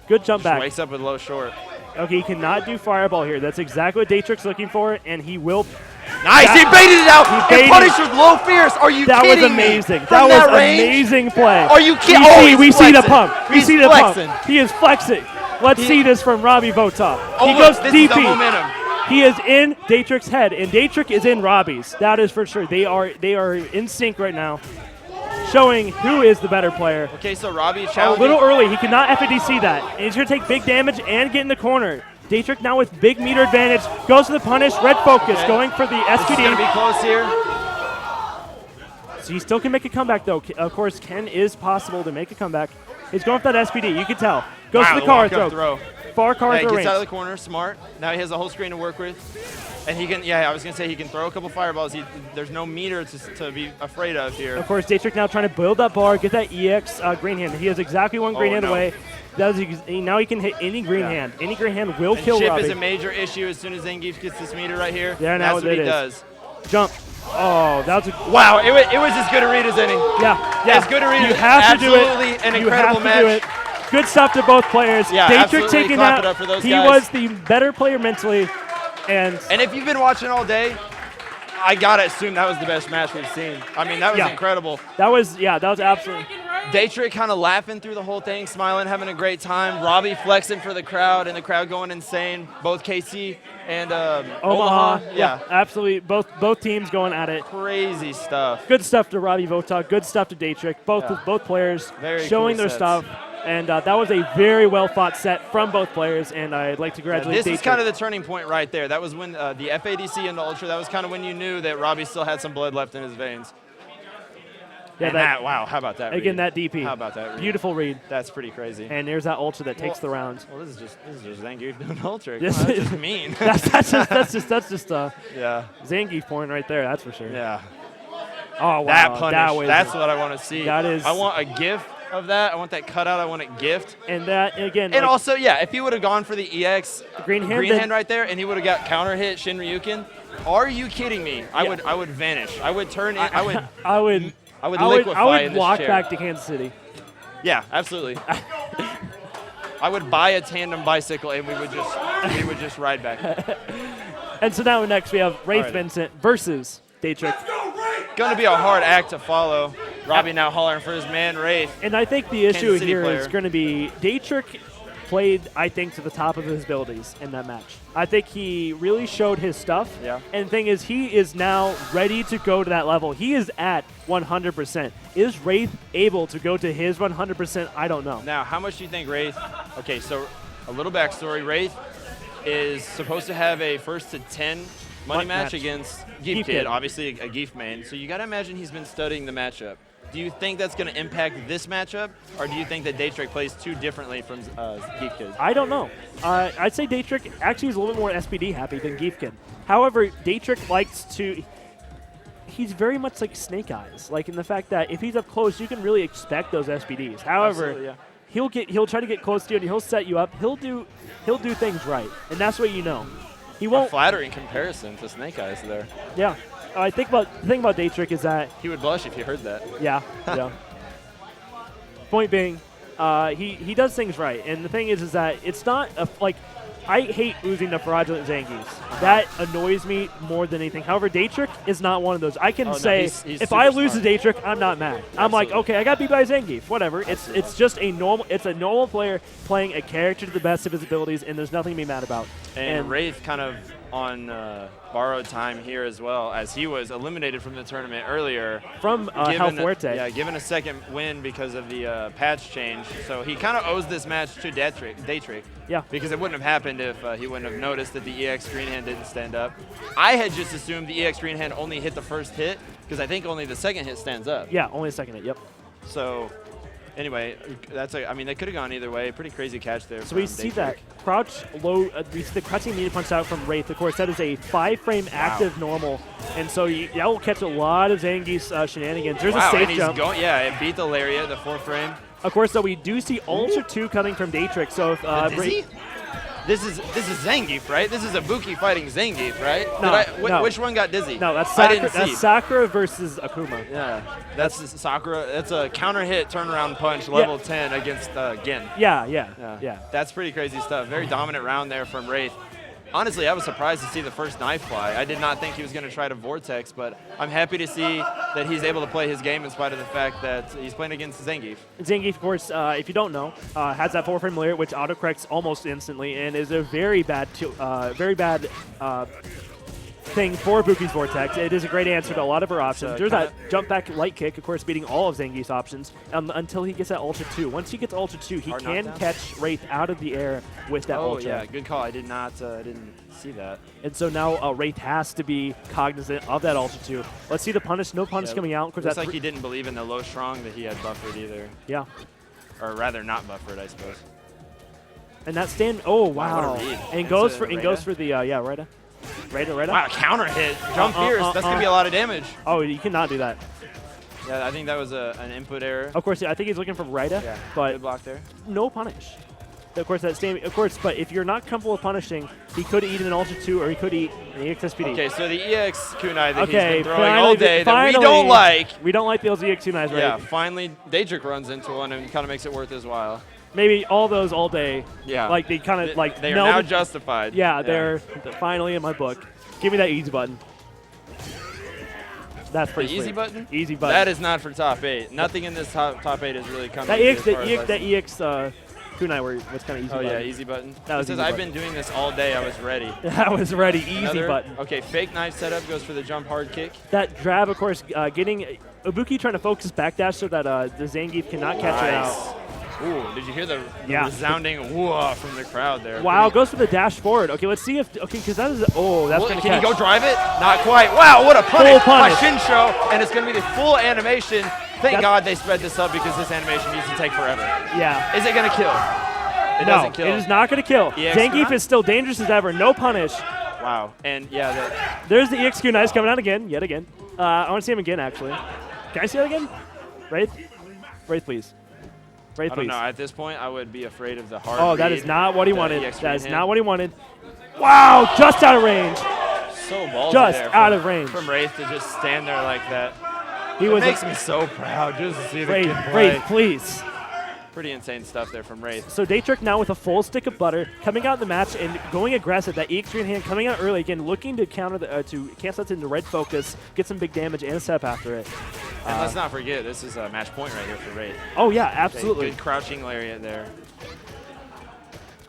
Good jump Just back. wakes up with low short. Okay, he cannot do fireball here. That's exactly what TeQneek's looking for, and he will. Nice, he baited it out. He And punished with low fierce. Are you That kidding was me? amazing. From That was range? amazing play. Are you kidding? We see the flexing. pump. We He's see the flexing. pump. He is flexing. Let's see this from Robbie Votov. Oh, He look, goes this DP. is the momentum. He is in TeQneek's head, and TeQneek is in Robbie's. That is for sure. They are in sync right now, showing who is the better player. Okay, so Robbie A challenging. little early. He cannot FADC that. And he's going to take big damage and get in the corner. TeQneek now with big meter advantage. Goes to the punish. Red focus going for the This is SPD. going to be close here. So he still can make a comeback, though. Of course, Ken is possible to make a comeback. He's going for that SPD. You can tell. Goes Wow, to the car walk-up throw. Far car Yeah, he throw gets out of range. the corner, smart. Now he has a whole screen to work with. And he can, yeah, I was going to say he can throw a couple fireballs. There's no meter to be afraid of here. Of course, TeQneek now trying to build that bar, get that EX green hand. He has exactly one green hand no. away. Now he can hit any green hand. Any green hand will kill Chip Robbie. is a major issue as soon as Zangief gets this meter right here. Yeah, now that's what it he is. does. Jump. Oh, that was a Wow, it was as good a read as any. yeah. As good a read You as have to do it. absolutely an You incredible have to do match. it. Good stuff to both players. Yeah, TeQneek absolutely. taking Clap that. it up for those he guys. was the better player mentally, and if you've been watching all day, I gotta assume that was the best match we've seen. I mean, that was Yeah. incredible. that was absolutely. TeQneek kind of laughing through the whole thing, smiling, having a great time. Robbie flexing for the crowd, and the crowd going insane. Both KC and Omaha. Yeah. Absolutely. Both teams going at it. Crazy stuff. Good stuff to Robbie Votov. Good stuff to TeQneek. Both players Very showing cool their sets. stuff. And that was a very well fought set from both players. And I'd like to congratulate This is TeQneek. kind of the turning point right there. That was when the FADC into Ultra, that was kind of when you knew that Robbie still had some blood left in his veins. Yeah, And wow, how about that again, read? that DP. How about that read? Beautiful read. That's pretty crazy. And there's that ultra that takes the round. Well, this is just Zangief doing Ultra. This That's is- just mean. that's just yeah. Zangief point right there. That's for sure. Yeah. Oh wow. That punish. was That's what I want to see. That is- I want a GIF of that. I want that cutout. I want it gift. And that again. And like, also, yeah, if he would have gone for the EX green hand, right there, and he would have got counter hit Shin Ryuken, are you kidding me? I would vanish. I would turn. I would liquefy I would in this walk chair. back to Kansas City. Yeah, absolutely. I would buy a tandem bicycle and we would just ride back. And so now next we have Raith Alrighty. Vincent versus TeQneek. Gonna be a hard act to follow. Robbie now hollering for his man Raith. And I think the issue Kansas City here is player. going to be TeQneek played, I think, to the top of his abilities in that match. I think he really showed his stuff. Yeah. And the thing is, he is now ready to go to that level. He is at 100%. Is Raith able to go to his 100%? I don't know. Now, how much do you think Raith? Okay, so a little backstory. Raith is supposed to have a 1st to 10 money match against Geef Geef Kid, Kid. obviously a Geef main. So you got to imagine he's been studying the matchup. Do you think that's going to impact this matchup, or do you think that Daytrick plays too differently from Geefkid? I don't know. I'd say Daytrick actually is a little bit more SPD happy than Geefkid. However, Daytrick likes to. He's very much like Snake Eyes, like in the fact that if he's up close, you can really expect those SPDs. However, yeah. he'll try to get close to you and he'll set you up. He'll do things right, and that's what you know. He won't. A flattering comparison to Snake Eyes there. Yeah, the thing about Daytrick is that he would blush if you heard that. Yeah, yeah. Point being, he does things right, and the thing is that it's not like. I hate losing to fraudulent Zangiefs. That annoys me more than anything. However, Daytrick is not one of those. I can say he's if I lose smart. to Daytrick, I'm not mad. I'm like, okay, I got beat by Zangief. Whatever. It's just a normal player playing a character to the best of his abilities, and there's nothing to be mad about. And Raith kind of on borrowed time here as well, as he was eliminated from the tournament earlier. From Hal Fuerte. Yeah, given a second win because of the patch change. So he kind of owes this match to Daytrick. Yeah. Because it wouldn't have happened if he wouldn't have noticed that the EX green hand didn't stand up. I had just assumed the EX green hand only hit the first hit, because I think only the second hit stands up. Yeah, only the second hit, yep. So anyway, I mean, they could have gone either way. Pretty crazy catch there. So we see that crouch low, we see the crouching media punch out from Raith. Of course, that is a 5-frame active normal, and so that will catch a lot of Zangief's shenanigans. There's a safe jump. Yeah, it beat the lariat, the 4-frame. Of course, though, we do see Ultra 2 coming from Daytrick. So if Dizzy? This is Zangief, right? This is Ibuki fighting Zangief, right? No, Which one got Dizzy? No, that's I Sakura. didn't see. That's Sakura versus Akuma. Yeah, that's Sakura. That's a counter hit turnaround punch, level 10 against Gin. Yeah. That's pretty crazy stuff. Very dominant round there from Raith. Honestly, I was surprised to see the first knife fly. I did not think he was going to try to Vortex, but I'm happy to see that he's able to play his game in spite of the fact that he's playing against Zangief. Zangief, of course, if you don't know, has that 4-frame lariat, which autocorrects almost instantly, and is a very bad thing for Ibuki's Vortex. It is a great answer to a lot of her options. There's that jump back light kick, of course, beating all of Zangief's options until he gets that Ultra 2. Once he gets Ultra 2, he can catch Raith out of the air with that Ultra. Oh, yeah, good call. I did not, didn't see that. And so now Raith has to be cognizant of that Ultra 2. Let's see the punish. No punish coming out. Looks like he didn't believe in the low strong that he had buffered either. Yeah. Or rather, not buffered, I suppose. And that stand. Oh, wow. What a read. And goes for the Raida. Raida. Wow, counter hit. Jump fierce. That's going to be a lot of damage. Oh, you cannot do that. Yeah, I think that was an input error. Of course, I think he's looking for Raida. Yeah, but good block there. No punish. Of course, but if you're not comfortable with punishing, he could eat an Ultra 2 or he could eat an EX SPD. Okay, so the EX kunai that he's been throwing finally, all day that we don't like. We don't like those EX kunais, right? Yeah, finally Daytrick runs into one and kind of makes it worth his while. Maybe all those all day. Yeah. Like they kind of like they are now justified. Yeah, they're finally in my book. Give me that easy button. That's pretty easy sweet. button? Easy button. That is not for top 8. Nothing in this top 8 is really coming. That EX kunai was kind of easy button. Yeah, easy button. That was It says I've been doing this all day. I was ready. I was ready. Easy button. Okay, fake knife setup goes for the jump hard kick. That grab, of course, getting Ibuki trying to focus backdash so that the Zangief cannot catch it out. Ooh, did you hear the resounding whoa from the crowd there? Wow, goes for the dash forward. Okay, let's see if because that is that's going to catch. Can he go drive it? Not quite. Wow, what a punish! Full punish. Shinsho, and it's going to be the full animation. Thank God they sped this up because this animation needs to take forever. Yeah. Is it going to kill? It doesn't kill. It is not going to kill. Zangief is still dangerous as ever. No punish. Wow. And yeah, there's the EX kunai coming out again, yet again. I want to see him again, actually. Can I see that again? Wraith, please. Raith, I don't know. At this point, I would be afraid of the hard. Oh, that is not what he wanted. EX That is hand. not what he wanted. Wow, just out of range. So ballsy just there out of range. From Raith to just stand there like that. It makes me so proud just to see the kid play. Raith, please. Pretty insane stuff there from Raith. So Daytrick now with a full stick of butter, coming out in the match and going aggressive. That EX green hand coming out early again, looking to counter to cancel that into red focus, get some big damage and a step after it. And let's not forget, this is a match point right here for Raith. Oh yeah, absolutely. Good crouching lariat there.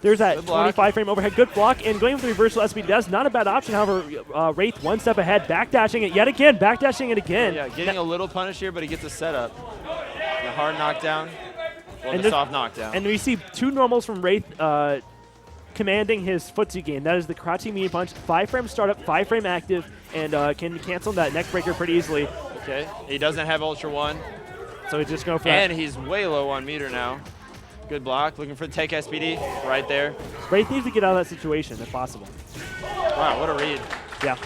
There's that 25-frame overhead. Good block, and going for the reversal SPD. That's not a bad option. However, Raith one step ahead, backdashing it yet again, backdashing it again. Yeah, getting a little punish here, but he gets a setup. The hard knockdown, or the soft knockdown. And we see two normals from Raith commanding his footsie game. That is the crouching media punch, 5-frame startup, 5-frame active, and can cancel that neck breaker pretty easily. Okay, he doesn't have Ultra 1. So he's just going for And that. he's way low on meter now. Good block. Looking for the take SPD right there. Raith needs to get out of that situation if possible. Wow, what a read. Yeah.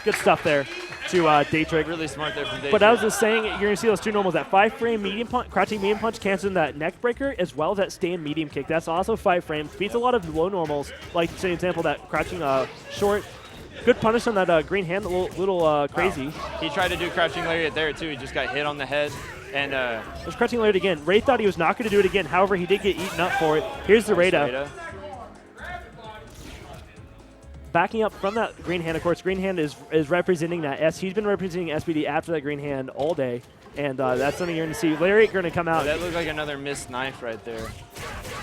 Good stuff there to TeQneek. Really smart there from TeQneek. But I was just saying, you're going to see those two normals. That 5-frame medium punch, crouching medium punch canceling that neck breaker, as well as that stand medium kick. That's also 5 frames. Beats a lot of low normals. Like, say, example, that crouching short. Good punish on that green hand, a little crazy. Wow. He tried to do crouching lariat there, too. He just got hit on the head. And there's crouching lariat again. Raith thought he was not going to do it again. However, he did get eaten up for it. Here's the Raith. Backing up from that green hand, of course, green hand is representing that S. He's been representing SPD after that green hand all day, and that's something you're going to see. Lariat going to come out. Oh, that looked like another missed knife right there.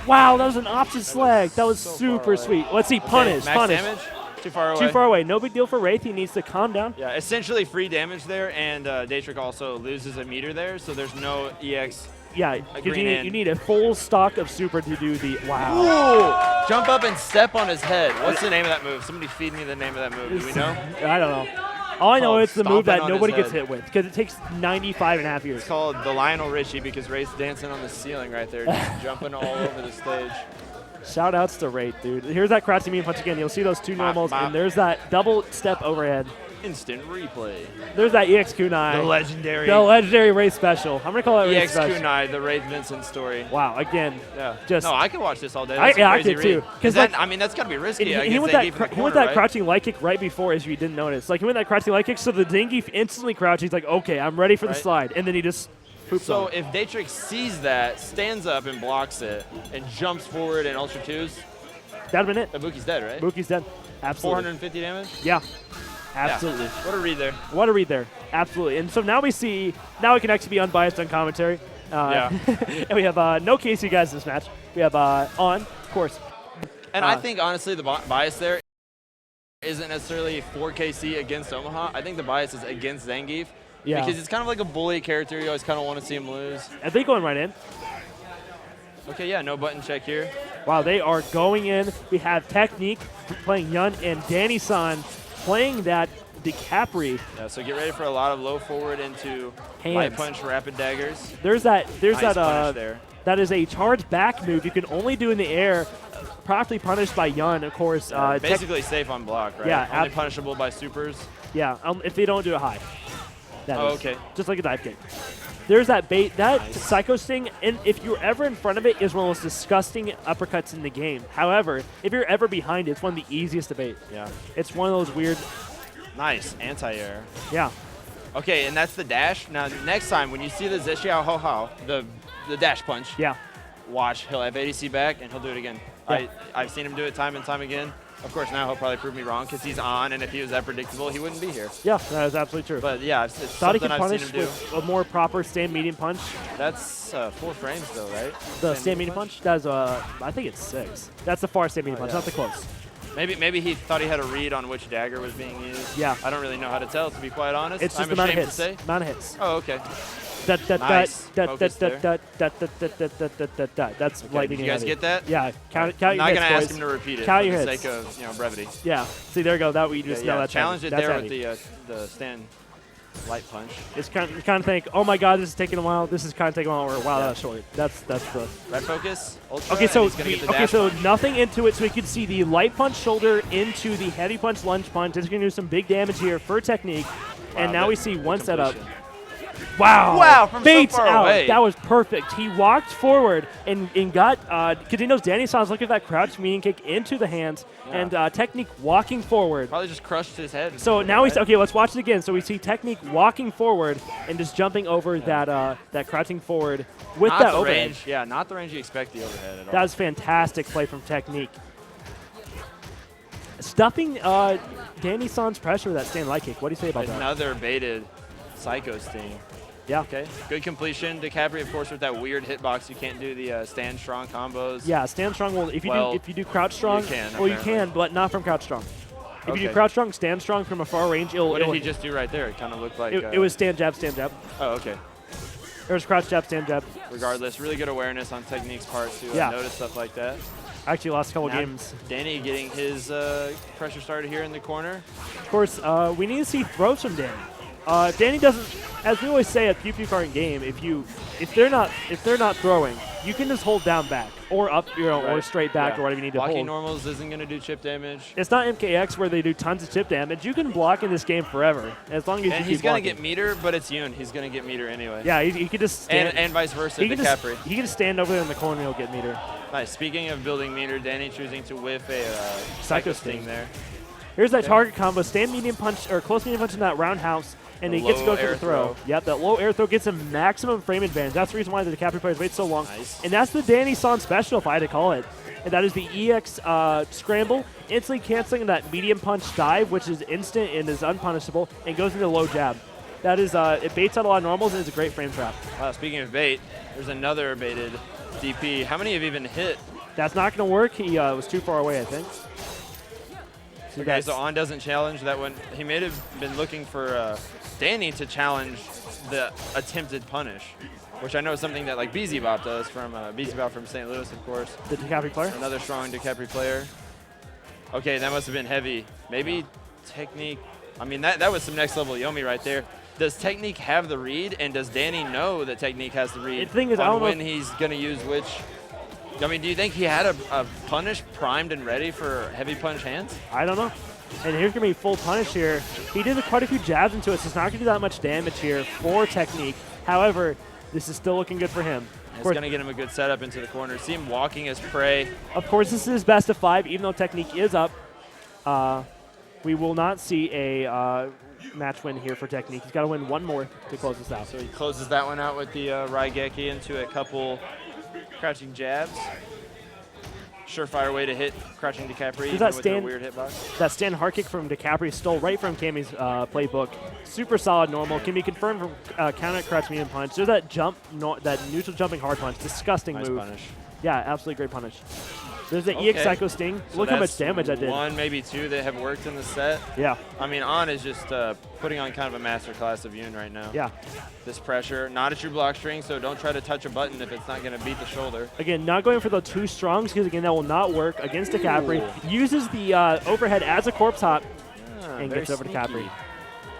Wow, that was an opposite slag. That was super sweet. Let's see, punish, Max punish. damage? Too far away. Too far away. No big deal for Raith. He needs to calm down. Yeah, essentially free damage there, and TeQneek also loses a meter there, so there's no EX. Yeah, because you need a full stock of super to do the wow. Ooh, jump up and step on his head. What's the name of that move? Somebody feed me the name of that move. Do we know? I don't know. All I know is the move that stomping on nobody his gets head. hit with because it takes 95.5 years. It's called the Lionel Richie because Ray's dancing on the ceiling right there, just jumping all over the stage. Shout outs to Raith, dude. Here's that crouching medium punch again. You'll see those two normals, and there's that double step overhead. Instant replay. There's that EX kunai. The legendary. The legendary Raith special. I'm going to call it Raith EX special. kunai, the Raith Vincent story. Wow, again. Yeah. Just no, I could watch this all day. I That's could too. Because I mean, that's got to be risky. He went that crouching light kick right before, as you didn't notice. Like, he went that crouching light kick, so the Zangief instantly crouches. He's like, okay, I'm ready for the slide. And then he just poops So on. if TeQneek sees that, stands up and blocks it, and jumps forward and Ultra 2s, that'd have been it. Ibuki's dead, right? Ibuki's dead. Absolutely. 450 damage? Yeah. Absolutely. Yeah. What a read there. What a read there. Absolutely. And so now we see, now we can actually be unbiased on commentary. And we have no KC guys this match. We have on, of course. And I think, honestly, the bias there isn't necessarily for KC against Omaha. I think the bias is against Zangief. Yeah. Because it's kind of like a bully character. You always kind of want to see him lose. Are they going right in? Okay, yeah, no button check here. Wow, they are going in. We have TeQneek playing Yun and Danny San playing that DiCapri. Yeah, so get ready for a lot of low forward into Hands. light punch, rapid daggers. There's that punish there. That is a charge back move you can only do in the air, properly punished by Yun, of course. Basically safe on block, right? Yeah, only punishable by supers. Yeah, if they don't do it high. That is. Okay. Just like a dive kick. There's that bait, that Psycho Sting, and if you're ever in front of it, is one of the most disgusting uppercuts in the game. However, if you're ever behind it, it's one of the easiest to bait. Yeah. It's one of those weird. Nice, anti-air. Yeah. Okay, and that's the dash. Now, next time when you see the Zeshiao Ho Hao, the dash punch, yeah, watch, he'll have ADC back, and he'll do it again. Yeah. I've seen him do it time and time again. Of course, now he'll probably prove me wrong because he's on, and if he was that predictable, he wouldn't be here. Yeah, that is absolutely true. But yeah, it's thought he something could I've seen punish him do. with a more proper stand medium punch. That's 4 frames though, right? The stand medium punch? That is, I think it's 6. That's the far stand medium punch, yeah. not the close. Maybe he thought he had a read on which dagger was being used. Yeah. I don't really know how to tell, to be quite honest. It's just I'm the amount of ashamed to hits. say. Amount of hits. Oh, okay. That's Focus lightning. Did you guys get that? Yeah. Count I'm your not hits, going to ask boys. him to repeat it Count for your the hits. sake of brevity. Yeah. See, there you go. That we just know that's challenge it heavy. there That's heavy. with the stand light punch. It's kind of think, oh my God, this is taking a while. This is kind of taking a while. Or wow, that's short. That's the. Red focus. Ultra, Okay, so and he's gonna get the dash punch. nothing into it, so we can see the light punch shoulder into the heavy punch lunge punch. It's going to do some big damage here for TeQneek, and now we see one setup. Wow! Wow, from Bates so far out. away. That was perfect. He walked forward and got because he knows Danny San's looking at that crouch medium kick into the hands, and TeQneek walking forward. Probably just crushed his head. So now we see, okay, let's watch it again. So we see TeQneek walking forward and just jumping over that crouching forward with not that the overhead. range. Yeah, not the range you expect the overhead at all. That was fantastic play from TeQneek. Stuffing Danny San's pressure with that stand light kick. What do you say about that? Another baited Psycho Sting. Yeah. Okay. Good completion. DiCapri, of course, with that weird hitbox, you can't do the stand strong combos. Yeah, stand strong will if you do crouch strong. You can, well, you apparently. can, but not from crouch strong. If you do Okay. crouch strong, stand strong from a far range, What did he just do right there? It kind of looked like. It was stand jab, stand jab. Oh, okay. There was crouch jab, stand jab. Regardless, really good awareness on TeQneek's part to Yeah. notice stuff like that. I actually lost a couple Now, games. Danny getting his pressure started here in the corner. Of course, we need to see throws from Danny. Danny doesn't, as we always say at Pew Pew Kart game, if they're not throwing, you can just hold down back or up, or straight back or whatever you need to Blocking hold. normals isn't going to do chip damage. It's not MKX where they do tons of chip damage. You can block in this game forever as long as And you he's keep going blocking. to get meter, but it's Yoon. He's going to get meter anyway. Yeah, he could just stand. And vice versa, He can DiCapri. he can just stand over there in the corner and he'll get meter. Nice. Speaking of building meter, Danny choosing to whiff a Psycho Sting Sting there. Here's that target combo. Stand medium punch or close medium punch in that roundhouse, and he gets to go for the throw. Yep, that low air throw gets him maximum frame advantage. That's the reason why the DiCapri players wait so long. Nice. And that's the Danny San special, if I had to call it. And that is the EX scramble, instantly canceling that medium punch dive, which is instant and is unpunishable, and goes into low jab. That is, it baits out a lot of normals and is a great frame trap. Wow, speaking of bait, there's another baited DP. How many have even hit? That's not going to work. He was too far away, I think. Okay, so On doesn't challenge that one. He may have been looking for Danny to challenge the attempted punish, which I know is something that like BZ Bop does from BZ Bop from St. Louis, of course. The DiCapri player? Another strong DiCapri player. Okay, that must have been heavy. Maybe TeQneek. I mean, that was some next level Yomi right there. Does TeQneek have the read, and does Danny know that TeQneek has the read The thing is, I on don't know when he's going to use which? I mean, do you think he had a punish primed and ready for heavy punch hands? I don't know. And here's going to be full punish here. He did quite a few jabs into it, so it's not going to do that much damage here for TeQneek. However, this is still looking good for him. It's going to get him a good setup into the corner. See him walking as prey. Of course, this is his best of 5, even though TeQneek is up. We will not see a match win here for TeQneek. He's got to win one more to close this out. So he closes that one out with the Raigeki into a couple crouching jabs. Surefire way to hit crouching DiCapri even with a weird hitbox. That stand hard kick from DiCapri stole right from Cammy's playbook. Super solid normal. Can be confirmed from counter crouch medium punch. There's that jump, that neutral jumping hard punch. Disgusting Nice move. punish. Yeah, absolutely great punish. There's the EX Psycho Sting. So Look how that's much damage I did. One, maybe two that have worked in the set. Yeah. I mean, On is just putting on kind of a masterclass of Yoon right now. Yeah. This pressure, not a true block string, so don't try to touch a button if it's not going to beat the shoulder. Again, not going for the two strongs because, again, that will not work against DiCapri. Uses the overhead as a corpse hop and gets over DiCapri.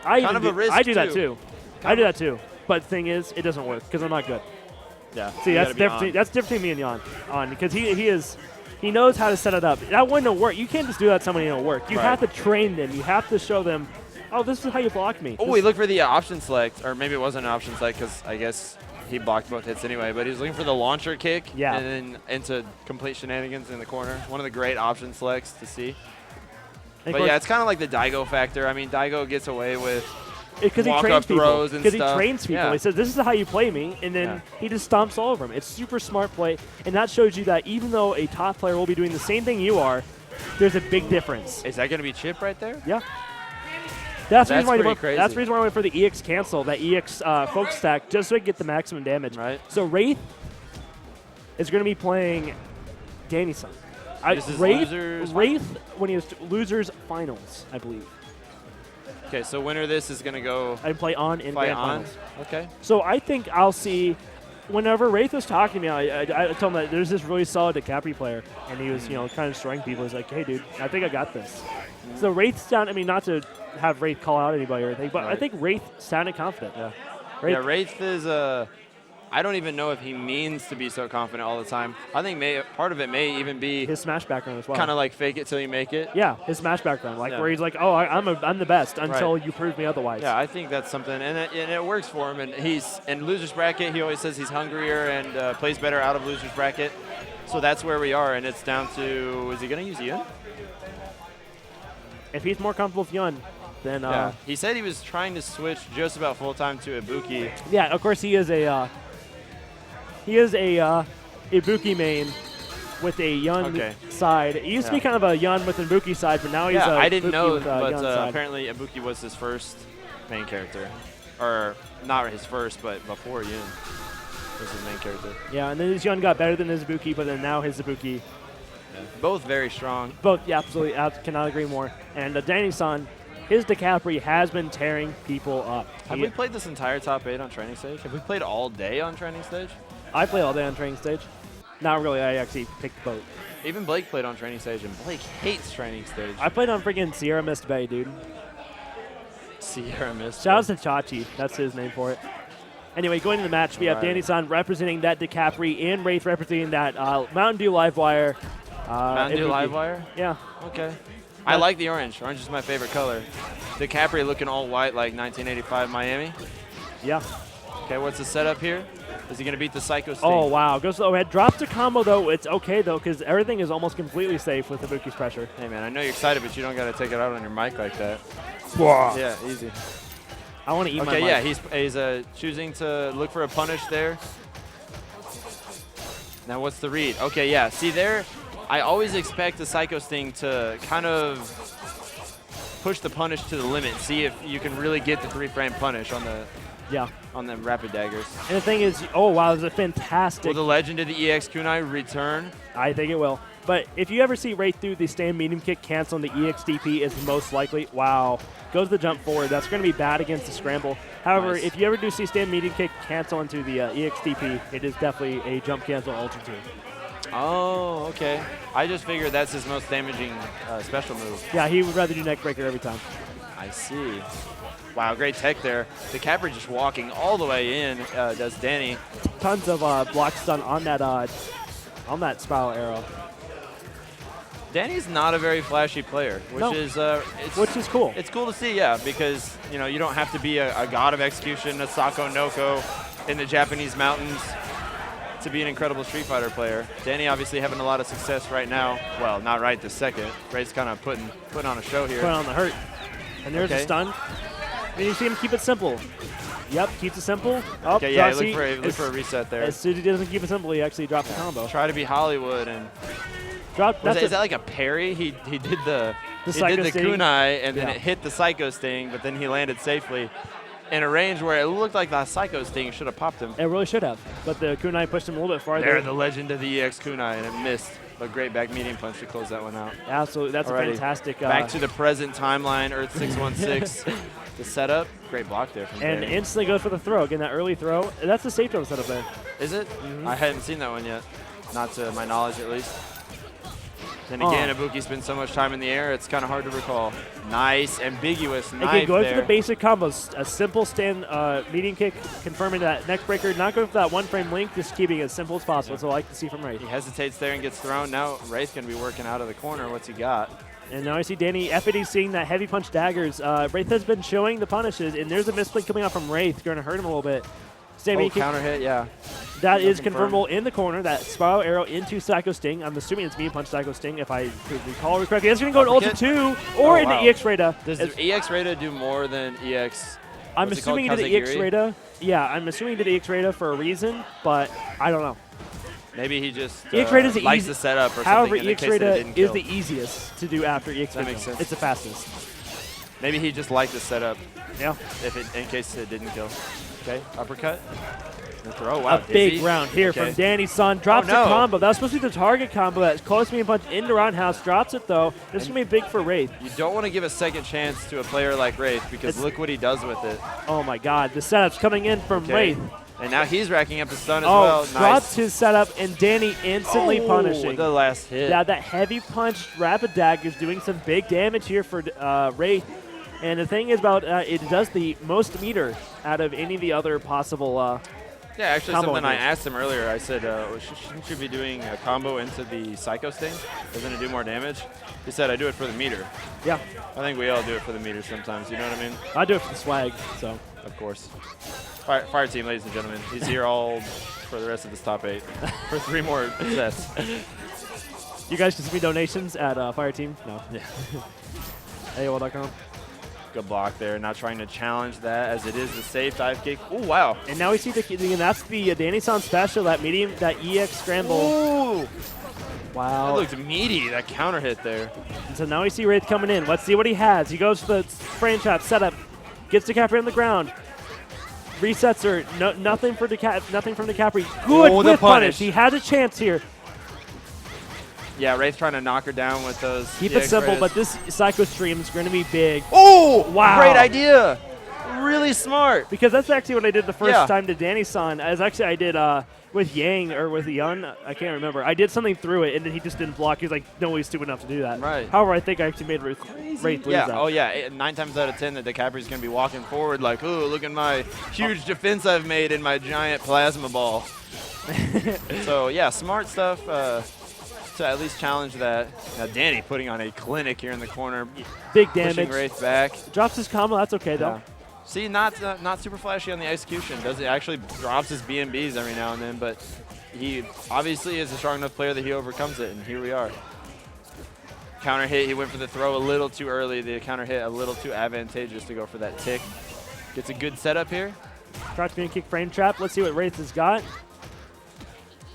I do that too. I do that too. But the thing is, it doesn't work because I'm not good. Yeah. See, that's different. That's different between me and On because he knows how to set it up. That wouldn't work. You can't just do that to somebody and it'll work. You have to train them. You have to show them, oh, this is how you block me. Oh, he looked for the option select, or maybe it wasn't an option select because I guess he blocked both hits anyway, but he was looking for the launcher kick and then into complete shenanigans in the corner. One of the great option selects to see. But yeah, it's kind of like the Daigo factor. I mean, Daigo gets away with because he trains people. Because he trains people. He says, this is how you play me, and then he just stomps all over him. It's super smart play, and that shows you that even though a top player will be doing the same thing you are, there's a big difference. Is that going to be Chip right there? Yeah. That's the reason why I went for the EX cancel, that EX focus stack, just so I can get the maximum damage. Right. So Raith is going to be playing Danny San. This is losers. Raith when he was losers finals, I believe. Okay, so winner of this is going to go I play On in grand finals. Okay. So I think I'll see, whenever Raith was talking to me, I told him that there's this really solid DiCapri player, and he was, kind of destroying people. He's like, hey, dude, I think I got this. So Wraith's down, I mean, not to have Raith call out anybody or anything, but I think Raith sounded confident. Yeah. Raith is I don't even know if he means to be so confident all the time. I think part of it may even be his Smash background as well. Kind of like fake it till you make it. Yeah, his Smash background, where he's like, oh, I'm the best until you prove me otherwise. Yeah, I think that's something, and it works for him. And he's in losers bracket. He always says he's hungrier and plays better out of losers bracket. So that's where we are, and it's down to, is he going to use Yun? If he's more comfortable with Yun, then he said he was trying to switch just about full time to Ibuki. Yeah, of course he is a Ibuki main with a Yun side. He used to be kind of a Yun with an Ibuki side, but now he's a I didn't Ibuki know, with but apparently Ibuki was his first main character, or not his first, but before Yun was his main character. Yeah, and then his Yun got better than his Ibuki, but then now his Ibuki. Both very strong. Both, yeah, absolutely. I cannot agree more. And Danny San, his DiCapri has been tearing people up. Have we played this entire top 8 on training stage? Have we played all day on training stage? I play all day on training stage. Not really. I actually picked boat. Even Blake played on training stage, and Blake hates training stage. I played on freaking Sierra Mist Bay, dude. Sierra missed. Shout out to Chachi. That's his name for it. Anyway, going to the match, we have Danny San representing that DeCapri and Raith representing that Mountain Dew Livewire. Mountain Dew Livewire? Yeah. Okay. I like the orange. Orange is my favorite color. DeCapri looking all white like 1985 Miami. Yeah. Okay, what's the setup here? Is he going to beat the Psycho Sting? Oh, wow. Goes to the overhead. Drops the combo, though. It's okay, though, because everything is almost completely safe with Ibuki's pressure. Hey, man, I know you're excited, but you don't got to take it out on your mic like that. Wow. Yeah, easy. I want to eat my Okay, mic. yeah, he's choosing to look for a punish there. Now, what's the read? Okay, yeah, see there, I always expect the Psycho Sting to kind of push the punish to the limit, see if you can really get the 3-frame punish on the rapid daggers. And the thing is, oh, wow, this is a fantastic. Will the legend of the EX kunai return? I think it will. But if you ever see Raith do the stand medium kick cancel on the EXDP, is most likely. Wow. Goes the jump forward. That's going to be bad against the scramble. However, Nice. if you ever do see stand medium kick cancel into the EXDP, it is definitely a jump cancel Ultra 2. Oh, okay. I just figured that's his most damaging special move. Yeah, he would rather do neck breaker every time. I see. Wow, great tech there. DeCapri just walking all the way in, does Danny. Tons of block stun on that spiral arrow. Danny's not a very flashy player, which is cool. It's cool to see, yeah, because you don't have to be a god of execution, a Sako Noko in the Japanese mountains to be an incredible Street Fighter player. Danny obviously having a lot of success right now. Well, not right this second. Ray's kind of putting on a show here. Putting on the hurt. And there's a stun. And you see him keep it simple. Yep, keeps it simple. Oh, okay, yeah, look for a reset there. As soon as he doesn't keep it simple, he actually drops the combo. Try to be Hollywood and is that like a parry? He did the kunai and then it hit the Psycho Sting, but then he landed safely in a range where it looked like the Psycho Sting should have popped him. It really should have, but the kunai pushed him a little bit farther. There, the legend of the EX kunai, and it missed. A great back medium punch to close that one out. Absolutely, that's Alrighty. a fantastic. Back to the present timeline, Earth 616. The setup, great block there from And Danny. instantly goes for the throw. Again, that early throw. That's the safe throw setup there. Is it? I hadn't seen that one yet. Not to my knowledge, at least. Then again, Ibuki spends so much time in the air, it's kind of hard to recall. Nice, ambiguous knife Again, going there. for the basic combos. A simple stand medium kick, confirming that neck breaker. Not going for that 1-frame link, just keeping it as simple as possible. That's what I like to see from Raith. He hesitates there and gets thrown. Now Raith's going to be working out of the corner. What's he got? And now I see Danny FAD seeing that heavy punch daggers. Raith has been showing the punishes, and there's a misplay coming out from Raith, going to hurt him a little bit. Counter hit, yeah. That is confirmable in the corner. That spiral arrow into Psycho Sting. I'm assuming it's medium punch Psycho Sting, if I recall correctly. It's going to go to Ultra 2 or into EX Rada. Does the EX Rada do more than EX? I'm assuming he did the EX Rada. Yeah, I'm assuming he did the EX Rada for a reason, but I don't know. Maybe he just likes the setup or However, something. EX Rada is the easiest to do after EX Rada. That makes sense. It's the fastest. Maybe he just liked the setup. Yeah. In case it didn't kill. Okay, uppercut. Oh, wow. A big round here from Danny San. Drops the combo. That was supposed to be the target combo. That's close medium punch into roundhouse. Drops it, though. This is going to be big for Raith. You don't want to give a second chance to a player like Raith because look what he does with it. Oh, my God. The setup's coming in from Raith. And now he's racking up his stun as well. Nice. Drops his setup, and Danny instantly punishing. The last hit. Yeah, that heavy punch, rapid dagger is doing some big damage here for Raith. And the thing is about it does the most meter out of any of the other possible yeah, actually combo something I moves. asked him earlier, I said, shouldn't you be doing a combo into the Psycho Sting? Doesn't it do more damage? He said, I do it for the meter. Yeah. I think we all do it for the meter sometimes, you know what I mean? I do it for the swag, so. Of course. Fire team, ladies and gentlemen. He's here all for the rest of this top 8 for 3 more sets. You guys can send me donations at Fire Team? No. Yeah. AOL.com. Good block there. Not trying to challenge that as it is the safe dive kick. Oh, wow. And now we see that's the Danny San special, that medium, that EX scramble. Ooh. Wow. That looked meaty, that counter hit there. And so now we see Raith coming in. Let's see what he has. He goes for the frame trap setup, gets DeCapri on the ground. Resets her. Nothing from DeCapri. Good with punish. He had a chance here. Yeah, Raith trying to knock her down with those. Keep it simple, but this Psycho Stream is going to be big. Oh, wow. Great idea. really smart. Because that's actually what I did the first Yeah. time to Danny-san. As actually I did with Yang or with Yun. I can't remember. I did something through it, and then he just didn't block. He's like, no, he's stupid enough to do that. Right. However, I think I actually made Raith lose Yeah. that. Oh, yeah. 9 times out of 10, the Capri's going to be walking forward like, ooh, look at my huge defense I've made in my giant plasma ball. So, yeah, smart stuff to at least challenge that. Now, Danny putting on a clinic here in the corner. Big Pushing damage. Raith back. Drops his combo. That's okay, though. Yeah. See, not super flashy on the execution. Does it actually drops his BMBs every now and then, but he obviously is a strong enough player that he overcomes it, and here we are. Counter hit, he went for the throw a little too early. The counter hit a little too advantageous to go for that tick. Gets a good setup here. Crouch being kick frame trap. Let's see what Raith has got.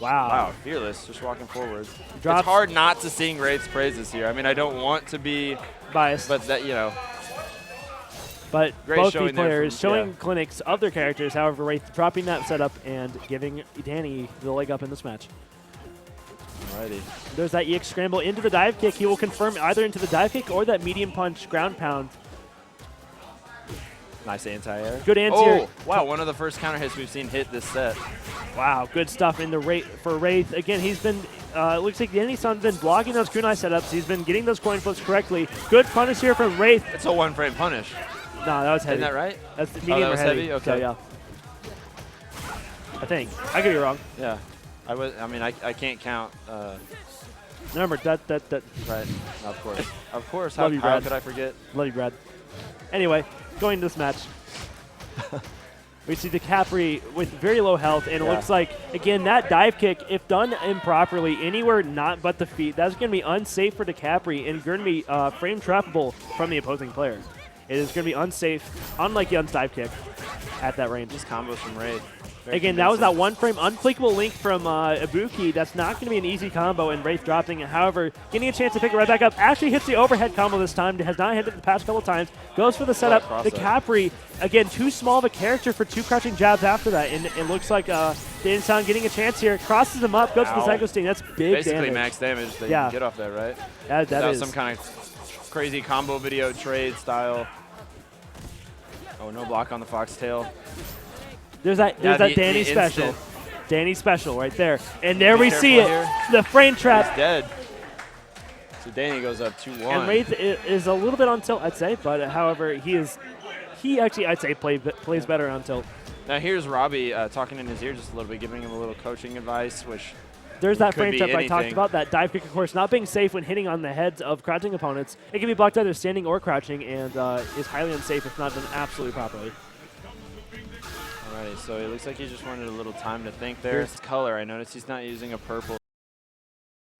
Wow. Wow, fearless, just walking forward. Drops. It's hard not to sing Raith's praises here. I mean, I don't want to be biased, but that, you know. But Great both showing these there players from- showing yeah. clinics of their characters. However, Raith dropping that setup and giving Danny the leg up in this match. Alrighty. There's that EX scramble into the dive kick. He will confirm either into the dive kick or that medium punch ground pound. Nice anti-air. Good anti Oh, wow, one of the first counter hits we've seen hit this set. Wow, good stuff in the for Raith. Again, he's been, looks like Danny-san's been blocking those kunai setups. He's been getting those coin flips correctly. Good punish here from Raith. It's a one-frame punish. No, that was heavy. Isn't that right? That's the Oh, medium that or was heavy. heavy? Okay. So, yeah. I think. I could be wrong. Yeah. I mean, I can't count. Remember, that. Right. Of course. Of course. Love you, How Brad. could I forget? Love you, Brad. Anyway, going to this match. We see the Capri with very low health, and it Yeah. looks like, again, that dive kick, if done improperly, anywhere not but the feet, that's going to be unsafe for the Capri and going to be frame trappable from the opposing player. It is going to be unsafe, unlike Yun's dive kick at that range. These combos from Raith. Very Again, that was that convincing. one frame unflickable link from Ibuki. That's not going to be an easy combo, and Raith dropping it. However, getting a chance to pick it right back up. Actually hits the overhead combo this time. Has not hit it the past couple times. Goes for the setup. cross The set. Capri, again, too small of a character for 2 crouching jabs after that. And it looks like Dan-san getting a chance here. Crosses him up. Goes to the Ow. Psycho Sting. That's big Basically damage. max damage that Yeah. you can get off that, right? That Without is. some kind of crazy combo video trade style. Oh, no block on the foxtail. There's that Yeah, Danny the special. instant. Danny special right there. And there Be we see it. careful The frame He's trap. dead. So Danny goes up 2-1. And Raith is a little bit on tilt, I'd say, but however, he actually, I'd say, plays better on tilt. Now here's Robbie talking in his ear just a little bit, giving him a little coaching advice, which There's that could frame be trap I talked anything. about, that dive kick, of course, not being safe when hitting on the heads of crouching opponents. It can be blocked either standing or crouching, and is highly unsafe if not done absolutely properly. Alrighty, so it looks like he just wanted a little time to think there. His color, I noticed he's not using a purple.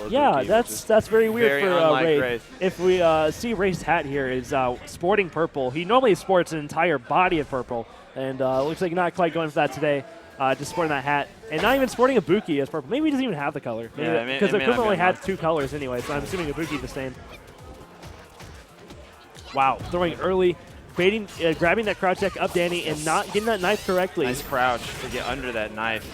Yeah, Ibuki, that's very weird very for unlike Raith. Raith. If we see Raith's hat here is sporting purple. He normally sports an entire body of purple, and looks like not quite going for that today. Just sporting that hat, and not even sporting Ibuki as purple. Maybe he doesn't even have the color. Yeah, Because it the may not equipment be only has unlocked. 2 colors anyway, so I'm assuming Ibuki the same. Wow, throwing early, baiting, grabbing that crouch deck up Danny, and not getting that knife correctly. Nice crouch to get under that knife,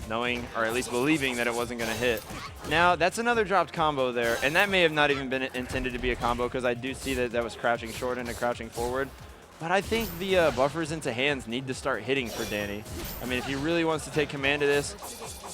knowing or at least believing that it wasn't going to hit. Now, that's another dropped combo there, and that may have not even been intended to be a combo because I do see that that was crouching short into crouching forward. But I think the buffers into hands need to start hitting for Danny. I mean, if he really wants to take command of this,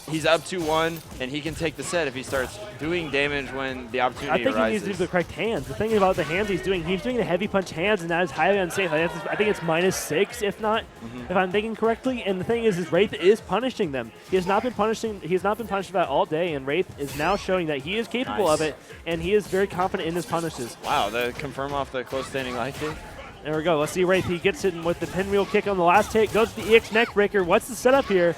he's up 2-1, and he can take the set if he starts doing damage when the opportunity I think arises. he needs to do the correct hands. The thing about the hands he's doing the heavy punch hands, and that is highly unsafe. I think it's -6, if not, if I'm thinking correctly. And the thing is Raith is punishing them. He has not been punishing. He has not been punished by all day, and Raith is now showing that he is capable Nice. of it, and he is very confident in his punishes. Wow, the confirm off the close standing light kick. There we go. Let's see Raith. He gets in with the pinwheel kick on the last hit. Goes to the EX neck breaker. What's the setup here?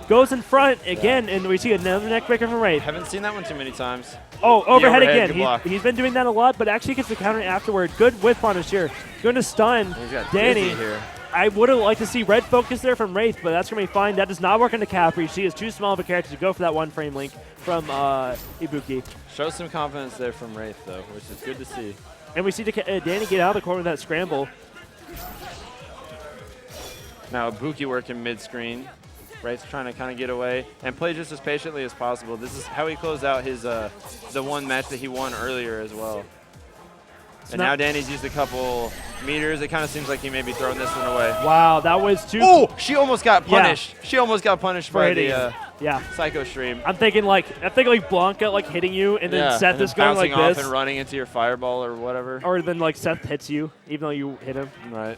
Goes in front again, and we see another neck breaker from Raith. Haven't seen that one too many times. Oh, overhead good again. block. He's been doing that a lot, but actually gets the counter afterward. Good whip punish here. Going to stun He's got Danny. busy here. I would have liked to see red focus there from Raith, but that's going to be fine. That does not work into Capri. She is too small of a character to go for that one frame link from Ibuki. Shows some confidence there from Raith, though, which is good to see. And we see Danny get out of the corner with that scramble. Now Ibuki working mid-screen. Raith's trying to kind of get away and play just as patiently as possible. This is how he closed out his the one match that he won earlier as well. And now Danny's used a couple meters. It kind of seems like he may be throwing this one away. Wow, that was too. Oh, she almost got punished. Yeah. She almost got punished by the Psycho Stream. I'm thinking like Blanca like hitting you, and then Seth is going like off this, and running into your fireball or whatever. Or then like Seth hits you, even though you hit him. Right.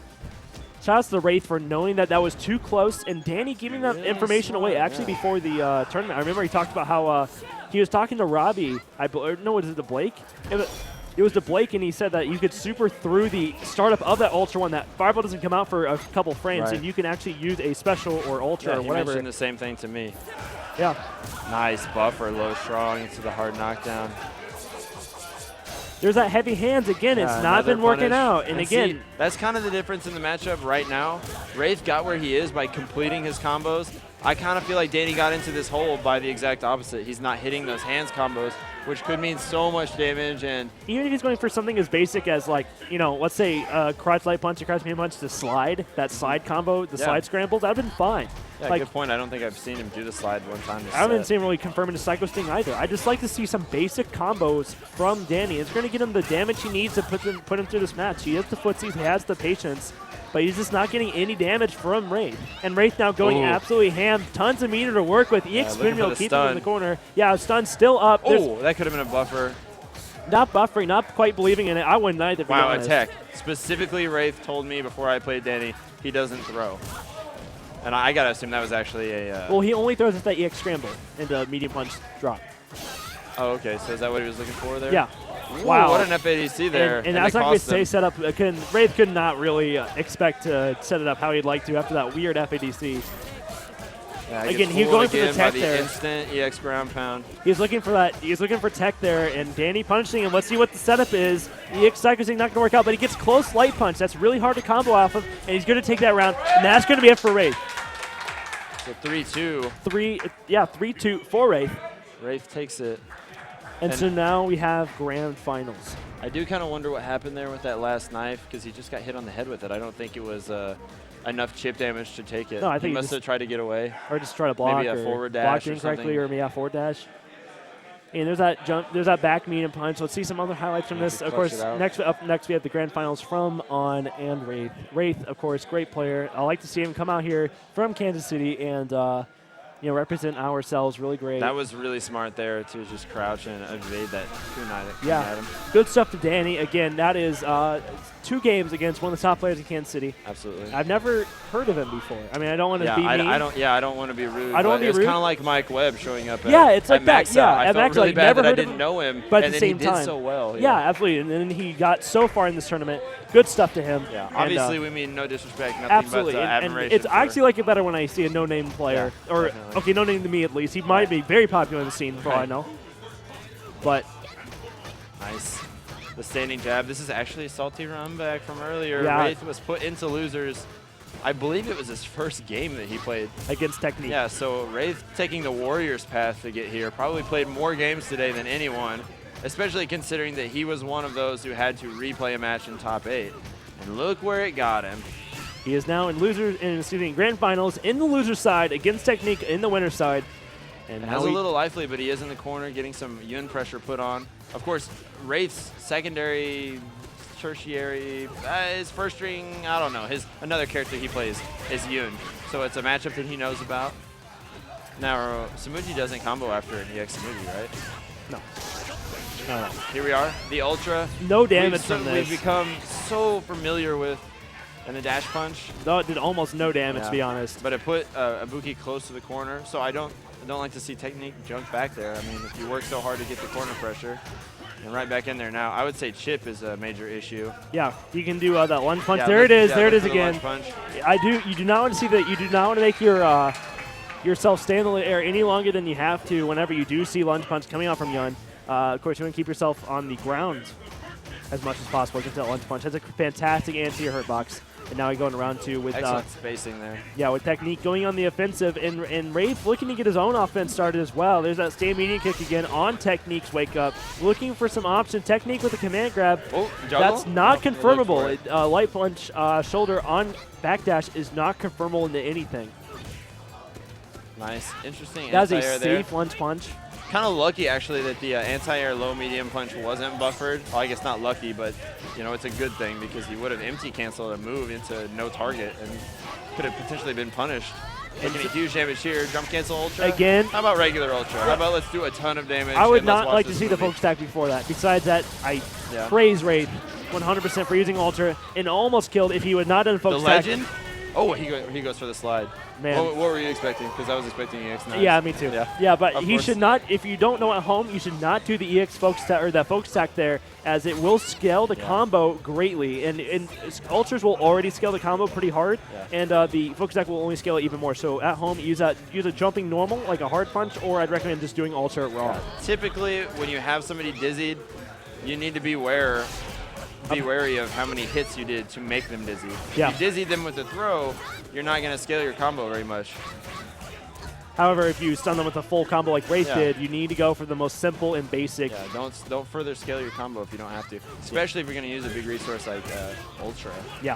Shout out to the Raith for knowing that was too close, and Danny giving that information away actually before the tournament. I remember he talked about how he was talking to Robbie. Was it to Blake? It was to Blake, and he said that you could super through the startup of that Ultra one. That fireball doesn't come out for a couple frames, and you can actually use a special or Ultra or whatever. He mentioned the same thing to me. Yeah. Nice buffer, low strong into the hard knockdown. There's that heavy hands again. It's not been working out. And again, see, that's kind of the difference in the matchup right now. Raith got where he is by completing his combos. I kind of feel like Danny got into this hole by the exact opposite. He's not hitting those hands combos, which could mean so much damage. And even if he's going for something as basic as, like, let's say crotch light punch or crotch medium punch to slide, that slide combo, the slide scramble, that would have been fine. Yeah, like, good point. I don't think I've seen him do the slide one time. I haven't seen him really confirming the Psycho Sting either. I just like to see some basic combos from Danny. It's going to get him the damage he needs to put him through this match. He has the footsies, he has the patience, but he's just not getting any damage from Raith. And Raith now going absolutely ham. Tons of meter to work with. EX spin wheel keeps him in the corner. Yeah, stun still up. Oh, that could have been a buffer. Not buffering, not quite believing in it. I wouldn't either. Wow, attack. Specifically, Raith told me before I played Danny, he doesn't throw. And I got to assume that was actually a... well, he only throws at that EX scramble and the medium punch drop. Oh, okay. So is that what he was looking for there? Yeah. Ooh, wow. What an FADC there. And as like we say, set up, Raith could not really expect to set it up how he'd like to after that weird FADC. Yeah, again, he's going for the tech there. Instant EX ground pound. He's looking for that. He's looking for tech there, and Danny punching him. Let's see what the setup is. EX Psycho Sting not going to work out, but he gets close light punch. That's really hard to combo off of, and he's going to take that round, and that's going to be it for Raith. So 3-2. 3-2 for Raith. Raith takes it. And so now we have grand finals. I do kind of wonder what happened there with that last knife, because he just got hit on the head with it. I don't think it was enough chip damage to take it. No, I think he must have tried to get away. Or just try to block. Maybe a forward dash or incorrectly, or forward dash. And there's that jump. There's that back medium punch. Let's see some other highlights from this. Of course, up next we have the grand finals from On and Raith. Raith, of course, great player. I like to see him come out here from Kansas City and represent ourselves really great. That was really smart there to just crouch and evade that kunai that came at him. Good stuff to Danny. Again, that is 2 games against one of the top players in Kansas City. Absolutely. I've never heard of him before. I mean, I don't want to be mean. I don't want to be rude. I don't want to be rude. It's kind of like Mike Webb showing up it's like Max that. I felt really bad that I didn't know him, but and at the then same he time, did so well. Yeah, absolutely. And then he got so far in this tournament. Good stuff to him. Yeah, obviously we mean no disrespect, nothing absolutely. but admiration. I actually like it better when I see a no-name player. No name to me at least. He might be very popular in the scene for all I know. But nice. The standing jab. This is actually a salty run back from earlier. Yeah. Raith was put into losers. I believe it was his first game that he played. Against TeQneek. Yeah, so Raith taking the Warriors path to get here. Probably played more games today than anyone, especially considering that he was one of those who had to replay a match in top 8. And look where it got him. He is now in grand finals in the loser side against TeQneek in the winner side. And has a little lively, but he is in the corner getting some Yun pressure put on. Of course, Raith's secondary, tertiary, his first string, I don't know. Another character he plays is Yun. So it's a matchup that he knows about. Now, Samuji doesn't combo after an EX Samuji, right? No. Here we are, the Ultra. No damage from this. We've become so familiar with. And the dash punch. No, it did almost no damage, to be honest. But it put Ibuki close to the corner, so I don't like to see TeQneek jump back there. I mean, if you work so hard to get the corner pressure, and right back in there now, I would say chip is a major issue. Yeah, you can do that lunge punch. There it is. There it is again. Punch. You do not want to see that. You do not want to make yourself stay in the air any longer than you have to. Whenever you do see lunge punch coming out from Yun, of course you want to keep yourself on the ground as much as possible against that lunge punch. That's a fantastic anti hurt box. And now we're going around 2 with excellent spacing there. Yeah, with TeQneek going on the offensive, and Raith looking to get his own offense started as well. There's that stand medium kick again on TeQneek's wake up, looking for some option. TeQneek with a command grab. Oh, that's not confirmable. Light punch shoulder on backdash is not confirmable into anything. Nice, interesting. That's a safe lunge punch. Kind of lucky, actually, that the anti-air low-medium punch wasn't buffered. Well, I guess not lucky, but, you know, it's a good thing because he would have empty canceled a move into no target and could have potentially been punished. Taking a huge damage here. Jump cancel ultra. Again. How about regular ultra? How about let's do a ton of damage? I would and let's not watch like to this see the movie. focus attack before that. Besides that, I praise Raith 100% for using Ultra and almost killed if he would not done focus The attack. legend? Oh, he goes for the slide. Man. What were you expecting? Because I was expecting EX9. Yeah, me too. Yeah, but Of he course. should not, if you don't know at home, you should not do the EX focus attack or that focus attack there, as it will scale the combo greatly. And Ultras will already scale the combo pretty hard, and the focus attack will only scale it even more. So at home, use a jumping normal, like a hard punch, or I'd recommend just doing Ultra raw. Typically, when you have somebody dizzied, you need to be wary of how many hits you did to make them dizzy. Yeah. If you dizzy them with a throw, you're not going to scale your combo very much. However, if you stun them with a full combo like Raith Yeah. did, you need to go for the most simple and basic. Yeah, don't further scale your combo if you don't have to, especially if you're going to use a big resource like Ultra. Yeah.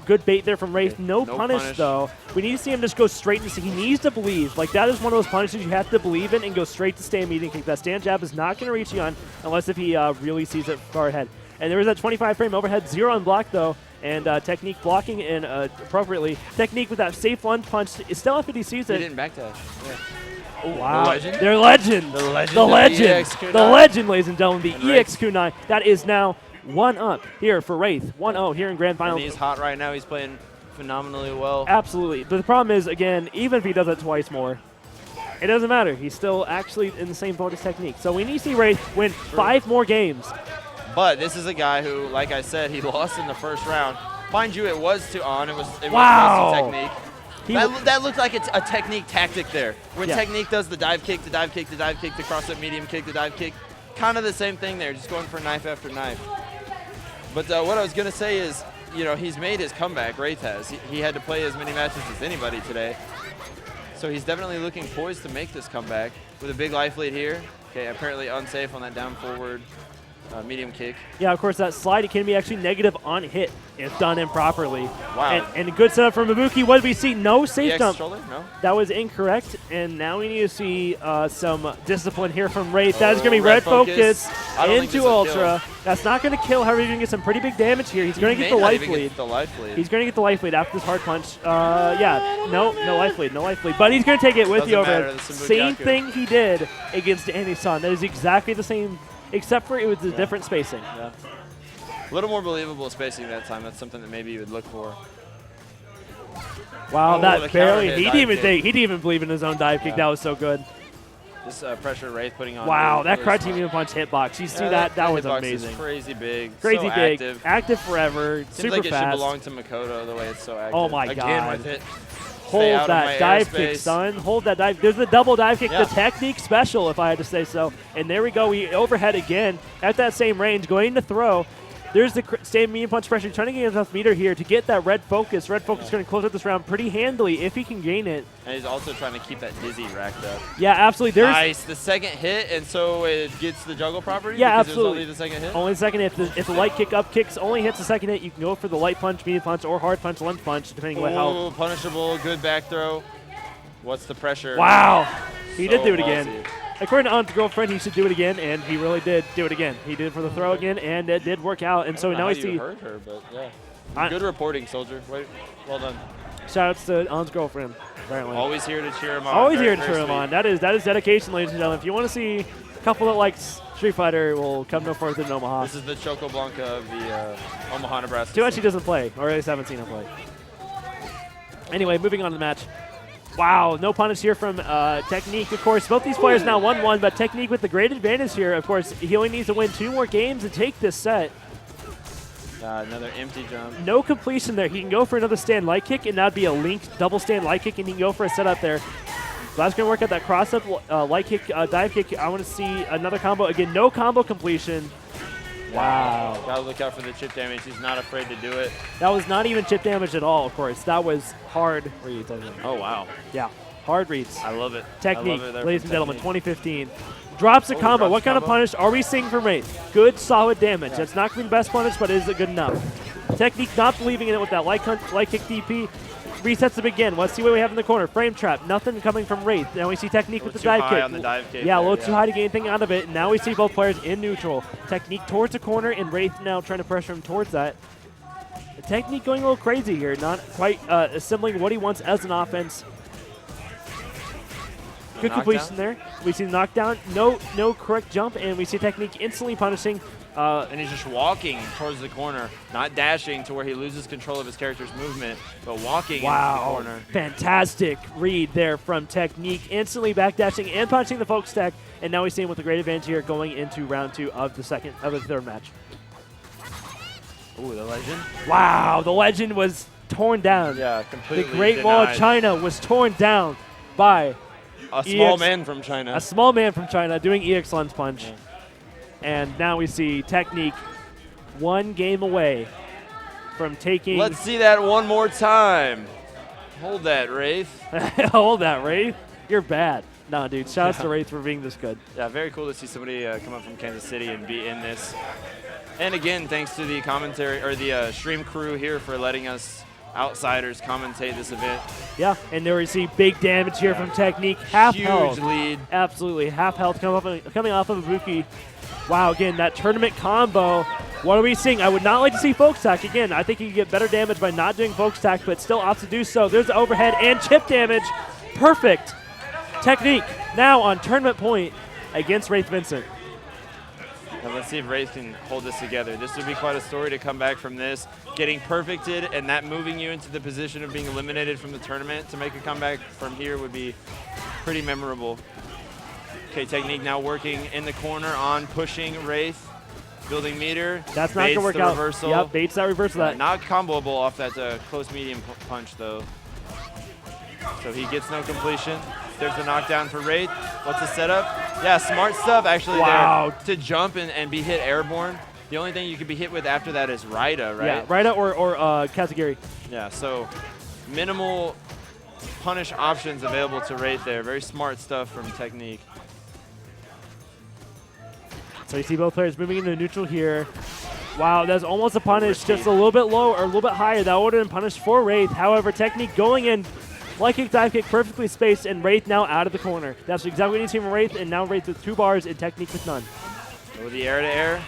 Good bait there from Raith. Okay. No No punish, punish. though. We need to see him just go straight into. He needs to believe. Like, that is one of those punishes you have to believe in and go straight to stand medium kick. That stand jab is not going to reach Yun unless if he really sees it far ahead. And there was that 25 frame overhead, 0 on block, though. And TeQneek blocking in appropriately. TeQneek with that safe lunge punch. Still if he sees He it. didn't backdash. Yeah. Oh, wow. The legend? Their legend. The legend. The of legend. EX Kunai. The legend, ladies and gentlemen. The And EX Kunai. That is now 1-up here for Raith. 1-0 here in Grand And Finals. he's hot right now. He's playing phenomenally well. Absolutely. But the problem is, again, even if he does it twice more, it doesn't matter. He's still actually in the same boat as TeQneek. So we need to see Raith win 5 more games. But this is a guy who, like I said, he lost in the first round. Mind you, it was to On. It was Wow. to TeQneek. That looked like it's a TeQneek tactic there. When Yeah. TeQneek does the dive kick, the dive kick, the dive kick, the cross-up medium kick, the dive kick, kind of the same thing there, just going for knife after knife. But what I was going to say is, you know, he's made his comeback, Raith has. He had to play as many matches as anybody today. So he's definitely looking poised to make this comeback with a big life lead here. Okay, apparently unsafe on that down forward medium kick. Yeah, of course, that slide, it can be actually negative on hit if done improperly. Wow. And a good setup from Ibuki. What did we see? No safe EX dump. shoulder? No? That was incorrect. And now we need to see some discipline here from Raith. That is going to be red red focus, I don't think into this will Ultra. That's not going to kill. However, you're going to get some pretty big damage here. He's going to He get the may not life even lead. get the life lead. He's going to get the life lead after this hard punch. Yeah, no life lead, no life lead. But he's going to take it with the Doesn't matter, overhead. the Same Sambunyaku. thing he did against Andy-san. That is exactly the same, except for it was a different spacing. Yeah. A little more believable spacing that time. That's something that maybe you would look for. Wow, Oh, the that counter barely. hit He dive didn't even kick. think. He didn't even believe in his own dive kick. Yeah. That was so good. This pressure Raith putting on. Wow, that was- crouch medium punch hitbox. You see Yeah, that? That was hitbox amazing. Is crazy big. Crazy so big. Active. Forever. Seems super like it fast. should belong to Makoto the way it's so active. Oh my Again God. with it. Hold Stay out of my that dive kick, airspace. son. Hold that dive. There's the double dive kick, Yeah. the TeQneek special, if I had to say so. And there we go. We overhead again at that same range, going to throw. There's the same medium punch pressure, trying to get enough meter here to get that red focus. Red focus going to close out this round pretty handily if he can gain it. And he's also trying to keep that dizzy racked up. Yeah, absolutely. There's Nice. The second hit, and so it gets the juggle property? Yeah, because absolutely. It was only the second hit? Only the second hit. If the light kick up kicks only hits the second hit, you can go for the light punch, medium punch, or hard punch, lunge punch, depending on what how. Ooh, punishable. Good back throw. What's the pressure? Wow. He did So do it again. ballsy. According to Aunt's girlfriend, he should do it again, and he really did do it again. He did it for the throw again, and it did work out. And so I don't know now how we see you heard her, but yeah. I- Good reporting, soldier. Wait, well done. shout-outs to Aunt's girlfriend, apparently. Always here to cheer him on. Always Very, here to very cheer him sweet. on. That is dedication, ladies and gentlemen. If you want to see a couple that likes Street Fighter, will come no further than Omaha. This is the Choco Blanca of the Omaha, Nebraska. Too much he doesn't play, or at least haven't seen him play. Anyway, moving on to the match. Wow, no punish here from TeQneek, of course. Both these players now 1-1, but TeQneek with the great advantage here. Of course, he only needs to win 2 more games to take this set. Another empty jump. No completion there. He can go for another stand light kick, and that'd be a linked double stand light kick, and he can go for a setup there. So that's going to work out that cross-up light kick, dive kick. I want to see another combo. Again, no combo completion. Wow. Gotta look out for the chip damage. He's not afraid to do it. That was not even chip damage at all, of course. That was hard reads. Oh, wow. Yeah, hard reads. I love it. TeQneek, ladies and gentlemen, TeQneek. 2015. Drops a combo. drops What kind of combo. punish are we seeing from Raith? Good, solid damage. That's not going to be the best punish, but is it good enough? TeQneek not believing in it with that light kick DP. resets to begin. Let's see what we have in the corner. Frame trap. Nothing coming from Raith. Now we see TeQneek with the dive kick. On the dive kick yeah, a there, little too high to get anything out of it. And now we see both players in neutral. TeQneek towards the corner, and Raith now trying to pressure him towards that. The TeQneek going a little crazy here. Not quite assembling what he wants as an offense. Good completion there. We see the knockdown. No correct jump, and we see TeQneek instantly punishing. And he's just walking towards the corner, not dashing to where he loses control of his character's movement, but walking into the corner. Fantastic read there from TeQneek. Instantly backdashing and punching the folk stack, and now we see him with a great advantage here going into round 2 of the third match. Ooh, the legend. Wow, the legend was torn down. Yeah, completely The Great Wall of China was torn down by a small man from China. A small man from China doing EX Lunge Punch. Yeah. And now we see TeQneek 1 game away from taking. Let's see that one more time. Hold that, Raith. Hold that, Raith. You're bad. No, dude. Shout out to Raith for being this good. Yeah, very cool to see somebody come up from Kansas City and be in this. And again, thanks to the commentary or the stream crew here for letting us outsiders commentate this event. Yeah, and there we see big damage here from TeQneek. Half health. Huge lead. Absolutely. Half health coming off of Ibuki. Wow, again, that tournament combo. What are we seeing? I would not like to see folk stack. Again, I think you can get better damage by not doing folk stack, but still opts to do so. There's the overhead and chip damage. Perfect. TeQneek now on tournament point against Raith Vincent. And let's see if Raith can hold this together. This would be quite a story to come back from this. Getting perfected and that moving you into the position of being eliminated from the tournament to make a comeback from here would be pretty memorable. Okay, TeQneek now working in the corner on pushing Raith. Building meter. That's not going to work out. Reversal. Yep, baits that reversal. That. Not comboable off that close medium punch, though. So he gets no completion. There's the knockdown for Raith. What's the setup? Yeah, smart stuff actually there to jump and be hit airborne. The only thing you can be hit with after that is Raida, right? Yeah, Raida or Kazagiri. Yeah, so minimal punish options available to Raith there. Very smart stuff from TeQneek. So you see both players moving into neutral here. Wow, that's almost a punish, just a little bit low or a little bit higher. That would have been punished for Raith. However, TeQneek going in, fly kick, dive kick, perfectly spaced, and Raith now out of the corner. That's exactly what you see from Raith, and now Raith with 2 bars and TeQneek with none. With the air to air.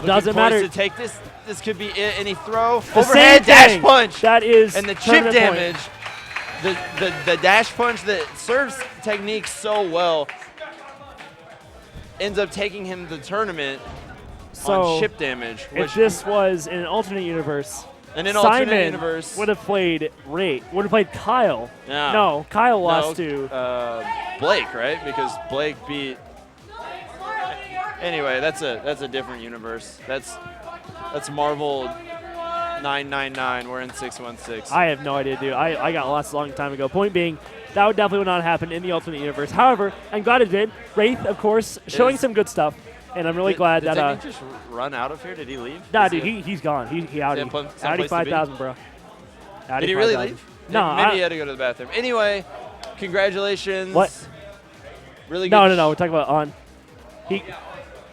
Doesn't matter. To take this. This could be it. Any throw. Overhead dash punch. That is and the chip damage. The dash punch that serves TeQneek so well ends up taking him to the tournament on chip damage. If this was in an alternate universe, and in Simon alternate universe would have played Raith. Would have played Kyle. Yeah. No, Kyle lost to Blake, right? Because Blake beat. Anyway, that's a different universe. That's Marvel 999. We're in 616. I have no idea, dude. I got lost a long time ago. Point being, that would definitely not happen in the alternate universe. However, I'm glad it did. Wraith, of course, showing some good stuff, and I'm really glad that. Did he just run out of here? Did he leave? Nah, dude, he's gone. He Audi 5,000, bro. Did he really leave? No, maybe he had to go to the bathroom. Anyway, congratulations. What? Really good. No. We're talking about On.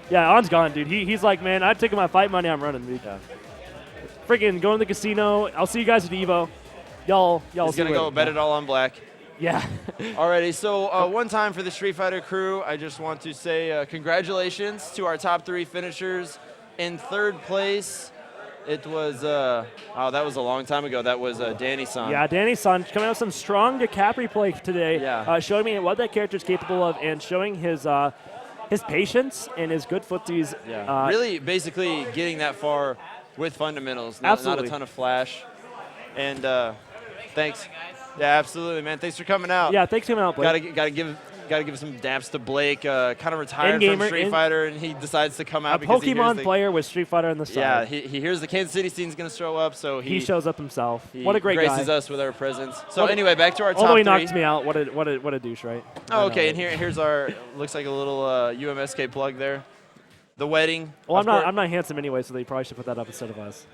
Yeah, On's gone, dude. He's like, man, I'm taking my fight money. I'm running, dude. Yeah. Freaking going to the casino. I'll see you guys at Evo. Y'all. He's gonna go bet it all on black. Yeah. Alrighty, so one time for the Street Fighter crew, I just want to say congratulations to our top 3 finishers. In 3rd place, it was, that was a long time ago. That was Danny-san. Yeah, Danny-san coming out with some strong Capri play today. Yeah. Showing me what that character is capable of and showing his patience and his good footsies. Yeah. Really basically getting that far with fundamentals, not a ton of flash. And thanks. Yeah, absolutely, man. Thanks for coming out. Yeah, thanks for coming out, Blake. Gotta give some daps to Blake. Kind of retired from Street Fighter, and he decides to come out a because Pokemon player with Street Fighter on the side. Yeah, he hears the Kansas City scene's gonna show up, so he shows up himself. What a great guy. Graces us with our presence. So anyway, back to our top 3. Although he knocks me out, what a douche, right? Oh, okay, and here's our looks like a little UMSK plug there. The wedding. Well, I'm not handsome anyway, so they probably should put that up instead of us.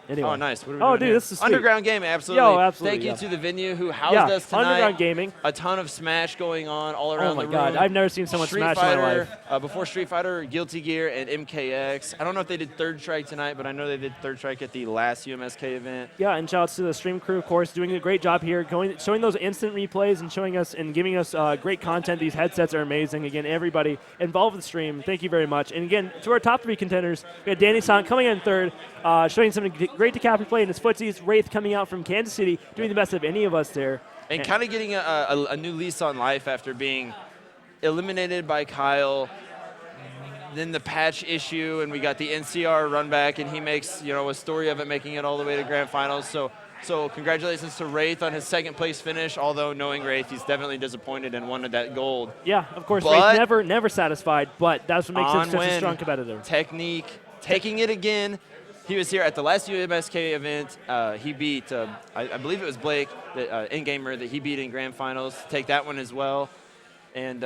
Anyway. Oh, nice. What are we Oh, doing dude, here? this is sweet. Underground Gaming, absolutely. Yo, absolutely. Thank you yeah. to the venue who housed Yeah, us tonight. Underground Gaming. A ton of Smash going on all around Oh my the God, room. I've never seen so much Street Smash Fighter, in my life. Before Street Fighter, Guilty Gear, and MKX. I don't know if they did Third Strike tonight, but I know they did Third Strike at the last UMSK event. Yeah, and shout outs to the stream crew, of course, doing a great job here, showing those instant replays and showing us and giving us great content. These headsets are amazing. Again, everybody involved with the stream, thank you very much. And again, to our top 3 contenders, we had Danny Son coming in third, showing some great DiCaprio play in his footsies. Wraith coming out from Kansas City, doing the best of any of us there. And kind of getting a new lease on life after being eliminated by Kyle. Then the patch issue, and we got the NCR run back, and he makes a story of it, making it all the way to grand finals. So congratulations to Raith on his second place finish. Although knowing Raith, he's definitely disappointed and wanted that gold. Yeah, of course, But Raith never satisfied, but that's what makes him such a strong competitor. TeQneek taking it again. He was here at the last UMSK event. He beat, I believe it was Blake, the in-gamer, that he beat in grand finals. Take that one as well. And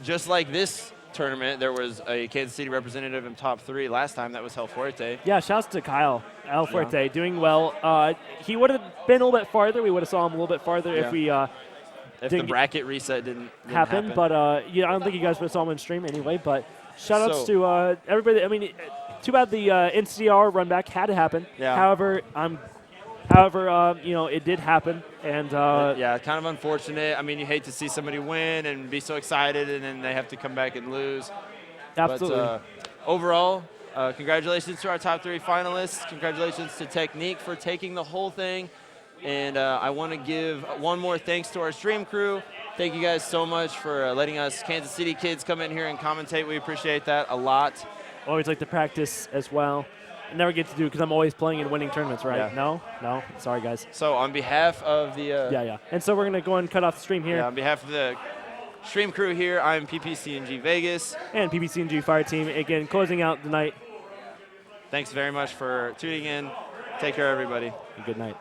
just like this tournament, there was a Kansas City representative in top 3 last time. That was El Fuerte. Yeah, shouts to Kyle El Fuerte, doing well. He would have been a little bit farther. We would have saw him a little bit farther if we if the bracket reset didn't happen. But I don't think you guys would have saw him on stream anyway. But shout outs to everybody. I mean, too bad the NCR run back had to happen. Yeah. However, it did happen, and yeah, kind of unfortunate. I mean, you hate to see somebody win and be so excited, and then they have to come back and lose. Absolutely. But overall, congratulations to our top 3 finalists. Congratulations to TeQneek for taking the whole thing. And I want to give one more thanks to our stream crew. Thank you guys so much for letting us Kansas City kids come in here and commentate. We appreciate that a lot. Always like to practice as well. I never get to do it because I'm always playing and winning tournaments, right? Yeah. No. Sorry, guys. So on behalf of the yeah. And so we're gonna go and cut off the stream here. Yeah, on behalf of the stream crew here, I'm PPCNG Vegas and PPCNG Fire Team. Again, closing out the night. Thanks very much for tuning in. Take care, everybody. Good night.